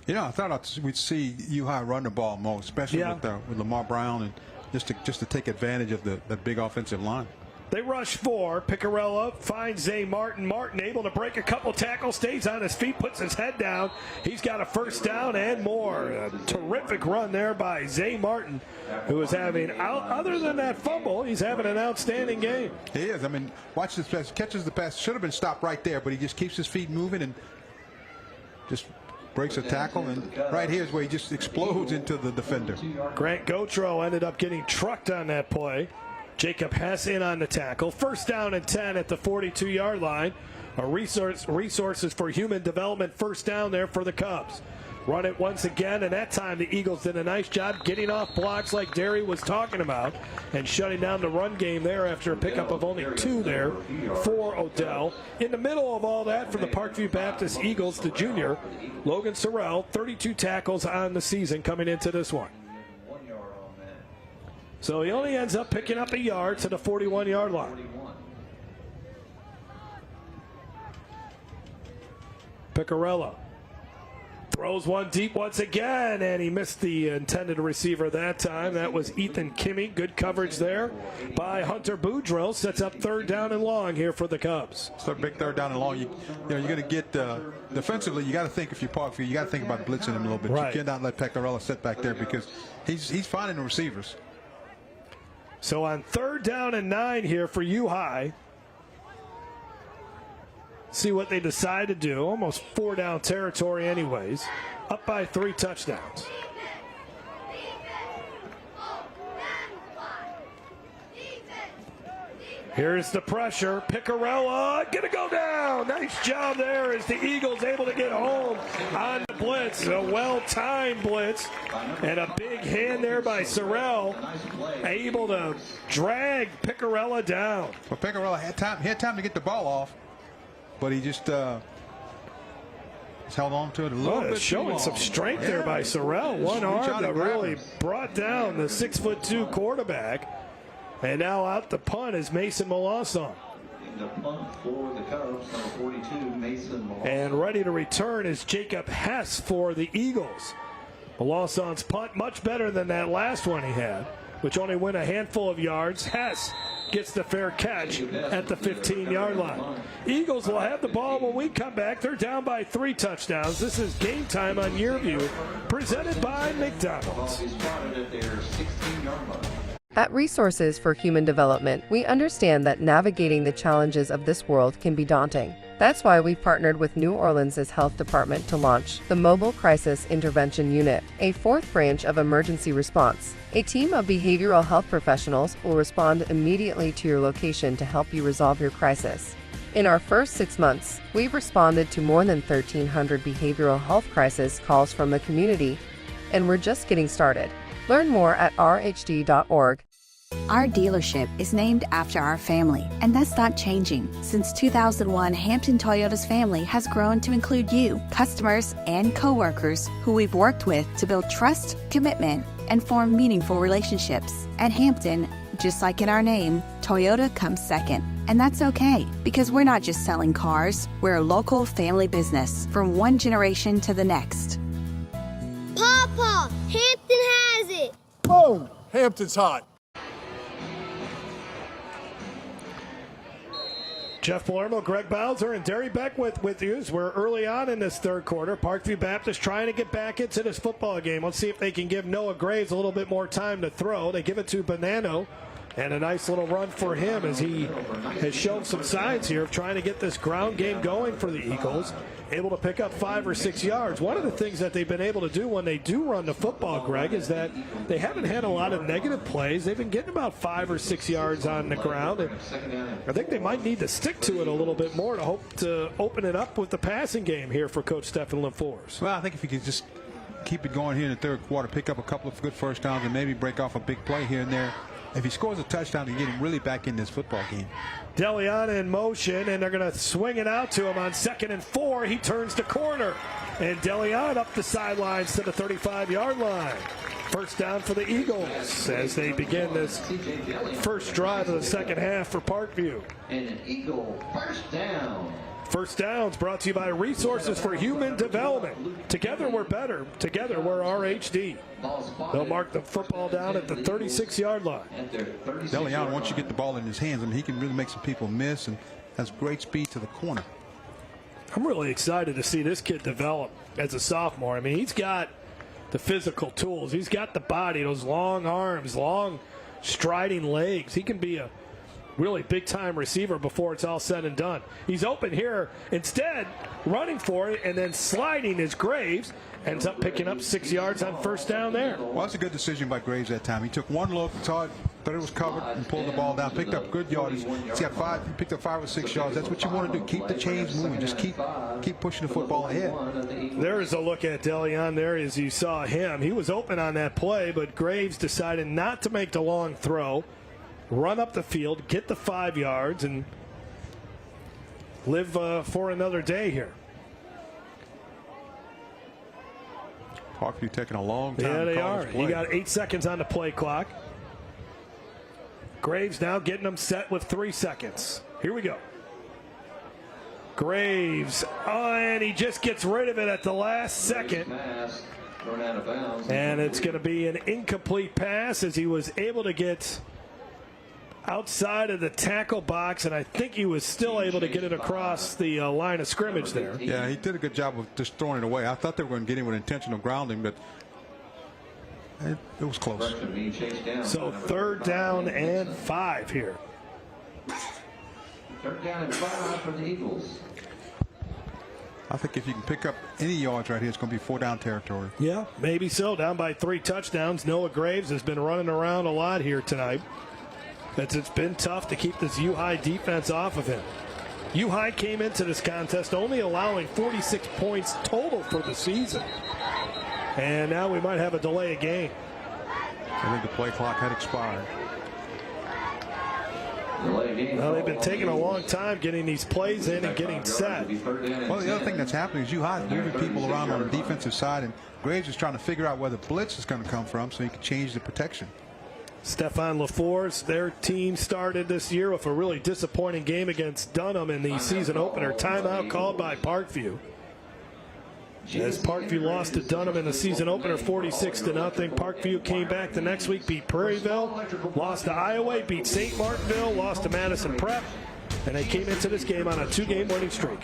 You know, I thought we'd see U-High run the ball more, especially with Lamar Brown, and just to take advantage of the big offensive line. They rush 4. Picarella finds Zay Martin. Martin able to break a couple tackles, stays on his feet, puts his head down. He's got a first down and more. A terrific run there by Zay Martin, who is having, other than that fumble, he's having an outstanding game. He is. I mean, watch this pass. Catches the pass. Should have been stopped right there, but he just keeps his feet moving and just breaks a tackle. And right here is where he just explodes into the defender. Grant Gautreaux ended up getting trucked on that play. Jacob Hess in on the tackle. First down and 10 at the 42-yard line. A resources for human development first down there for the Cubs. Run it once again, and that time the Eagles did a nice job getting off blocks like Derry was talking about and shutting down the run game there after a pickup of only 2 there for Odell. In the middle of all that for the Parkview Baptist Eagles, the junior, Logan Sorrell, 32 tackles on the season coming into this one. So he only ends up picking up a yard to the 41-yard line. Picarella throws one deep once again, and he missed the intended receiver that time. That was Ethan Kimmey. Good coverage there by Hunter Boudreaux. Sets up 3rd down and long here for the Cubs. So big 3rd down and long. You're going to get defensively. You got to think, if you're Parkview, you got to think about blitzing him a little bit. Right. You cannot let Picarella sit back there because he's finding the receivers. So on 3rd down and 9 here for U-High. See what they decide to do. Almost 4 down territory anyways. Up by 3 touchdowns. Here's the pressure. Picarella gonna go down. Nice job there as the Eagles able to get home on the blitz. A well-timed blitz and a big hand there by Sorrell, able to drag Picarella down. Well, Picarella had time to get the ball off, but he just held on to it a little bit. Showing some strength there by Sorrell. One arm that really brought down the 6'2" quarterback. And now out the punt is Mason Molason. And ready to return is Jacob Hess for the Eagles. Molason's punt much better than that last one he had, which only went a handful of yards. Hess gets the fair catch at the 15-yard line. Eagles will have the ball when we come back. They're down by 3 touchdowns. This is Game Time on Yearview, presented by McDonald's. At Resources for Human Development, we understand that navigating the challenges of this world can be daunting. That's why we've partnered with New Orleans' Health Department to launch the Mobile Crisis Intervention Unit, a 4th branch of emergency response. A team of behavioral health professionals will respond immediately to your location to help you resolve your crisis. In our first 6 months, we've responded to more than 1,300 behavioral health crisis calls from the community, and we're just getting started. Learn more at rhd.org. Our dealership is named after our family, and that's not changing. Since 2001, Hampton Toyota's family has grown to include you, customers, and coworkers who we've worked with to build trust, commitment, and form meaningful relationships. At Hampton, just like in our name, Toyota comes second. And that's okay, because we're not just selling cars, we're a local family business from one generation to the next. Papa, Hampton has it! Boom! Hampton's hot. Jeff Palermo, Greg Bowser, and Derry Beckwith with you as we're early on in this 3rd quarter. Parkview Baptist trying to get back into this football game. Let's see if they can give Noah Graves a little bit more time to throw. They give it to Bonanno, and a nice little run for him as he has shown some signs here of trying to get this ground game going for the Eagles. Able to pick up 5 or 6 yards. One of the things that they've been able to do when they do run the football, Greg, is that they haven't had a lot of negative plays. They've been getting about 5 or 6 yards on the ground. And I think they might need to stick to it a little bit more to hope to open it up with the passing game here for Coach Stephen LaForce. Well, I think if you could just keep it going here in the 3rd quarter, pick up a couple of good first downs and maybe break off a big play here and there. If he scores a touchdown, you get him really back in this football game. Deliana in motion, and they're going to swing it out to him on 2nd and 4. He turns the corner, and Deliana up the sidelines to the 35-yard line. First down for the Eagles as they begin this first drive of the second half for Parkview. And an Eagle first down. First Downs brought to you by Resources for Human Development. Together we're better. Together we're RHD. They'll mark the football down at the 36-yard line. Deleon, once you get the ball in his hands, I mean, he can really make some people miss and has great speed to the corner. I'm really excited to see this kid develop as a sophomore. I mean, he's got the physical tools. He's got the body, those long arms, long striding legs. He can be a really big-time receiver before it's all said and done. He's open here. Instead, running for it and then sliding is Graves. Ends up picking up 6 yards on first down there. Well, that's a good decision by Graves that time. He took one look, saw it, thought it was covered, and pulled the ball down. Picked up good yardage. He picked up 5 or 6 yards. That's what you want to do. Keep the chains moving. Just keep pushing the football ahead. There is a look at Deleon there as you saw him. He was open on that play, but Graves decided not to make the long throw, run up the field, get the 5 yards, and live for another day here. Parkview taking a long time. Yeah, they are. Play. You got 8 seconds on the play clock. Graves now getting them set with 3 seconds. Here we go. Graves, and he just gets rid of it at the last second. And it's going to be an incomplete pass as he was able to get outside of the tackle box, and I think he was still able to get it across the line of scrimmage there. Yeah, he did a good job of just throwing it away. I thought they were going to get him with intentional grounding, but it was close. So 3rd down and 5 here. 3rd down and 5 for the Eagles. I think if you can pick up any yards right here, it's going to be 4 down territory. Yeah, maybe so. Down by 3 touchdowns. Noah Graves has been running around a lot here tonight. It's been tough to keep this U-High defense off of him. U-High came into this contest only allowing 46 points total for the season. And now we might have a delay of game. I think the play clock had expired. Well, they've been taking a long time getting these plays in and getting set. Well, the other thing that's happening is U-High is moving people around on the defensive side, and Graves is trying to figure out where the blitz is going to come from so he can change the protection. Stefan LaForce, their team started this year with a really disappointing game against Dunham in the season opener. Timeout called by Parkview. As Parkview lost to Dunham in the season opener 46-0. Parkview came back the next week, beat Prairieville, lost to Iowa, beat St. Martinville, lost to Madison Prep, and they came into this game on a 2-game winning streak.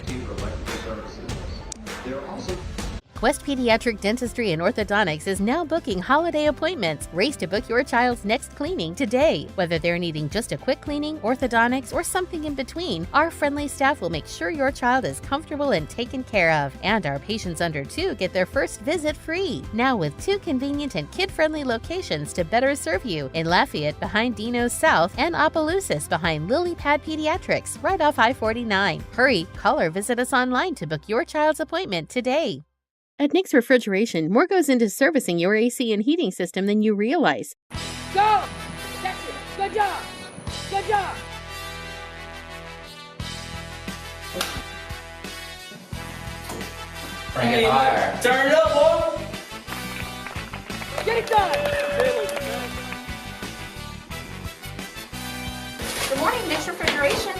Quest Pediatric Dentistry and Orthodontics is now booking holiday appointments. Race to book your child's next cleaning today. Whether they're needing just a quick cleaning, orthodontics, or something in between, our friendly staff will make sure your child is comfortable and taken care of. And our patients under 2 get their first visit free. Now with 2 convenient and kid-friendly locations to better serve you in Lafayette behind Dino's South and Opelousas behind Lily Pad Pediatrics right off I-49. Hurry, call or visit us online to book your child's appointment today. At Nick's Refrigeration, more goes into servicing your AC and heating system than you realize. Go! That's it. Good job. Good job. Bring it higher. Turn it up, boy. Get it done. Good morning, Nick's Refrigeration.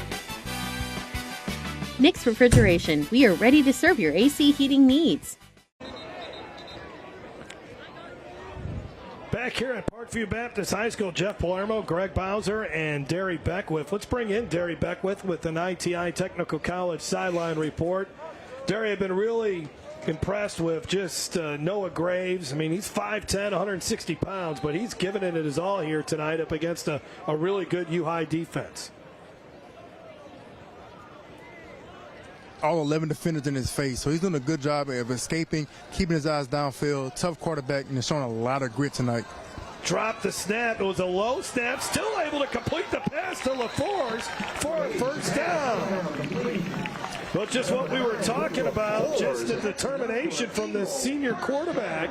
Nick's Refrigeration, we are ready to serve your AC heating needs. Back here at Parkview Baptist High School, Jeff Palermo, Greg Bowser, and Derry Beckwith. Let's bring in Derry Beckwith with an ITI Technical College sideline report. Derry, have been really impressed with just Noah Graves. I mean, he's 5'10", 160 pounds, but he's given it his all here tonight up against a really good U-High defense. All 11 defenders in his face, so he's doing a good job of escaping, keeping his eyes downfield. Tough quarterback, and he's showing a lot of grit tonight. Dropped the snap. It was a low snap. Still able to complete the pass to LaForce for a first down. Well, just what we were talking about, just the determination from this senior quarterback,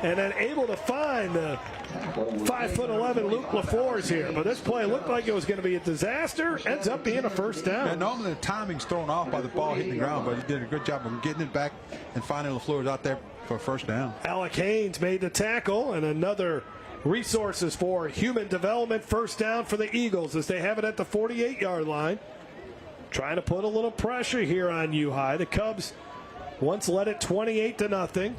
and then able to find the 5'11" Luke LaForce here. But this play looked like it was going to be a disaster. Ends up being a first down. Yeah, normally the timing's thrown off by the ball hitting the ground, but he did a good job of getting it back and finding LaFleur out there for a first down. Alec Haynes made the tackle, and another Resources for Human Development first down for the Eagles as they have it at the 48-yard line. trying to put a little pressure here on U-High. The Cubs once led it 28-0.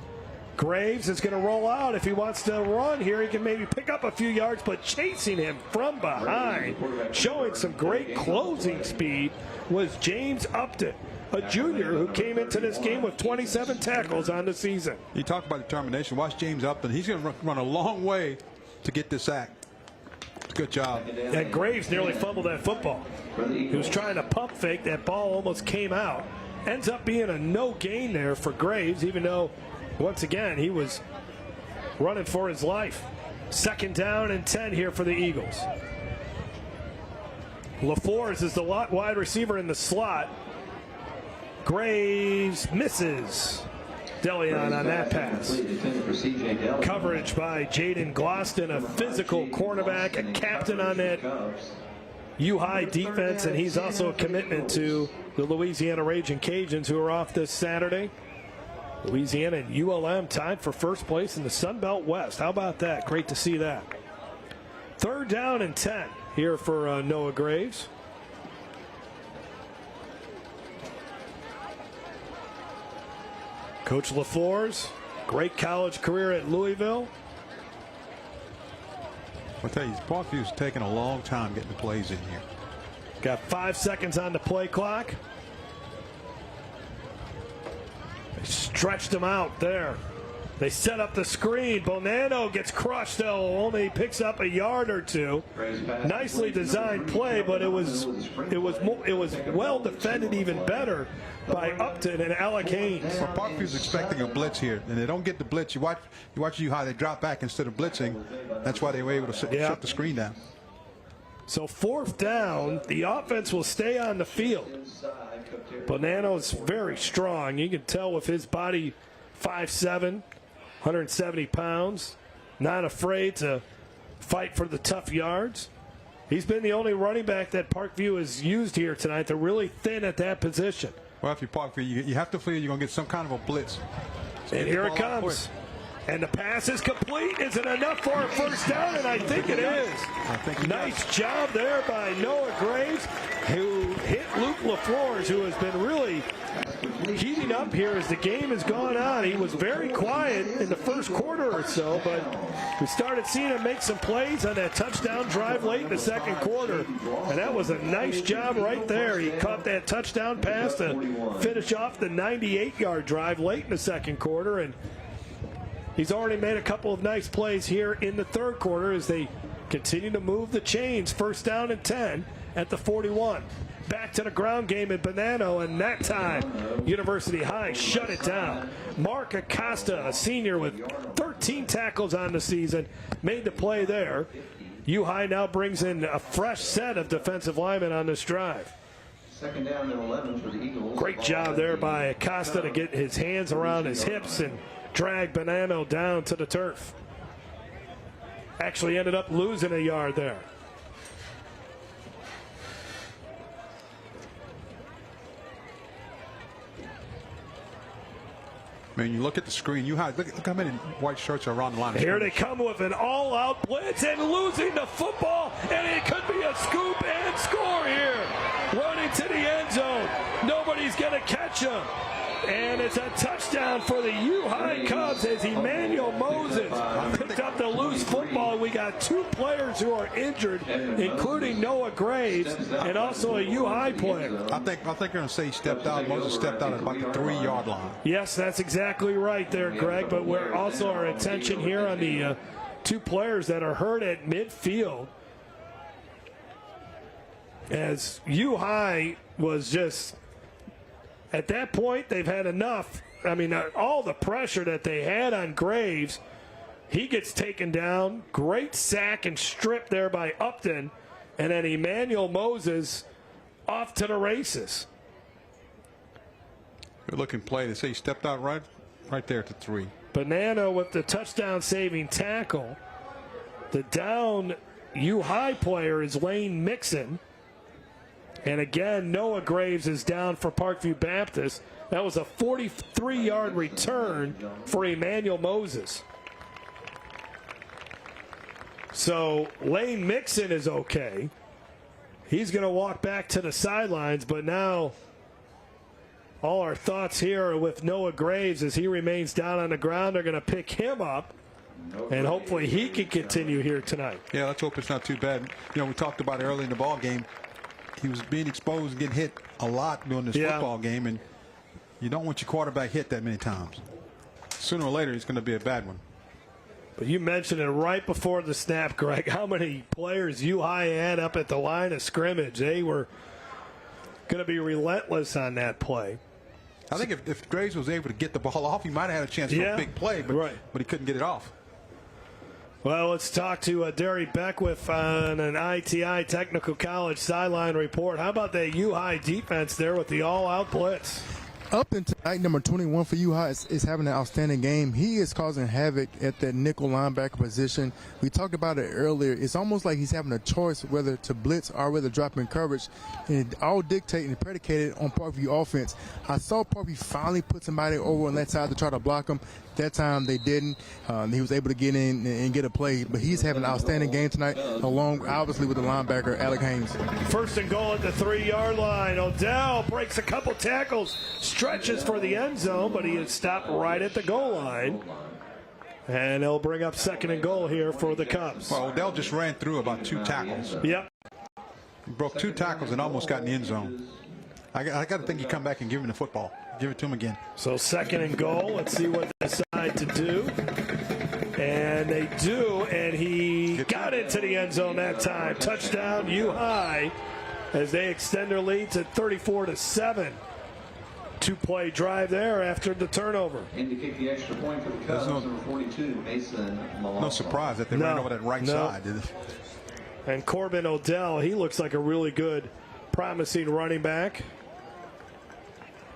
Graves is going to roll out. If he wants to run here, he can maybe pick up a few yards, but chasing him from behind, showing some great closing speed, was James Upton, a junior who came into this game with 27 tackles on the season. You talk about determination. Watch James Upton. He's going to run a long way to get this sack. Good job. And Graves nearly fumbled that football. He was trying to pump fake. That ball almost came out. Ends up being a no gain there for Graves, even though, once again, he was running for his life. 2nd down and 10 here for the Eagles. LaForce is the wide receiver in the slot. Graves misses. DeLeon on that pass. Coverage by Jaden Gloston, a physical cornerback, a captain on that U-High defense, and he's also a commitment to the Louisiana Raging Cajuns, who are off this Saturday. Louisiana and ULM tied for first place in the Sun Belt West. How about that? Great to see that. 3rd down and 10 here for Noah Graves. Coach LaForce, great college career at Louisville. I'll tell you, Parkview's taking a long time getting the plays in here. Got 5 seconds on the play clock. They stretched him out there. They set up the screen. Bonanno gets crushed, though. Only picks up a yard or two. Nicely designed play, but it was well defended, even better by Upton and Alec Haynes. Well, Parkview's expecting a blitz here, and they don't get the blitz. You watch you how they drop back instead of blitzing. That's why they were able to shut the screen down. So 4th down, the offense will stay on the field. Bonanno's very strong. You can tell with his body, 5'7", 170 pounds, not afraid to fight for the tough yards. He's been the only running back that Parkview has used here tonight. They're really thin at that position. Well, if you're Parkview, you have to feel you're going to get some kind of a blitz. So and here it comes. And the pass is complete. Is it enough for a 1st down? And I think it is. Nice job there by Noah Graves, who hit Luke LaFleurs, who has been really heating up here as the game has gone on. He was very quiet in the first quarter or so, but we started seeing him make some plays on that touchdown drive late in the 2nd quarter. And that was a nice job right there. He caught that touchdown pass to finish off the 98-yard drive late in the 2nd quarter. And he's already made a couple of nice plays here in the 3rd quarter as they continue to move the chains. 1st down and 10 at the 41. Back to the ground game at Bonanno, and that time University High shut it down. Mark Acosta, a senior with 13 tackles on the season, made the play there. U-High now brings in a fresh set of defensive linemen on this drive. 2nd down and 11 for the Eagles. Great job there by Acosta to get his hands around his hips and drag Bonanno down to the turf. Actually ended up losing a yard there. I mean, you look at the screen. Look how many white shirts are around the line. Here they come with an all-out blitz and losing the football, and it could be a scoop and score here. Running to the end zone. Nobody's going to catch him. And it's a touchdown for the U-High Cubs as Emmanuel Moses picked up the loose football. We got 2 players who are injured, including Noah Graves and also a U-High player. I think they're going to say he stepped out. Moses stepped out at about the 3-yard line. Yes, that's exactly right there, Greg. But we're also our attention here on the 2 players that are hurt at midfield. As U-High was just... At that point, they've had enough. I mean, all the pressure that they had on Graves, he gets taken down. Great sack and strip there by Upton. And then Emmanuel Moses off to the races. Good looking play. They say he stepped out right there at the 3. Bonanno with the touchdown saving tackle. The down U-High player is Lane Mixon. And again, Noah Graves is down for Parkview Baptist. That was a 43-yard return for Emmanuel Moses. So Lane Mixon is okay. He's going to walk back to the sidelines, but now all our thoughts here are with Noah Graves as he remains down on the ground. They're going to pick him up, and hopefully he can continue here tonight. Yeah, let's hope it's not too bad. You know, we talked about it early in the ball game. He was being exposed and getting hit a lot during this football game, and you don't want your quarterback hit that many times. Sooner or later, it's going to be a bad one. But you mentioned it right before the snap, Greg, how many players U-High had up at the line of scrimmage. They were going to be relentless on that play. I think if Graves was able to get the ball off, he might have had a chance for a big play, but he couldn't get it off. Well, let's talk to Derry Beckwith on an ITI Technical College sideline report. How about that U-High defense there with the all-out blitz? Upton tonight, number 21 for U-High, is having an outstanding game. He is causing havoc at that nickel linebacker position. We talked about it earlier. It's almost like he's having a choice whether to blitz or whether to drop in coverage. And it all dictated and predicated on Parkview offense. I saw Parkview finally put somebody over on that side to try to block him. That time they didn't. He was able to get in and get a play. But he's having an outstanding game tonight, along obviously with the linebacker, Alec Haynes. First and goal at the 3-yard line. Odell breaks a couple tackles, stretches for the end zone, but he is stopped right at the goal line. And they'll bring up second and goal here for the Cubs. Well, Odell just ran through about 2 tackles. Yep. He broke 2 tackles and almost got in the end zone. I got to think you come back and give him the football. Give it to him again. So second and goal. Let's see what they decide to do. And they do, and he got into the end zone that time. Touchdown U-High as they extend their lead to 34-7. 2-play drive there after the turnover. And to kick the extra point for the Cubs, number 42, Mason Malone. No surprise that they ran over that right side. And Corbin Odell, he looks like a really good, promising running back.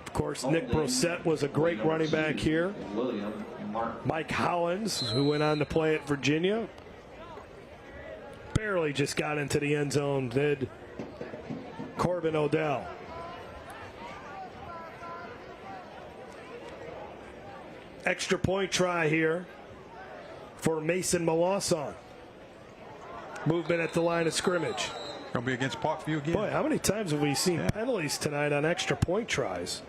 Of course, Nick Brosette was a great running back here. Mike Hollins, who went on to play at Virginia, barely just got into the end zone, did Corbin Odell. Extra point try here for Mason Malawson. Movement at the line of scrimmage. Going to be against Parkview again. Boy, how many times have we seen penalties tonight on extra point tries?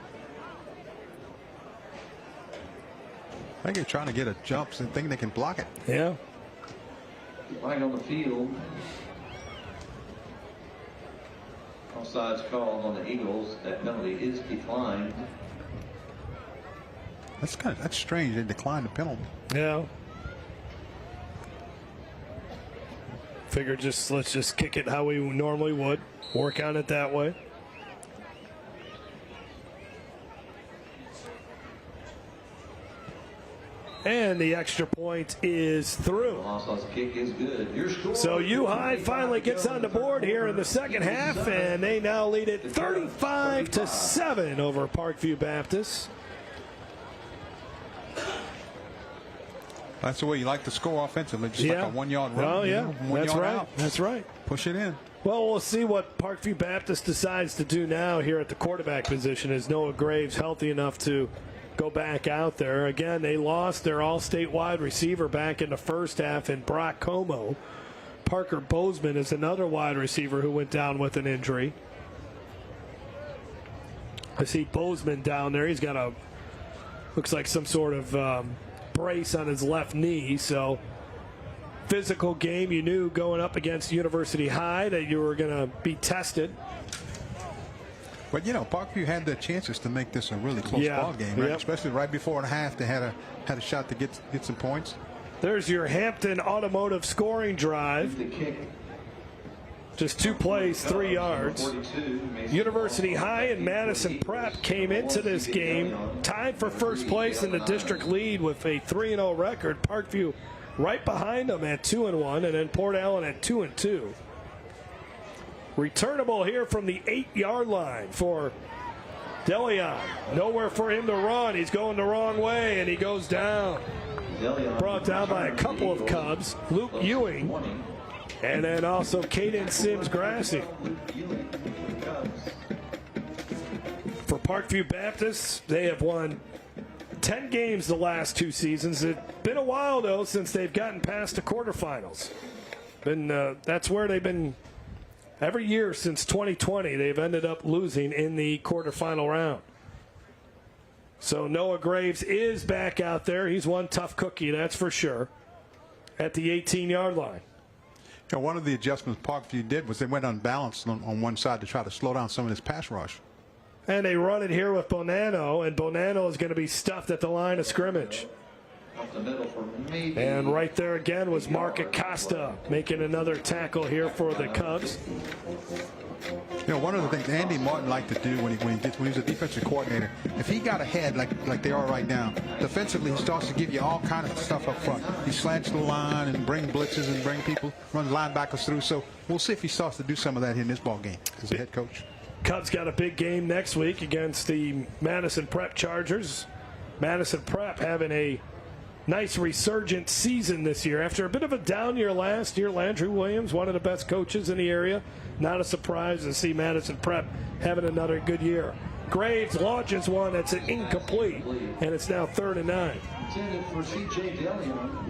I think they're trying to get a jump and think they can block it. Yeah. Right on the field. Offsides called on the Eagles. That penalty is declined. That's strange. They declined the penalty. Yeah. Figure let's just kick it how we normally would. Work on it that way. And the extra point is through. Kick is good. So U-High finally gets on the board here in the second half, and they now lead it 35-7 over Parkview Baptist. That's the way you like to score offensively, just like a 1-yard run. Oh, yeah. That's right. Out. That's right. Push it in. Well, we'll see what Parkview Baptist decides to do now here at the quarterback position. Is Noah Graves healthy enough to go back out there? Again, they lost their all-state wide receiver back in the first half in Brock Como. Parker Bozeman is another wide receiver who went down with an injury. I see Bozeman down there. He's got looks like some sort of brace on his left knee. So physical game. You knew going up against University High that you were going to be tested. But, you know, Parkview had their chances to make this a really close ball game, right? Especially right before the half, they had a shot to get some points. There's your Hampton Automotive scoring drive. Just 2 plays, 3 yards. University High and Madison Prep came into this game tied for first place in the district lead with a 3-0 record. Parkview right behind them at 2-1, and then Port Allen at 2-2. Returnable here from the 8-yard line for DeLeon. Nowhere for him to run. He's going the wrong way, and he goes down. Brought down by a couple of Cubs. Luke Ewing, and then also Caden Sims-Grassi. For Parkview Baptist, they have won 10 games the last 2 seasons. It's been a while, though, since they've gotten past the quarterfinals. That's where they've been Every year since 2020, they've ended up losing in the quarterfinal round. So Noah Graves is back out there. He's one tough cookie, that's for sure, at the 18-yard line. You know, one of the adjustments Parkview did was they went unbalanced on one side to try to slow down some of this pass rush. And they run it here with Bonanno, and Bonanno is going to be stuffed at the line of scrimmage. And right there again was Mark Acosta making another tackle here for the Cubs. You know, one of the things Andy Martin liked to do when he was a defensive coordinator, if he got ahead like they are right now, defensively he starts to give you all kind of stuff up front. He slants the line and bring blitzes and bring people, run linebackers through. So we'll see if he starts to do some of that in this ball game as a head coach. Cubs got a big game next week against the Madison Prep Chargers. Madison Prep having a nice resurgent season this year. After a bit of a down year last year, Landry Williams, one of the best coaches in the area. Not a surprise to see Madison Prep having another good year. Graves launches one that's incomplete, and it's now 3rd and 9. Intended for C.J. DeLeon.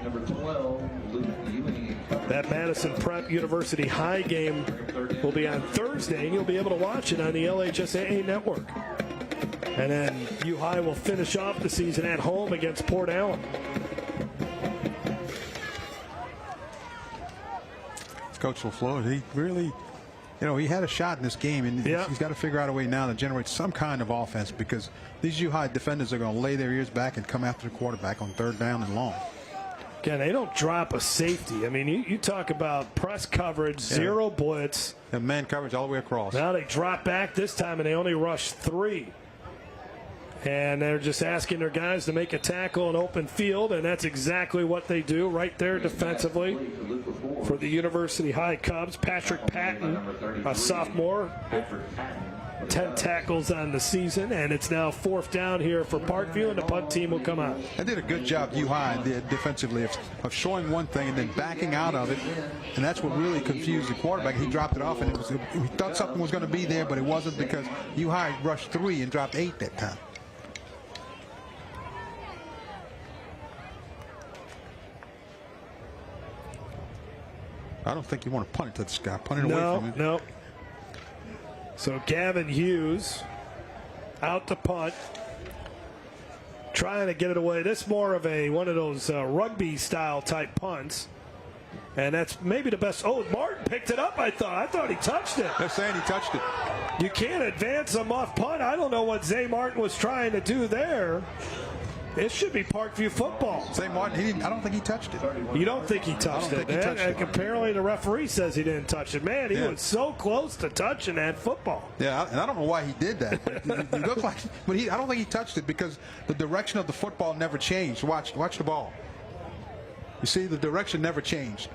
Number 12, Luke Ewing. That Madison Prep University High game will be on Thursday, and you'll be able to watch it on the LHSAA network. And then U-High will finish off the season at home against Port Allen. Coach LaFleur, he really, you know, he had a shot in this game, and he's got to figure out a way now to generate some kind of offense, because these U-High defenders are going to lay their ears back and come after the quarterback on 3rd down and long. Again, they don't drop a safety. I mean, you talk about press coverage, zero blitz. And man coverage all the way across. Now they drop back this time, and they only rush 3. And they're just asking their guys to make a tackle in open field, and that's exactly what they do right there defensively for the University High Cubs. Patrick Patton, a sophomore, 10 tackles on the season, and it's now 4th down here for Parkview, and the punt team will come out. They did a good job, U-High, defensively, of showing one thing and then backing out of it, and that's what really confused the quarterback. He dropped it off, and he thought something was going to be there, but it wasn't, because U-High rushed 3 and dropped 8 that time. I don't think you want to punt it to this guy. Punt it away from him. No. So Gavin Hughes out to punt, trying to get it away. This is more of one of those rugby style type punts, and that's maybe the best. Oh, Martin picked it up. I thought he touched it. They're saying he touched it. You can't advance a muff punt. I don't know what Zay Martin was trying to do there. It should be Parkview football. Zay Martin, I don't think he touched it. You don't think he touched it? Apparently the referee says he didn't touch it. Man, he was so close to touching that football. Yeah, and I don't know why he did that. But it looked like, but I don't think he touched it, because the direction of the football never changed. Watch the ball. You see, the direction never changed.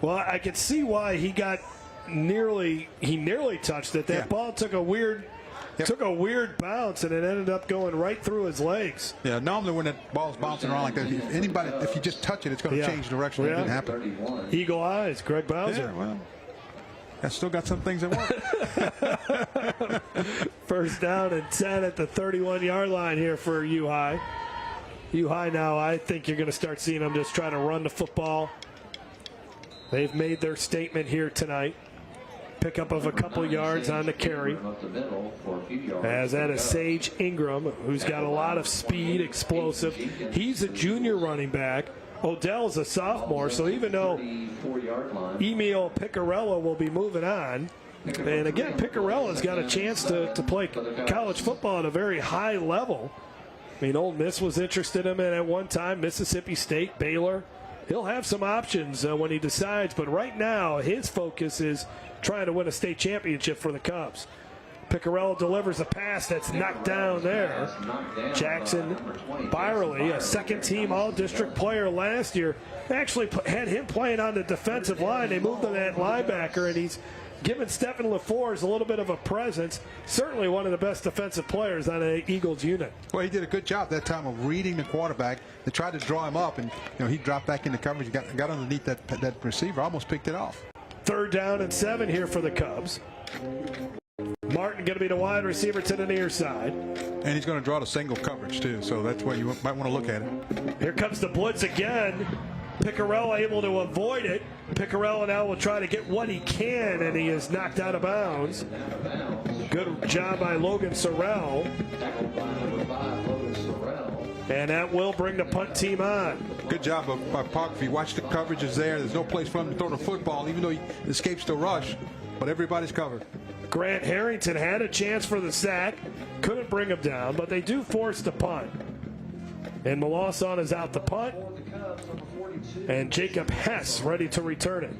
Well, I could see why he nearly touched it. That ball took a weird bounce, and it ended up going right through his legs. Yeah, normally when that ball's bouncing around like that, if you just touch it, it's going to change direction. It didn't happen. Eagle eyes, Greg Bowser. Yeah, well, I still got some things that work. 1st down and 10 at the 31-yard line here for U-High. U-High now, I think you're going to start seeing them just try to run the football. They've made their statement here tonight. Pickup of a couple yards on the carry. As that is Sage Ingram, who's got a lot of speed, explosive. He's a junior running back. Odell's a sophomore, so even though Emil Picarella will be moving on, and again, Picarella's got a chance to play college football at a very high level. I mean, Ole Miss was interested in him at one time, Mississippi State, Baylor. He'll have some options when he decides, but right now his focus is trying to win a state championship for the Cubs. Picarella delivers a pass that's knocked down there. Jackson Byerly, a second-team all-district player last year, actually had him playing on the defensive line. They moved him to that linebacker, and he's given Stephen LaForce a little bit of a presence. Certainly one of the best defensive players on an Eagles unit. Well, he did a good job that time of reading the quarterback. They tried to draw him up, and he dropped back into coverage. He got underneath that receiver, almost picked it off. 3rd down and 7 here for the Cubs. Martin going to be the wide receiver to the near side. And he's going to draw the single coverage, too, so that's why you might want to look at it. Here comes the blitz again. Picarella able to avoid it. Picarella now will try to get what he can, and he is knocked out of bounds. Good job by Logan Sorrell. And that will bring the punt team on. Good job by Parkview. Watch the coverage is there. There's no place for him to throw the football, even though he escapes the rush. But everybody's covered. Grant Harrington had a chance for the sack. Couldn't bring him down, but they do force the punt. And Mawson is out the punt. And Jacob Hess ready to return it.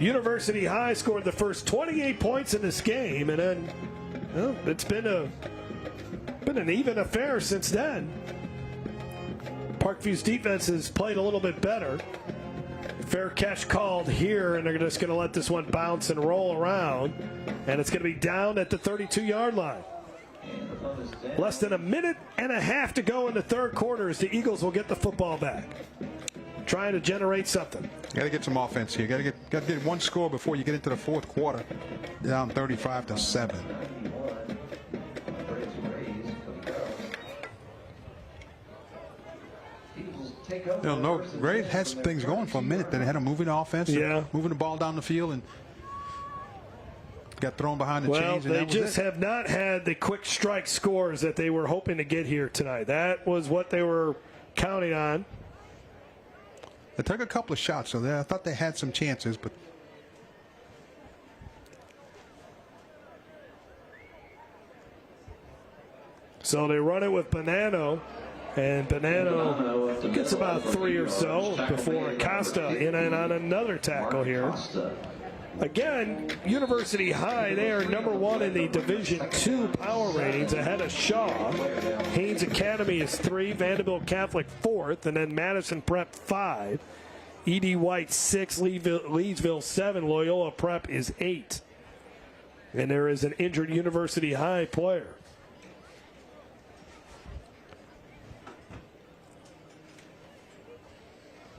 University High scored the first 28 points in this game, and then it's been an even affair since then. Parkview's defense has played a little bit better. Fair catch called here, and they're just going to let this one bounce and roll around, and it's going to be down at the 32-yard line. Less than a minute and a half to go in the third quarter as the Eagles will get the football back. Trying to generate something. Got to get some offense here. Got to get one score before you get into the fourth quarter. Down 35-7. No, Graves had some things going for a minute. They had a moving offense, moving the ball down the field, and got thrown behind the chains. Well, they just have not had the quick strike scores that they were hoping to get here tonight. That was what they were counting on. They took a couple of shots, so I thought they had some chances, but so they run it with Bonanno, and Bonanno gets about 3 or so before Acosta in and on another tackle here. Again, University High, they are number 1 in the Division II power ratings ahead of Shaw. Haynes Academy is 3, Vanderbilt Catholic 4th, and then Madison Prep 5. E.D. White 6, Leesville 7, Loyola Prep is 8. And there is an injured University High player.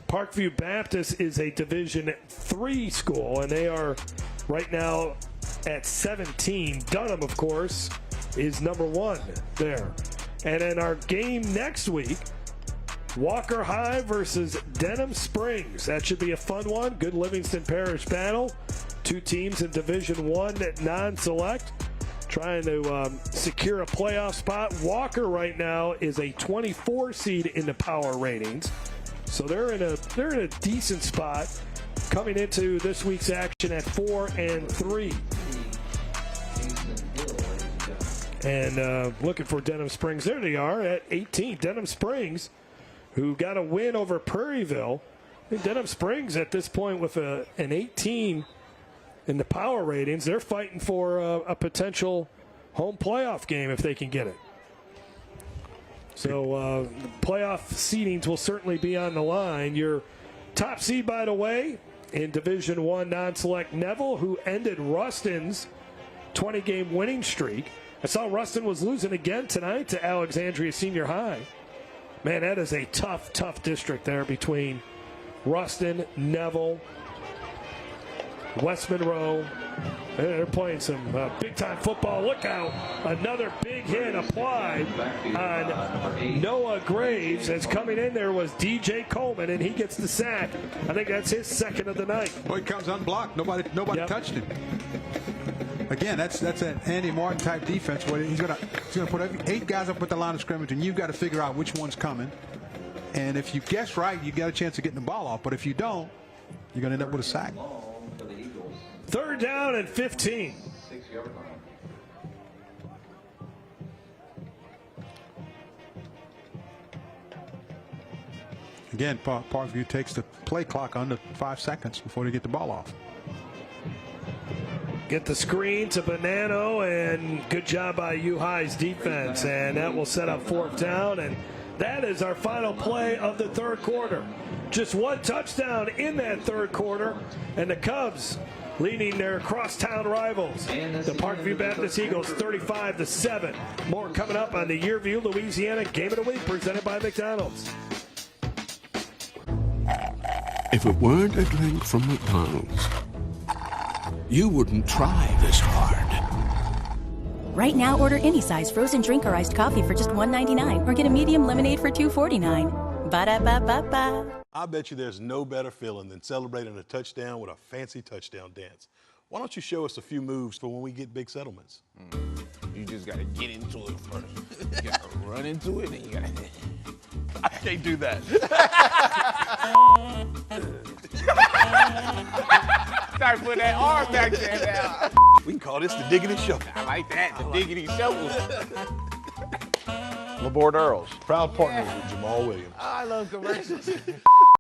Parkview Baptist is a Division III school, and they are right now at 17. Dunham, of course, is number 1 there. And in our game next week, Walker High versus Denham Springs. That should be a fun one. Good Livingston Parish battle. 2 teams in Division I non-select, trying to secure a playoff spot. Walker right now is a 24 seed in the power ratings. So they're in a decent spot coming into this week's action at 4-3. And looking for Denham Springs. There they are at 18. Denham Springs, who got a win over Prairieville. I think Denham Springs at this point with an 18 in the power ratings. They're fighting for a potential home playoff game if they can get it. So playoff seedings will certainly be on the line. Your top seed, by the way, in Division I non-select, Neville, who ended Ruston's 20-game winning streak. I saw Ruston was losing again tonight to Alexandria Senior High. Man, that is a tough, tough district there between Ruston, Neville, West Monroe. They're playing some big-time football. Look out. Another big hit applied on Noah Graves. As coming in there was D.J. Coleman, and he gets the sack. I think that's his second of the night. Well, he comes unblocked. Nobody touched him. Again, that's an Andy Martin type defense where he's gonna put 8 guys up at the line of scrimmage, and you've got to figure out which one's coming. And if you guess right, you got a chance of getting the ball off. But if you don't, you're going to end up with a sack. 3rd down and 15. Again, Parkview takes the play clock under 5 seconds before they get the ball off. Get the screen to Bonanno, and good job by U-High's defense. And that will set up 4th down, and that is our final play of the third quarter. Just 1 touchdown in that third quarter, and the Cubs leading their crosstown rivals, the Parkview Baptist Eagles, 35-7. More coming up on the Yearview, Louisiana Game of the Week, presented by McDonald's. If it weren't a drink from McDonald's, you wouldn't try this hard. Right now, order any size frozen drink or iced coffee for just $1.99 or get a medium lemonade for $2.49. Ba-da-ba-ba-ba. I bet you there's no better feeling than celebrating a touchdown with a fancy touchdown dance. Why don't you show us a few moves for when we get big settlements? You just got to get into it first. You got to run into it, and you got to... I can't do that. Start putting that arm back there now. We can call this the diggity shovel. I like that, the diggity shovel. Laborde Earls, proud partners with Jamal Williams. I love commercials.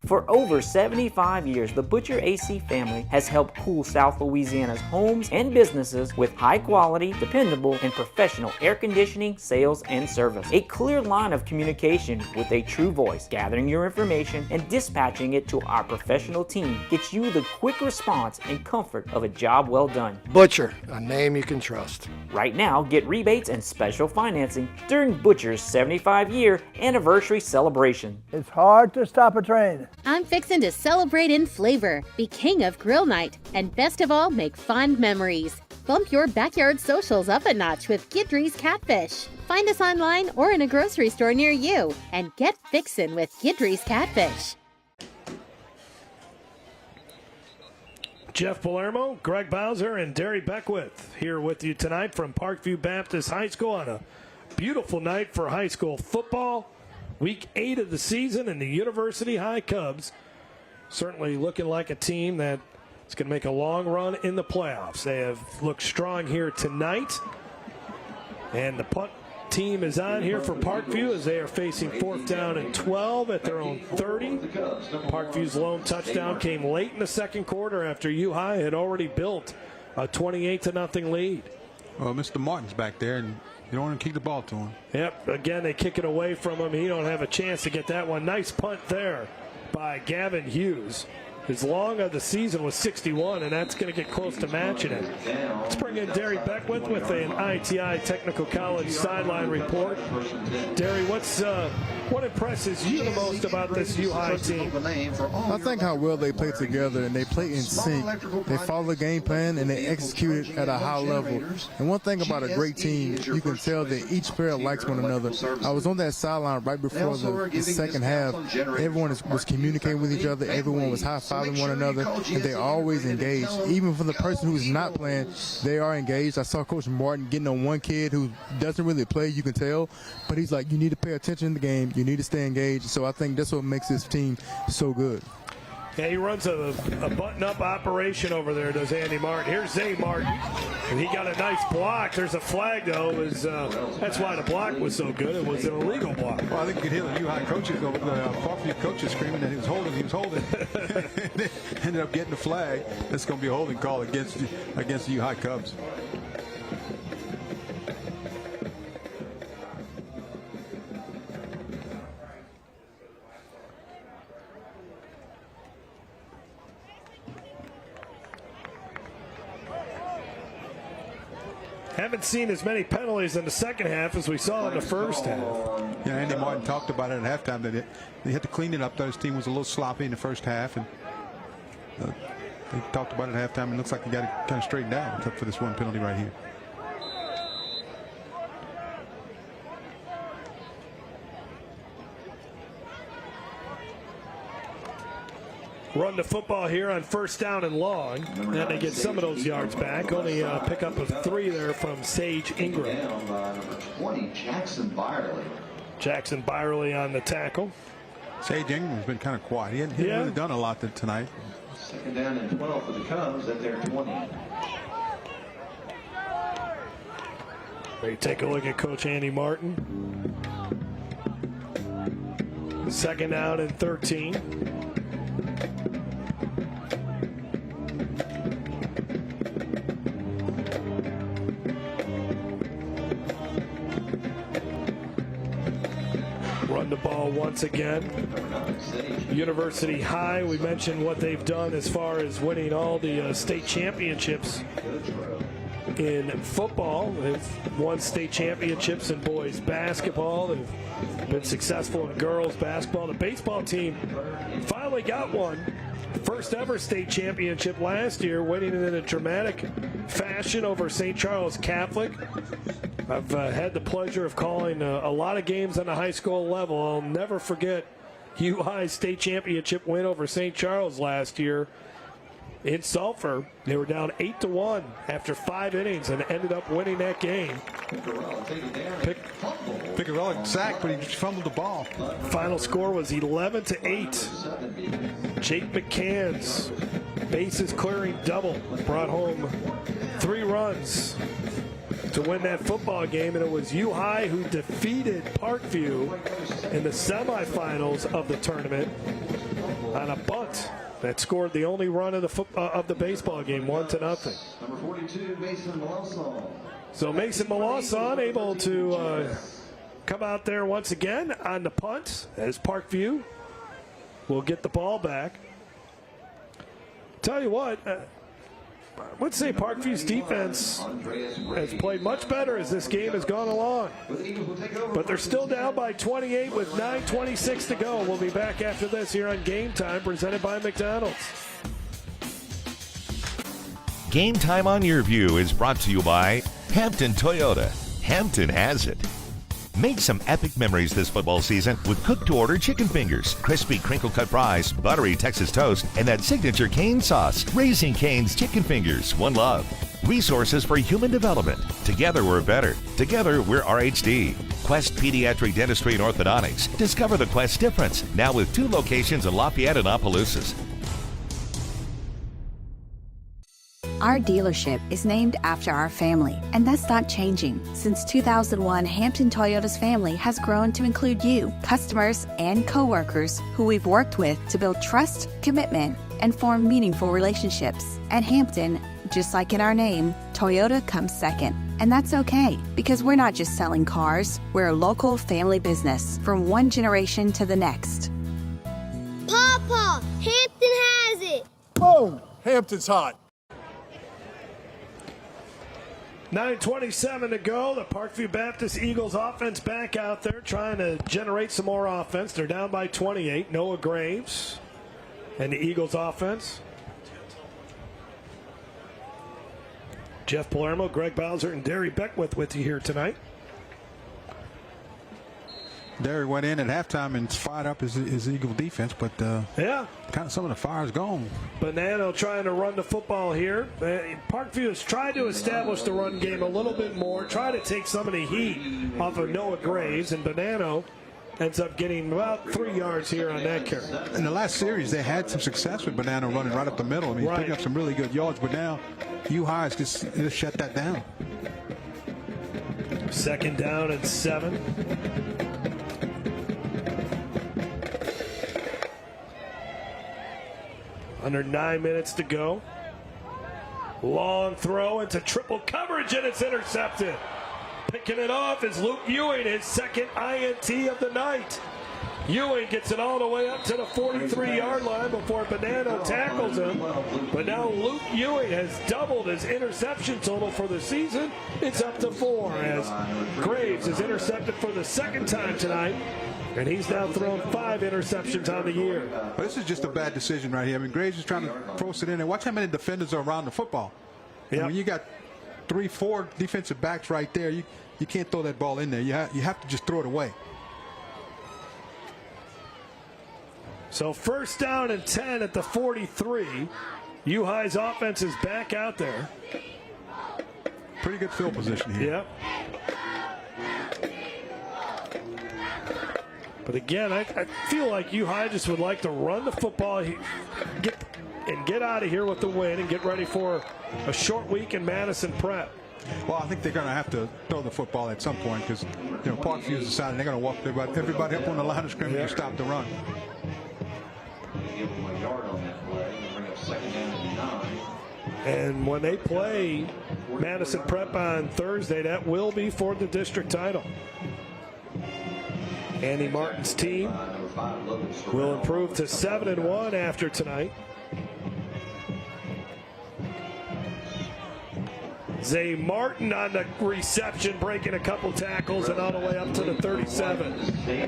For over 75 years, the Butcher AC family has helped cool South Louisiana's homes and businesses with high quality, dependable, and professional air conditioning, sales, and service. A clear line of communication with a true voice, gathering your information and dispatching it to our professional team gets you the quick response and comfort of a job well done. Butcher, a name you can trust. Right now, get rebates and special financing during Butcher's 75-year anniversary celebration. It's hard to stop a train. I'm fixing to celebrate in flavor, be king of grill night, and best of all, make fond memories. Bump your backyard socials up a notch with Guidry's Catfish. Find us online or in a grocery store near you, and get fixin' with Guidry's Catfish. Jeff Palermo, Greg Bowser, and Derry Beckwith here with you tonight from Parkview Baptist High School on a beautiful night for high school football. Week 8 of the season, and the University High Cubs certainly looking like a team that is going to make a long run in the playoffs. They have looked strong here tonight, and the punt team is on here for Parkview as they are facing 4th down and 12 at their own 30. Parkview's lone touchdown came late in the second quarter after U High had already built a 28-0 lead. Well, Mr. Martin's back there, and you don't want to kick the ball to him. Yep, again, they kick it away from him. He don't have a chance to get that one. Nice punt there by Gavin Hughes. His long of the season was 61, and that's going to get close to matching it. Let's bring in Derry Beckwith with an ITI Technical College sideline report. Derry, what impresses you the most about this U High team? I think how well they play together, and they play in sync. They follow the game plan, and they execute it at a high level. And one thing about a great team, you can tell that each player likes one another. I was on that sideline right before the second half. Everyone was communicating with each other. Everyone was high-fiving one another, and they're always engaged. Even for the person who's not playing, they are engaged. I saw Coach Martin getting on one kid who doesn't really play, you can tell, but he's like, you need to pay attention to the game. You need to stay engaged. So I think that's what makes this team so good. Yeah, he runs a button-up operation over there, does Andy Martin. Here's Zay Martin, and he got a nice block. There's a flag, though. That's why the block was so good. It was an illegal block. Well, I think you could hear the U High coaches, the Parkview coaches screaming that he was holding. Ended up getting the flag. That's going to be a holding call against the U High Cubs. Haven't seen as many penalties in the second half as we saw in the first half. Yeah, Andy Martin talked about it at halftime that they had to clean it up. His team was a little sloppy in the first half, and they talked about it at halftime. It looks like they got it kind of straightened out, except for this one penalty right here. Run the football here on 1st down and long, and they get some of those yards back. Only a pickup of 3 there from Sage Ingram. Number 20, Jackson Byerly. Jackson Byerly on the tackle. Sage Ingram's been kind of quiet. He hasn't really done a lot tonight. 2nd down and 12 for the Cubs at their 20. Ready to take a look at Coach Andy Martin. 2nd down and 13. Run the ball once again. University High, we mentioned what they've done as far as winning all the state championships in football. They've won state championships in boys basketball. They've been successful in girls basketball. The baseball team finally got one First ever state championship last year, winning it in a dramatic fashion over St. Charles Catholic. I've had the pleasure of calling a lot of games on the high school level. I'll never forget U-High's state championship win over St. Charles last year in Sulphur. They were down 8-1 after 5 innings and ended up winning that game. Picarella sacked, but he fumbled the ball. Final score was 11-8. Jake McCann's bases clearing double brought home 3 runs to win that football game, and it was U-High who defeated Parkview in the semifinals of the tournament on a bunt that scored the only run of the baseball game, 1-0. Number 42, Mason Malawson. So Mason Malawson able to come out there once again on the punt as Parkview will get the ball back. Tell you what, I would say Parkview's defense has played much better as this game has gone along. But they're still down by 28 with 9:26 to go. We'll be back after this here on Game Time, presented by McDonald's. Game Time on Your View is brought to you by Hampton Toyota. Hampton has it. Make some epic memories this football season with cooked-to-order chicken fingers, crispy crinkle-cut fries, buttery Texas toast, and that signature Cane sauce. Raising Cane's Chicken Fingers, one love. Resources for human development. Together we're better. Together we're RHD. Quest Pediatric Dentistry and Orthodontics. Discover the Quest difference. Now with 2 locations in Lafayette and Opelousas. Our dealership is named after our family, and that's not changing. Since 2001, Hampton Toyota's family has grown to include you, customers, and coworkers who we've worked with to build trust, commitment, and form meaningful relationships. At Hampton, just like in our name, Toyota comes second. And that's okay, because we're not just selling cars, we're a local family business from one generation to the next. Papa, Hampton has it. Boom! Hampton's hot. 9:27 to go. The Parkview Baptist Eagles offense back out there trying to generate some more offense. They're down by 28. Noah Graves and the Eagles offense. Jeff Palermo, Greg Bowser, and Derry Beckwith with you here tonight. Derry went in at halftime and fired up his Eagle defense, but yeah, kind of some of the fire's gone. Bonanno trying to run the football here. Parkview has tried to establish the run game a little bit more, try to take some of the heat off of Noah Graves, and Bonanno ends up getting about 3 yards here on that carry. In the last series, they had some success with Bonanno running right up the middle. I mean, picking up some really good yards, but now U-High's just shut that down. 2nd down and 7. Under 9 minutes to go. Long throw into triple coverage, and it's intercepted. Picking it off is Luke Ewing, his 2nd INT of the night. Ewing gets it all the way up to the 43-yard line before Bonanno tackles him. But now Luke Ewing has doubled his interception total for the season. It's up to 4 as Graves is intercepted for the 2nd time tonight. And he's now thrown 5 interceptions on the year. But this is just a bad decision right here. I mean, Graves is trying to force it in there. Watch how many defenders are around the football. Yep. When you got 3, 4 defensive backs right there, you can't throw that ball in there. You have to just throw it away. So 1st down and 10 at the 43. U-High's offense is back out there. Pretty good field position here. Yep. But again, I feel like U-High just would like to run the football, get out of here with the win and get ready for a short week in Madison Prep. Well, I think they're going to have to throw the football at some point because Parkview's decided they're going to walk everybody up on the line of scrimmage and stop the run. Give them a yard on that play and bring up 2nd down and 9. And when they play Madison Prep on Thursday, that will be for the district title. Andy Martin's team will improve to 7-1 after tonight. Zay Martin on the reception, breaking a couple tackles and all the way up to the 37. Zay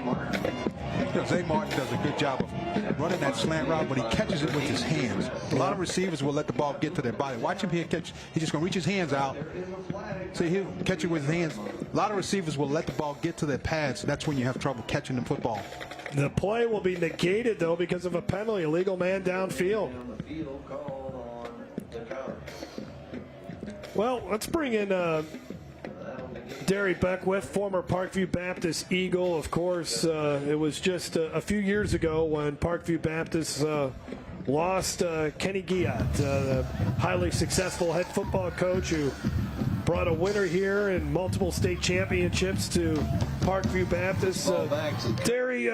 Martin does a good job of running that slant route, but he catches it with his hands. A lot of receivers will let the ball get to their body. Watch him here catch. He's just going to reach his hands out. See, he'll catch it with his hands. A lot of receivers will let the ball get to their pads. That's when you have trouble catching the football. The play will be negated, though, because of a penalty, illegal man downfield. Well, let's bring in Derry Beckwith, former Parkview Baptist Eagle. Of course, it was just a few years ago when Parkview Baptist lost Kenny Giat, the highly successful head football coach who brought a winner here and multiple state championships to Parkview Baptist. Derry,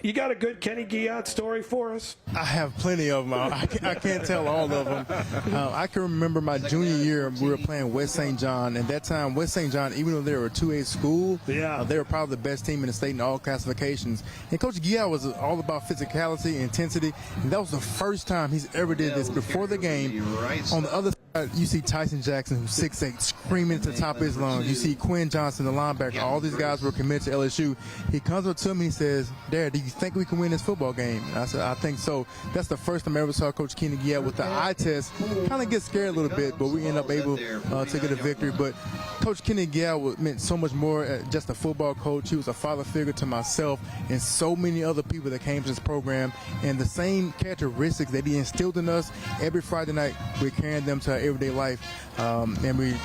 you got a good Kenny Giat story for us? I have plenty of them. I can't tell all of them. I can remember my junior year, we were playing West St. John. At that time, West St. John, even though they were a 2A school, they were probably the best team in the state in all classifications. And Coach Giat was all about physicality, intensity, and that was the first time he's ever did this. Before the game, on the other side, you see Tyson Jackson, who's 6'8", screaming at the top of his lungs. You see Quinn Johnson, the linebacker. All these guys were committed to LSU. He comes up to me and he says, "Dad, do you think we can win this football game?" And I said, "I think so." That's the first time I ever saw Coach Kenny Giat with the eye test. Kind of get scared a little bit, but we end up able to get a victory. But Coach Kenny Giat meant so much more than just a football coach. He was a father figure to myself and so many other people that came to this program. And the same characteristics that he instilled in us every Friday night, we're carrying them to our everyday life. And we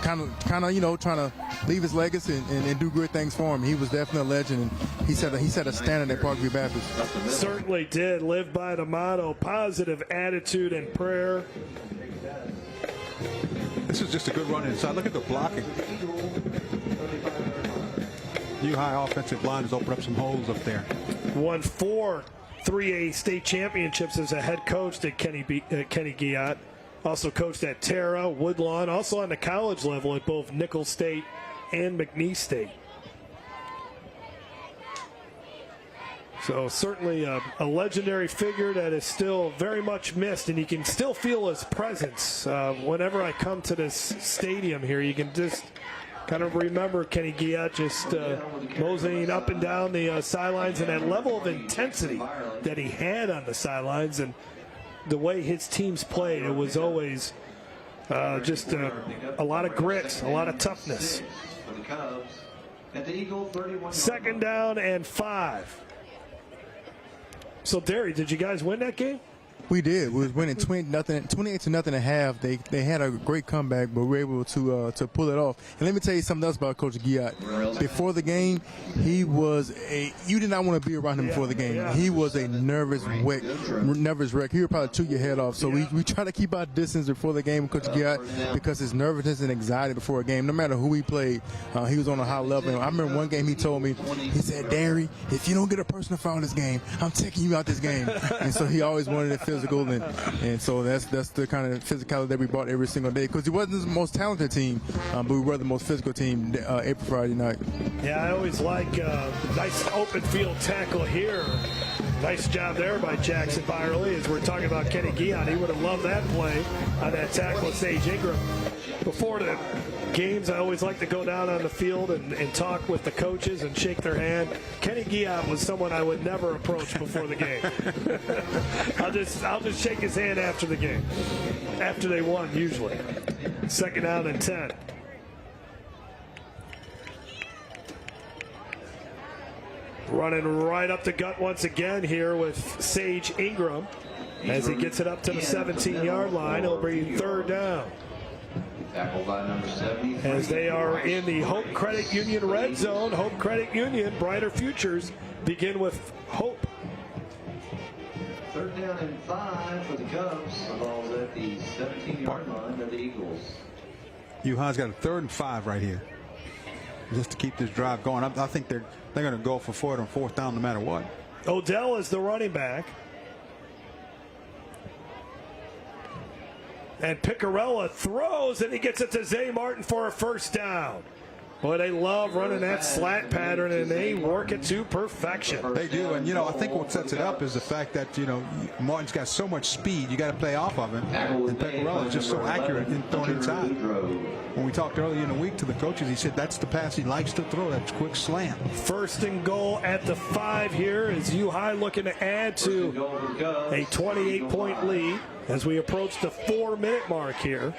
kind of, you know, trying to leave his legacy and do good things for him. He was definitely a legend, and he set a standard at Parkview Baptist. Certainly did. Live by the motto, positive attitude and prayer. This is just a good run inside. Look at the blocking. New high offensive line has opened up some holes up there. Won 4 3A state championships as a head coach at Kenny Giat. Also coached at Terra, Woodlawn, also on the college level at both Nicholls State and McNeese State. So certainly a legendary figure that is still very much missed, and you can still feel his presence. Whenever I come to this stadium here, you can just kind of remember Kenny Giat just moseying up and down the sidelines, and that level of intensity that he had on the sidelines and the way his teams played. It was always just a lot of grit, a lot of toughness. Second down and 5. So, Derry, did you guys win that game? We did. We was winning 28-0 at half. They had a great comeback, but we were able to pull it off. And let me tell you something else about Coach Giat. Before the game, he was you did not want to be around him before the game. He was a nervous wreck. He would probably chew your head off. So we try to keep our distance before the game with Coach Giat because his nervousness and anxiety before a game, no matter who he played, he was on a high level. And I remember one game he told me, he said, "Derry, if you don't get a personal foul in this game, I'm taking you out this game." And so he always wanted it physical, and so that's the kind of physicality that we brought every single day, because he wasn't the most talented team, but we were the most physical team every Friday night. Yeah, I always like nice open field tackle here. Nice job there by Jackson Byerly. As we're talking about Kenny Giat, he would have loved that play on that tackle with Sage Ingram. Before the games, I always like to go down on the field and talk with the coaches and shake their hand. Kenny Giat was someone I would never approach before the game. I'll just shake his hand after the game, after they won usually. Second down and 10. Running right up the gut once again here with Sage Ingram. As he gets it up to the 17-yard line, it'll be third down. As they are in the Hope Credit Union red zone. Hope Credit Union, brighter futures begin with hope. Third down and 5 for the Cubs. The ball's at the 17-yard line of the Eagles. UHi's got a 3rd and 5 right here, just to keep this drive going. I think they're going to go for it on 4th down no matter what. Odell is the running back. And Picarella throws, and he gets it to Zay Martin for a first down. Boy, they love running that slat pattern, and they work it to perfection. They do, and, I think what sets it up is the fact that, Martin's got so much speed, you got to play off of him, and Pecoraro is just so accurate in throwing inside. When we talked earlier in the week to the coaches, he said that's the pass he likes to throw, that quick slant. First and goal at the 5 here is U-High looking to add to a 28-point lead as we approach the 4-minute mark here.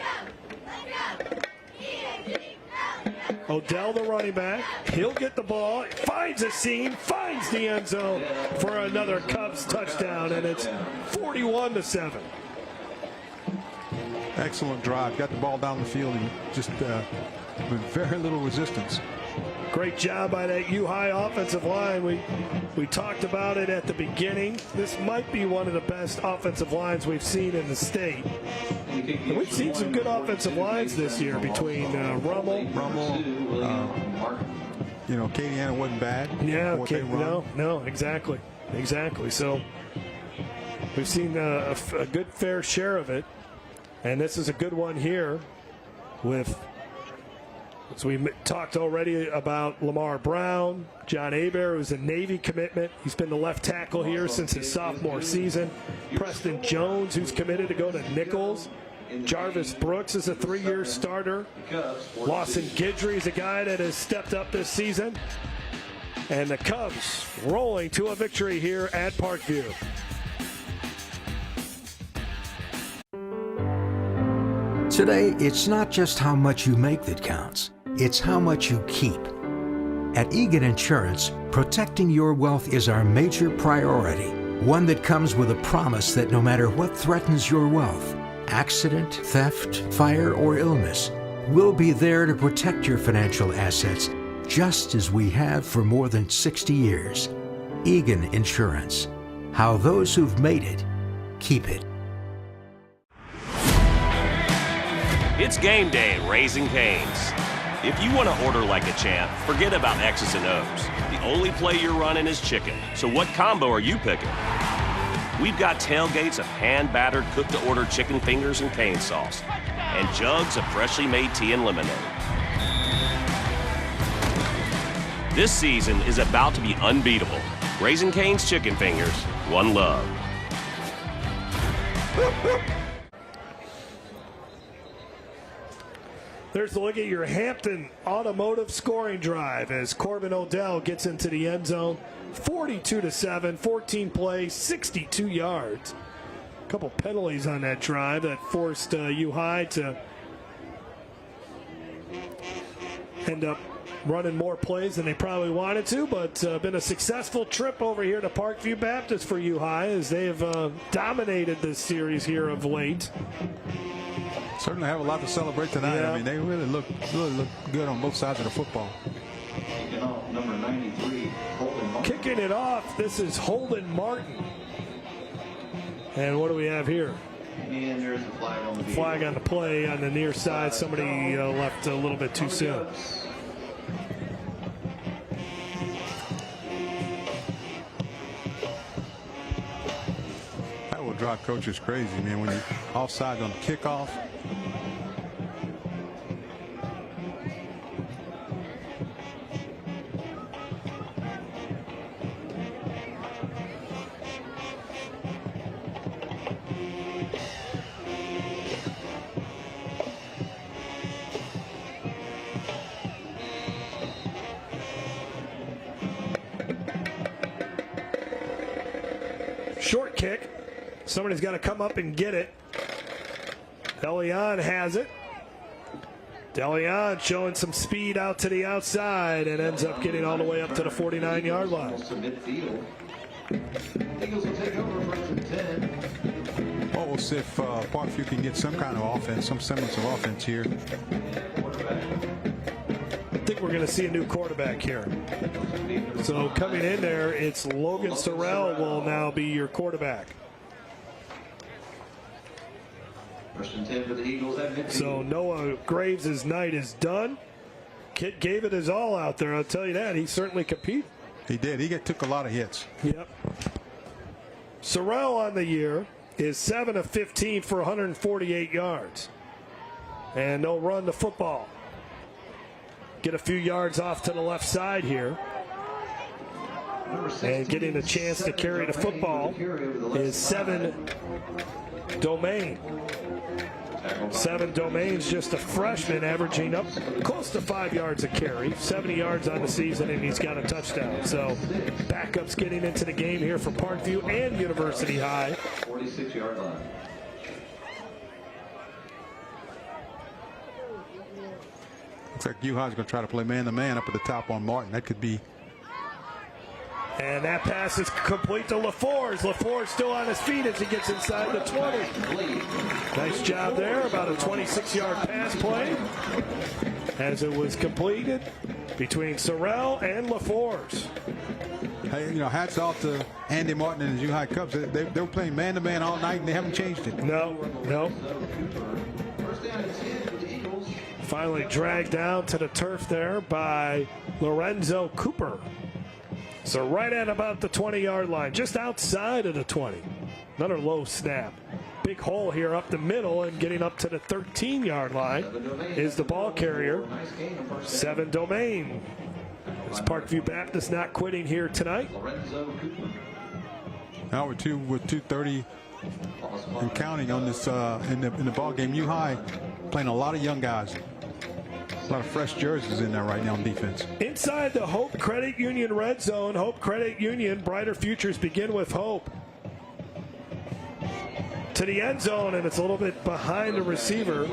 Odell, the running back, he'll get the ball, finds a seam, finds the end zone for another Cubs touchdown, and it's 41-7. Excellent drive. Got the ball down the field and just with very little resistance. Great job by that U-High offensive line. We talked about it at the beginning. This might be one of the best offensive lines we've seen in the state. And we've seen some good offensive lines this year between Rummel. Acadiana wasn't bad. Yeah, no, exactly. So we've seen a good fair share of it. And this is a good one here with, as we talked already about Lamar Brown, John Aber, who's a Navy commitment. He's been the left tackle here since his sophomore season. Preston Jones, who's committed to go to Nichols. Jarvis Brooks is a 3-year starter. Lawson Guidry is a guy that has stepped up this season. And the Cubs rolling to a victory here at Parkview. Today, it's not just how much you make that counts. It's how much you keep. At Egan Insurance, protecting your wealth is our major priority. One that comes with a promise that no matter what threatens your wealth, accident, theft, fire, or illness, we'll be there to protect your financial assets, just as we have for more than 60 years. Egan Insurance. How those who've made it, keep it. It's game day at Raising Cane's. If you want to order like a champ, forget about X's and O's. The only play you're running is chicken. So what combo are you picking? We've got tailgates of hand-battered, cooked-to-order chicken fingers and cane sauce, and jugs of freshly made tea and lemonade. This season is about to be unbeatable. Raising Cane's Chicken Fingers, one love. There's a look at your Hampton Automotive scoring drive as Corbin Odell gets into the end zone. 42-7, 14 plays, 62 yards. A couple penalties on that drive that forced U-High to end up running more plays than they probably wanted to, but been a successful trip over here to Parkview Baptist for U-High as they have dominated this series here of late. Certainly have a lot to celebrate tonight. Yeah. I mean, they really look good on both sides of the football. Number 93, kicking it off, this is Holden Martin. And what do we have here? And there's a flag on the field. Flag on the play on the near side. Somebody left a little bit too soon. That will drive coaches crazy, man, when you're offside on the kickoff. Short kick. Somebody's got to come up and get it. Deleon has it. Deleon showing some speed out to the outside and ends up getting all the way up to the 49-yard line. Eagles will take over first and 10. Well, we'll see if Parkview can get some kind of offense, some semblance of offense here. I think we're going to see a new quarterback here. So coming in there, it's Logan Sorrell will now be your quarterback. First and 10 for the Eagles at midfield. So Noah Graves' night is done. Kit gave it his all out there. I'll tell you that. He certainly competed. He did. He took a lot of hits. Yep. Sorrell on the year is 7 of 15 for 148 yards. And they'll run the football. get a few yards off to the left side here. And getting a chance to carry the football is 7 Domain. 7 Domain's just a freshman, averaging up close to 5 yards a carry, 70 yards on the season, and he's got a touchdown. So backups getting into the game here for Parkview and University High. 46-yard line. Looks like U-High's going to try to play man-to-man up at the top on Martin. That could be. And that pass is complete to LaForce. LaForce still on his feet as he gets inside the 20. Nice job there. About a 26-yard pass play as it was completed between Sorrell and LaForce. Hey, hats off to Andy Martin and his U-High Cubs. They were playing man-to-man all night, and they haven't changed it. No. Finally dragged down to the turf there by Lorenzo Cooper. So right at about the 20-yard line, just outside of the 20. Another low snap. Big hole here up the middle, and getting up to the 13-yard line is the ball carrier, 7 Domain. Is Parkview Baptist not quitting here tonight? Now with 2:30 and counting on this in the ball game. U-High playing a lot of young guys. A lot of fresh jerseys in there right now on defense. Inside the Hope Credit Union red zone. Hope Credit Union, brighter futures begin with hope. To the end zone, and it's a little bit behind the receiver,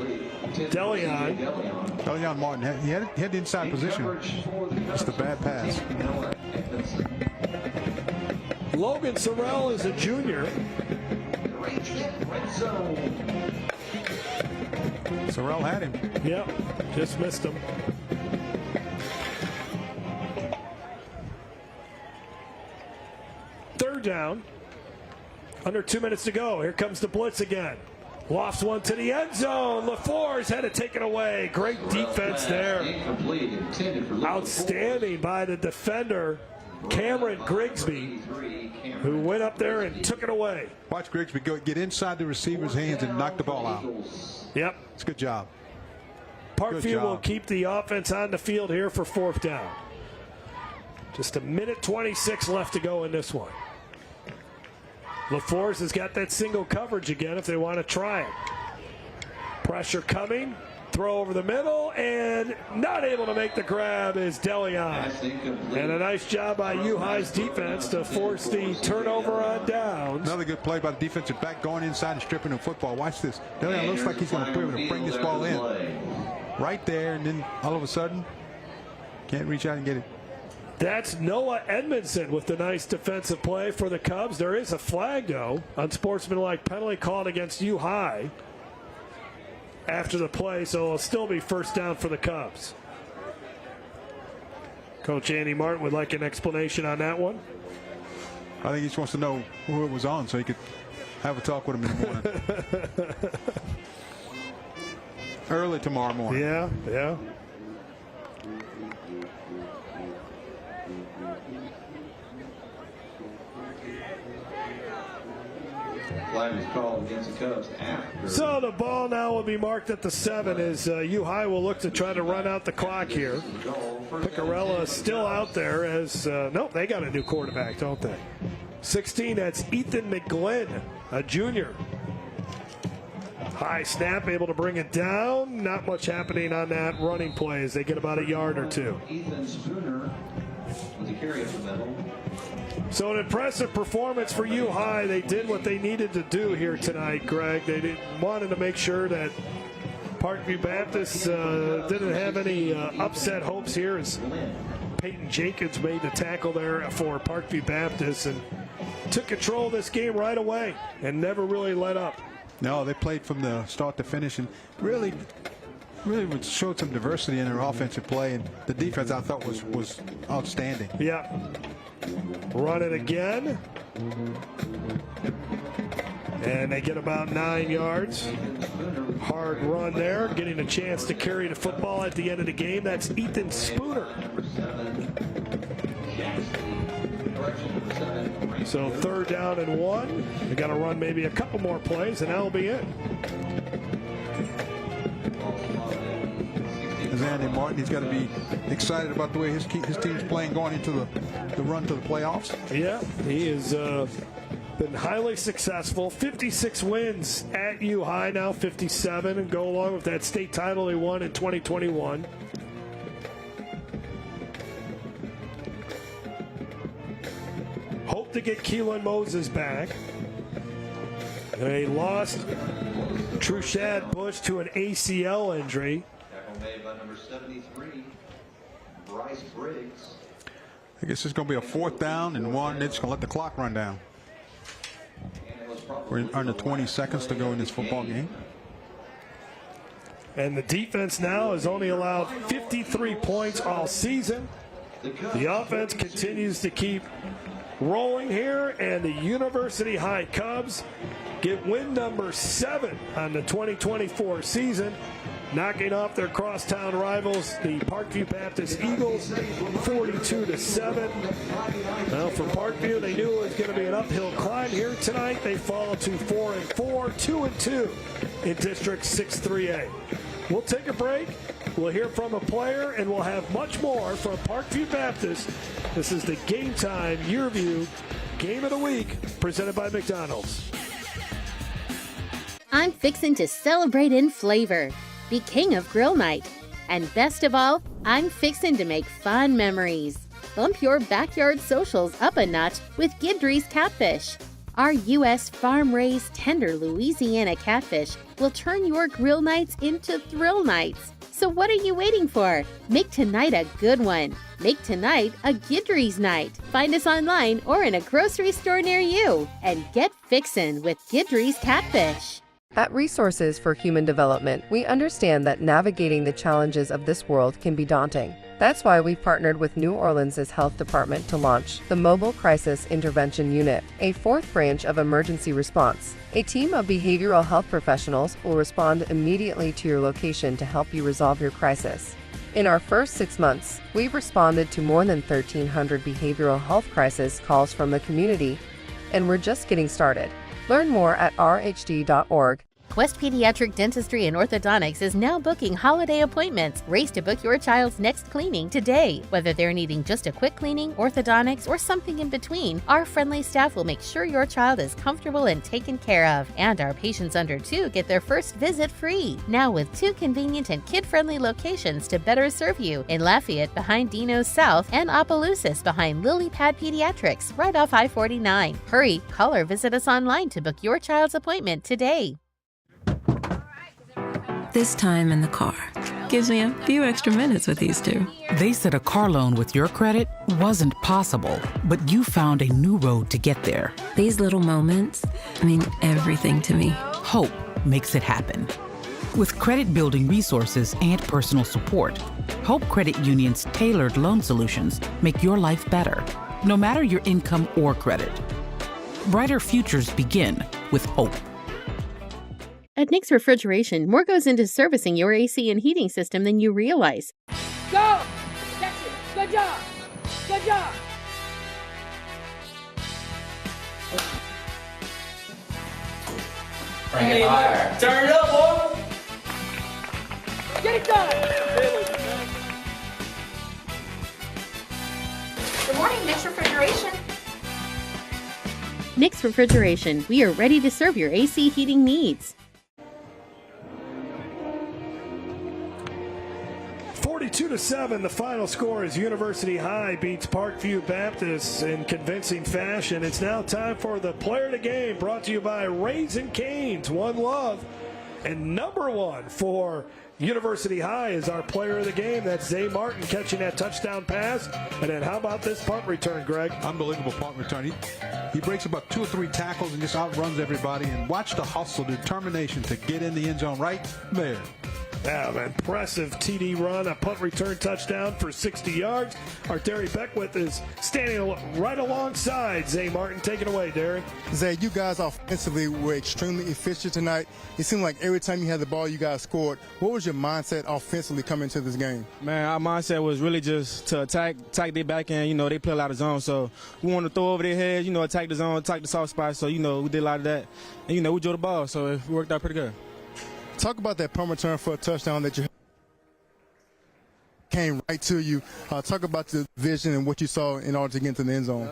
Delion Martin, he had the inside position. Just a bad pass. Logan Sorrell is a junior. Sorrell had him. Yep, just missed him. Third down. Under 2 minutes to go. Here comes the blitz again. Lofts one to the end zone. LaForce had it taken away. Great defense there. Outstanding by the defender, Cameron Grigsby, who went up there and took it away. Watch Grigsby get inside the receiver's hands and knock the ball out. Yep. It's a good job. Parkview will keep the offense on the field here for 4th down. Just a minute 26 left to go in this one. LaForce has got that single coverage again if they want to try it. Pressure coming. Throw over the middle, and not able to make the grab is Delion. And a nice job by U-High's defense to force the turnover on downs. Another good play by the defensive back going inside and stripping the football. Watch this. Delion looks like he's going to be able to bring this ball in. Right there, and then all of a sudden, can't reach out and get it. That's Noah Edmondson with the nice defensive play for the Cubs. There is a flag, though, unsportsmanlike penalty called against U-High after the play, so it'll still be 1st down for the Cubs. Coach Andy Martin would like an explanation on that one. I think he just wants to know who it was on so he could have a talk with him in the morning. Early tomorrow morning. Yeah. Flag is called against the Cubs after. So the ball now will be marked at the 7 as U-High will look to try to run out the clock here. Picarella is still out there as, nope, they got a new quarterback, don't they? 16, that's Ethan McGlynn, a junior. High snap, able to bring it down. Not much happening on that running play as they get about a yard or two. Ethan Spooner with the carry up the middle. So an impressive performance for U-High. They did what they needed to do here tonight, Greg. They wanted to make sure that Parkview Baptist didn't have any upset hopes here as Peyton Jenkins made the tackle there for Parkview Baptist and took control of this game right away and never really let up. No, they played from the start to finish and really showed some diversity in their offensive play, and the defense I thought was outstanding. Yeah. Run it again. And they get about 9 yards. Hard run there, getting a chance to carry the football at the end of the game. That's Ethan Spooner. So 3rd down and 1. They got to run maybe a couple more plays, and that'll be it. As man named Martin. He's got to be excited about the way his team's playing going into the run to the playoffs. Yeah, he has been highly successful. 56 wins at U High now, 57, and go along with that state title he won in 2021. Hope to get Keelan Moses back. They lost Trushad Bush to an ACL injury. Tackle made by number 73, Bryce Briggs. I guess it's going to be a 4th down and 1. They're just going to let the clock run down. We're under 20 seconds to go in this football game. And the defense now has only allowed 53 points all season. The offense continues to keep rolling here, and the University High Cubs get win number 7 on the 2024 season, knocking off their crosstown rivals, the Parkview Baptist Eagles, 42-7. Now for Parkview, they knew it was going to be an uphill climb here tonight. They fall to 4-4, 2-2 in District 6-3A. We'll take a break. We'll hear from a player, and we'll have much more from Parkview Baptist. This is the Game Time Yearview Game of the Week, presented by McDonald's. I'm fixing to celebrate in flavor, be king of grill night, and best of all, I'm fixing to make fun memories. Bump your backyard socials up a notch with Guidry's Catfish. Our U.S. farm-raised tender Louisiana catfish will turn your grill nights into thrill nights. So what are you waiting for? Make tonight a good one. Make tonight a Guidry's night. Find us online or in a grocery store near you. And get fixin' with Guidry's Catfish. At Resources for Human Development, we understand that navigating the challenges of this world can be daunting. That's why we've partnered with New Orleans' Health Department to launch the Mobile Crisis Intervention Unit, a 4th branch of emergency response. A team of behavioral health professionals will respond immediately to your location to help you resolve your crisis. In our first 6 months, we've responded to more than 1,300 behavioral health crisis calls from the community, and we're just getting started. Learn more at rhd.org. Quest Pediatric Dentistry and Orthodontics is now booking holiday appointments. Race to book your child's next cleaning today. Whether they're needing just a quick cleaning, orthodontics, or something in between, our friendly staff will make sure your child is comfortable and taken care of. And our patients under 2 get their first visit free. Now with 2 convenient and kid-friendly locations to better serve you in Lafayette behind Dino's South and Opelousas behind Lily Pad Pediatrics right off I-49. Hurry, call or visit us online to book your child's appointment today. This time in the car gives me a few extra minutes with these two. They said a car loan with your credit wasn't possible, but you found a new road to get there. These little moments mean everything to me. Hope makes it happen. With credit-building resources and personal support, Hope Credit Union's tailored loan solutions make your life better, no matter your income or credit. Brighter futures begin with Hope. At Nick's Refrigeration, more goes into servicing your AC and heating system than you realize. Go! That's it. Good job. Good job. Bring it higher. Turn it up, boy. Get it done. Good morning, Nick's Refrigeration. Nick's Refrigeration, we are ready to serve your AC heating needs. 42-7, the final score is University High beats Parkview Baptist in convincing fashion. It's now time for the player of the game, brought to you by Raising Cane's, One Love. And number 1 for University High is our player of the game. That's Zay Martin catching that touchdown pass. And then how about this punt return, Greg? Unbelievable punt return. He breaks about 2 or 3 tackles and just outruns everybody. And watch the hustle, determination to get in the end zone right there. Yeah, an impressive TD run, a punt return touchdown for 60 yards. Our Derry Beckwith is standing right alongside Zay Martin. Take it away, Derry. Zay, you guys offensively were extremely efficient tonight. It seemed like every time you had the ball, you guys scored. What was your mindset offensively coming into this game? Man, our mindset was really just to attack their back end. You know, they play a lot of zone, so we wanted to throw over their heads, you know, attack the zone, attack the soft spot. So, you know, we did a lot of that. And, you know, we drew the ball, so it worked out pretty good. Talk about that punt return for a touchdown that you had. came right to you. Talk about the vision and what you saw in order to get into the end zone.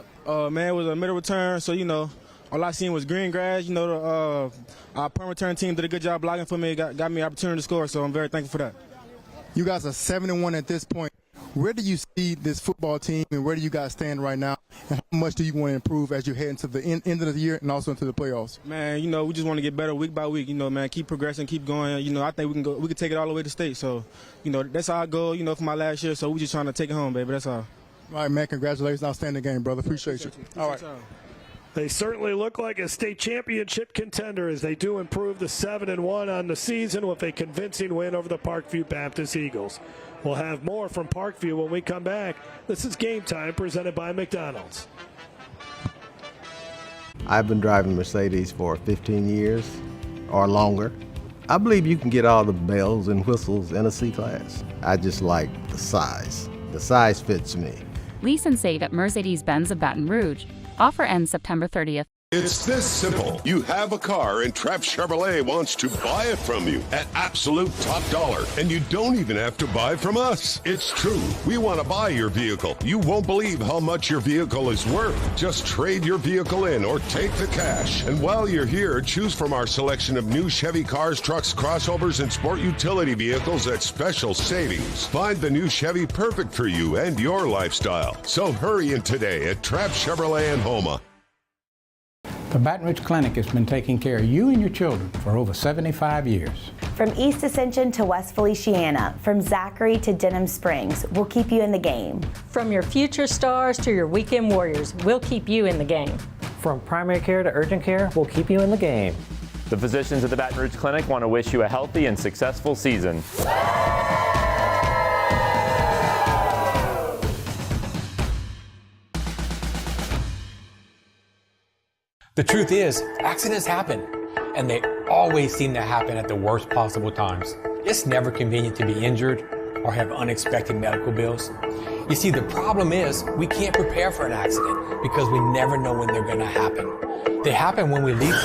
Man, it was a middle return, so, all I seen was green grass. Our punt return team did a good job blocking for me, got me an opportunity to score, so I'm very thankful for that. You guys are 7-1 at this point. Where do you see this football team, and where do you guys stand right now? And how much do you want to improve as you head into the end of the year and also into the playoffs? Man, we just want to get better week by week. Man, keep progressing, keep going. I think we can take it all the way to state. So, that's our goal. For my last year. So we just trying to take it home, baby. That's all. All right, man. Congratulations, outstanding game, brother. Appreciate you. All right. They certainly look like a state championship contender as they do improve to 7-1 on the season with a convincing win over the Parkview Baptist Eagles. We'll have more from Parkview when we come back. This is Game Time presented by McDonald's. I've been driving Mercedes for 15 years or longer. I believe you can get all the bells and whistles in a C-Class. I just like the size. The size fits me. Lease and save at Mercedes-Benz of Baton Rouge. Offer ends September 30th. It's this simple. You have a car and Trapp Chevrolet wants to buy it from you at absolute top dollar. And you don't even have to buy from us. It's true. We want to buy your vehicle. You won't believe how much your vehicle is worth. Just trade your vehicle in or take the cash. And while you're here, choose from our selection of new Chevy cars, trucks, crossovers, and sport utility vehicles at special savings. Find the new Chevy perfect for you and your lifestyle. So hurry in today at Trapp Chevrolet in Houma. The Baton Rouge Clinic has been taking care of you and your children for over 75 years. From East Ascension to West Feliciana, from Zachary to Denham Springs, we'll keep you in the game. From your future stars to your weekend warriors, we'll keep you in the game. From primary care to urgent care, we'll keep you in the game. The physicians at the Baton Rouge Clinic want to wish you a healthy and successful season. The truth is, accidents happen, and they always seem to happen at the worst possible times. It's never convenient to be injured or have unexpected medical bills. You see, the problem is we can't prepare for an accident because we never know when they're going to happen. They happen when we leave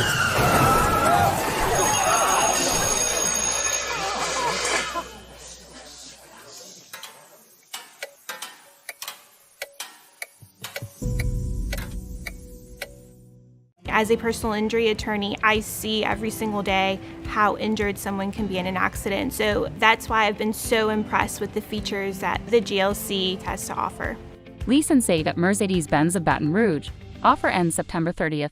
As a personal injury attorney, I see every single day how injured someone can be in an accident. So that's why I've been so impressed with the features that the GLC has to offer. Lease and save at Mercedes-Benz of Baton Rouge. Offer ends September 30th.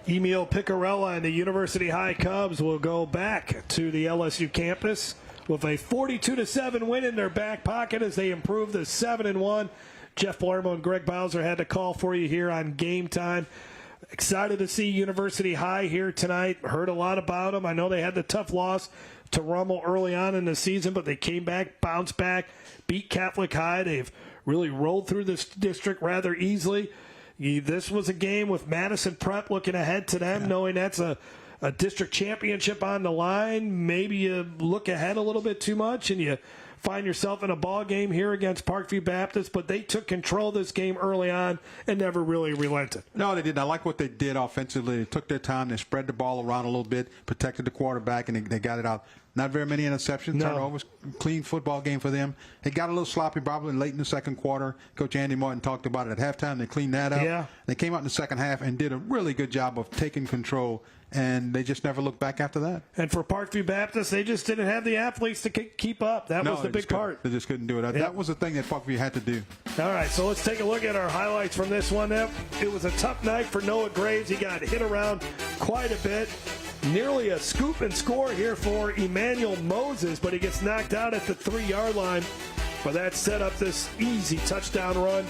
Emil Picarella and the University High Cubs will go back to the LSU campus with a 42-7 win in their back pocket as they improve to 7-1. Jeff Palermo and Greg Bowser had to call for you here on Game Time. Excited to see University High here tonight. Heard a lot about them. I know they had the tough loss to Rummel early on in the season, but they came back, bounced back, beat Catholic High. They've really rolled through this district rather easily. This was a game with Madison Prep looking ahead to them, knowing that's a district championship on the line. Maybe you look ahead a little bit too much and you find yourself in a ball game here against Parkview Baptist, but they took control of this game early on and never really relented. No, they didn't. I like what they did offensively. They took their time. They spread the ball around a little bit, protected the quarterback, and they got it out. Not very many interceptions, turnovers. Clean football game for them. They got a little sloppy probably late in the second quarter. Coach Andy Martin talked about it at halftime. They cleaned that up. Yeah. They came out in the second half and did a really good job of taking control, and they just never looked back after that. And for Parkview Baptist, they just didn't have the athletes to keep up. That was the big part. They just couldn't do it. That was the thing that Parkview had to do. All right, so let's take a look at our highlights from this one. It was a tough night for Noah Graves. He got hit around quite a bit. Nearly a scoop and score here for Emmanuel Moses, but he gets knocked out at the 3-yard line. But that set up this easy touchdown run.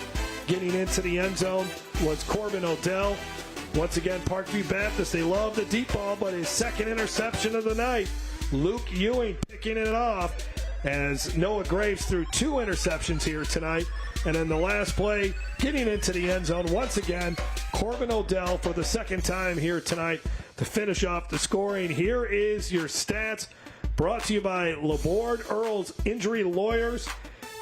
Getting into the end zone was Corbin Odell. Once again, Parkview Baptist, they love the deep ball, but his second interception of the night, Luke Ewing picking it off as Noah Graves threw 2 interceptions here tonight. And then the last play, getting into the end zone, once again, Corbin Odell for the second time here tonight to finish off the scoring. Here is your stats, brought to you by Laborde Earls Injury Lawyers.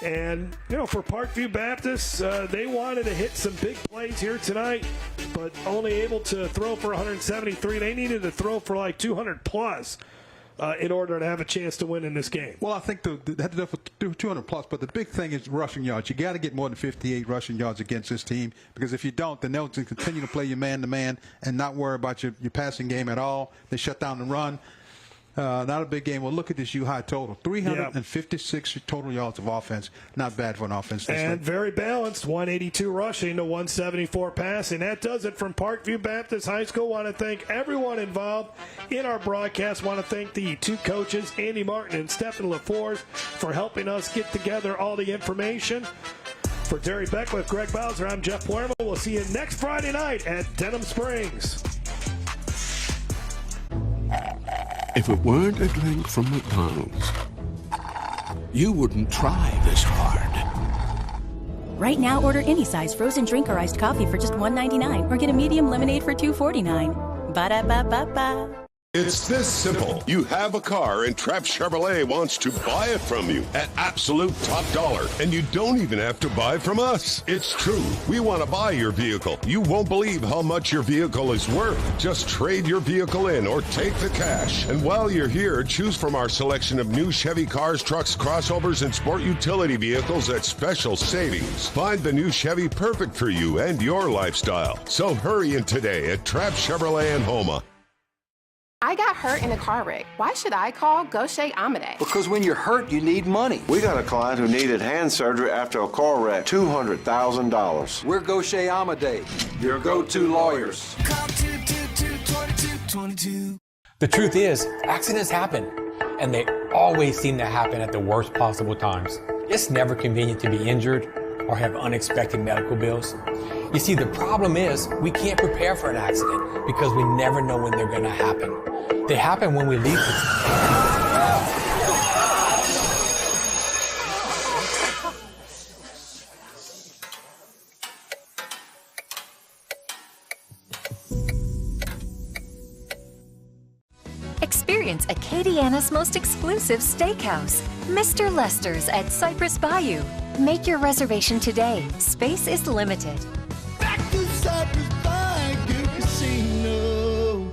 And, for Parkview Baptist, they wanted to hit some big plays here tonight, but only able to throw for 173. They needed to throw for like 200 plus. in order to have a chance to win in this game. Well, I think they had to do 200 plus, but the big thing is rushing yards. You got to get more than 58 rushing yards against this team, because if you don't, then they'll continue to play you man-to-man and not worry about your passing game at all. They shut down the run. Not a big game. Well, look at this U-High total. 356 total yards of offense. Not bad for an offense. And very balanced, 182 rushing to 174 passing. That does it from Parkview Baptist High School. Want to thank everyone involved in our broadcast. Want to thank the two coaches, Andy Martin and Stephen LaForce, for helping us get together all the information. For Terry Beckwith, Greg Bowser, I'm Jeff Puerma. We'll see you next Friday night at Denham Springs. If it weren't a drink from McDonald's, you wouldn't try this hard. Right now, order any size frozen drink or iced coffee for just $1.99 or get a medium lemonade for $2.49. Ba-da-ba-ba-ba. It's this simple. You have a car and Trapp Chevrolet wants to buy it from you at absolute top dollar, and you don't even have to buy from us. It's true. We want to buy your vehicle. You won't believe how much your vehicle is worth. Just trade your vehicle in or take the cash. And while you're here, choose from our selection of new Chevy cars, trucks, crossovers, and sport utility vehicles at special savings. Find the new Chevy perfect for you and your lifestyle. So hurry in today at Trapp Chevrolet in Houma. I got hurt in a car wreck. Why should I call Gaucher Amade? Because when you're hurt, you need money. We got a client who needed hand surgery after a car wreck, $200,000. We're Gaucher Amade, your go-to lawyers. The truth is, accidents happen, and they always seem to happen at the worst possible times. It's never convenient to be injured or have unexpected medical bills. You see, the problem is we can't prepare for an accident because we never know when they're going to happen. They happen when we leave. Experience Acadiana's most exclusive steakhouse, Mr. Lester's at Cypress Bayou. Make your reservation today. Space is limited. Back to Cypress Bayou Casino.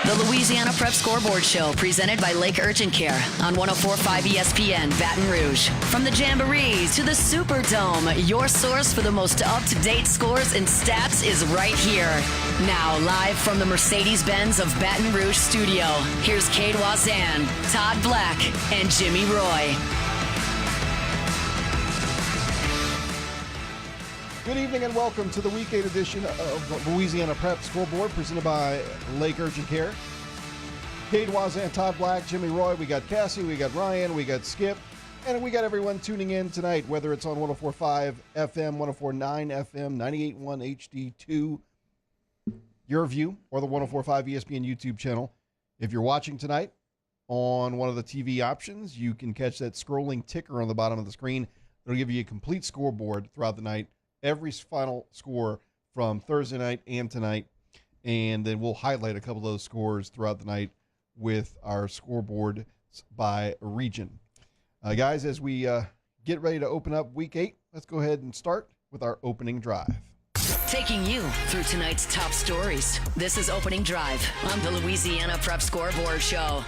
The Louisiana Prep Scoreboard Show, presented by Lake Urgent Care on 104.5 ESPN Baton Rouge. From the Jamboree to the Superdome, your source for the most up-to-date scores and stats is right here. Now, live from the Mercedes-Benz of Baton Rouge studio, here's Cade Wazan, Todd Black, and Jimmy Roy. Good evening and welcome to the Week 8 edition of Louisiana Prep Scoreboard, presented by Lake Urgent Care. Cade Wazan, Todd Black, Jimmy Roy. We got Cassie, we got Ryan, we got Skip, and we got everyone tuning in tonight, whether it's on 104.5 FM, 104.9 FM, 98.1 HD2, your view, or the 104.5 ESPN YouTube channel. If you're watching tonight on one of the TV options, you can catch that scrolling ticker on the bottom of the screen. It'll give you a complete scoreboard throughout the night. Every final score from Thursday night and tonight, and then we'll highlight a couple of those scores throughout the night with our scoreboard by region. Guys, as we get ready to open up Week 8, let's go ahead and start with our opening drive. Taking you through tonight's top stories. This is Opening Drive on the Louisiana Prep Scoreboard Show.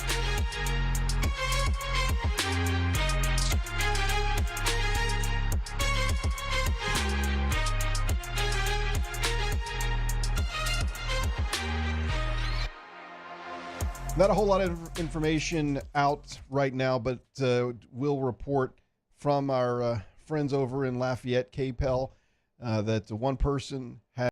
Not a whole lot of information out right now, but we'll report from our friends over in Lafayette, KPEL, that one person has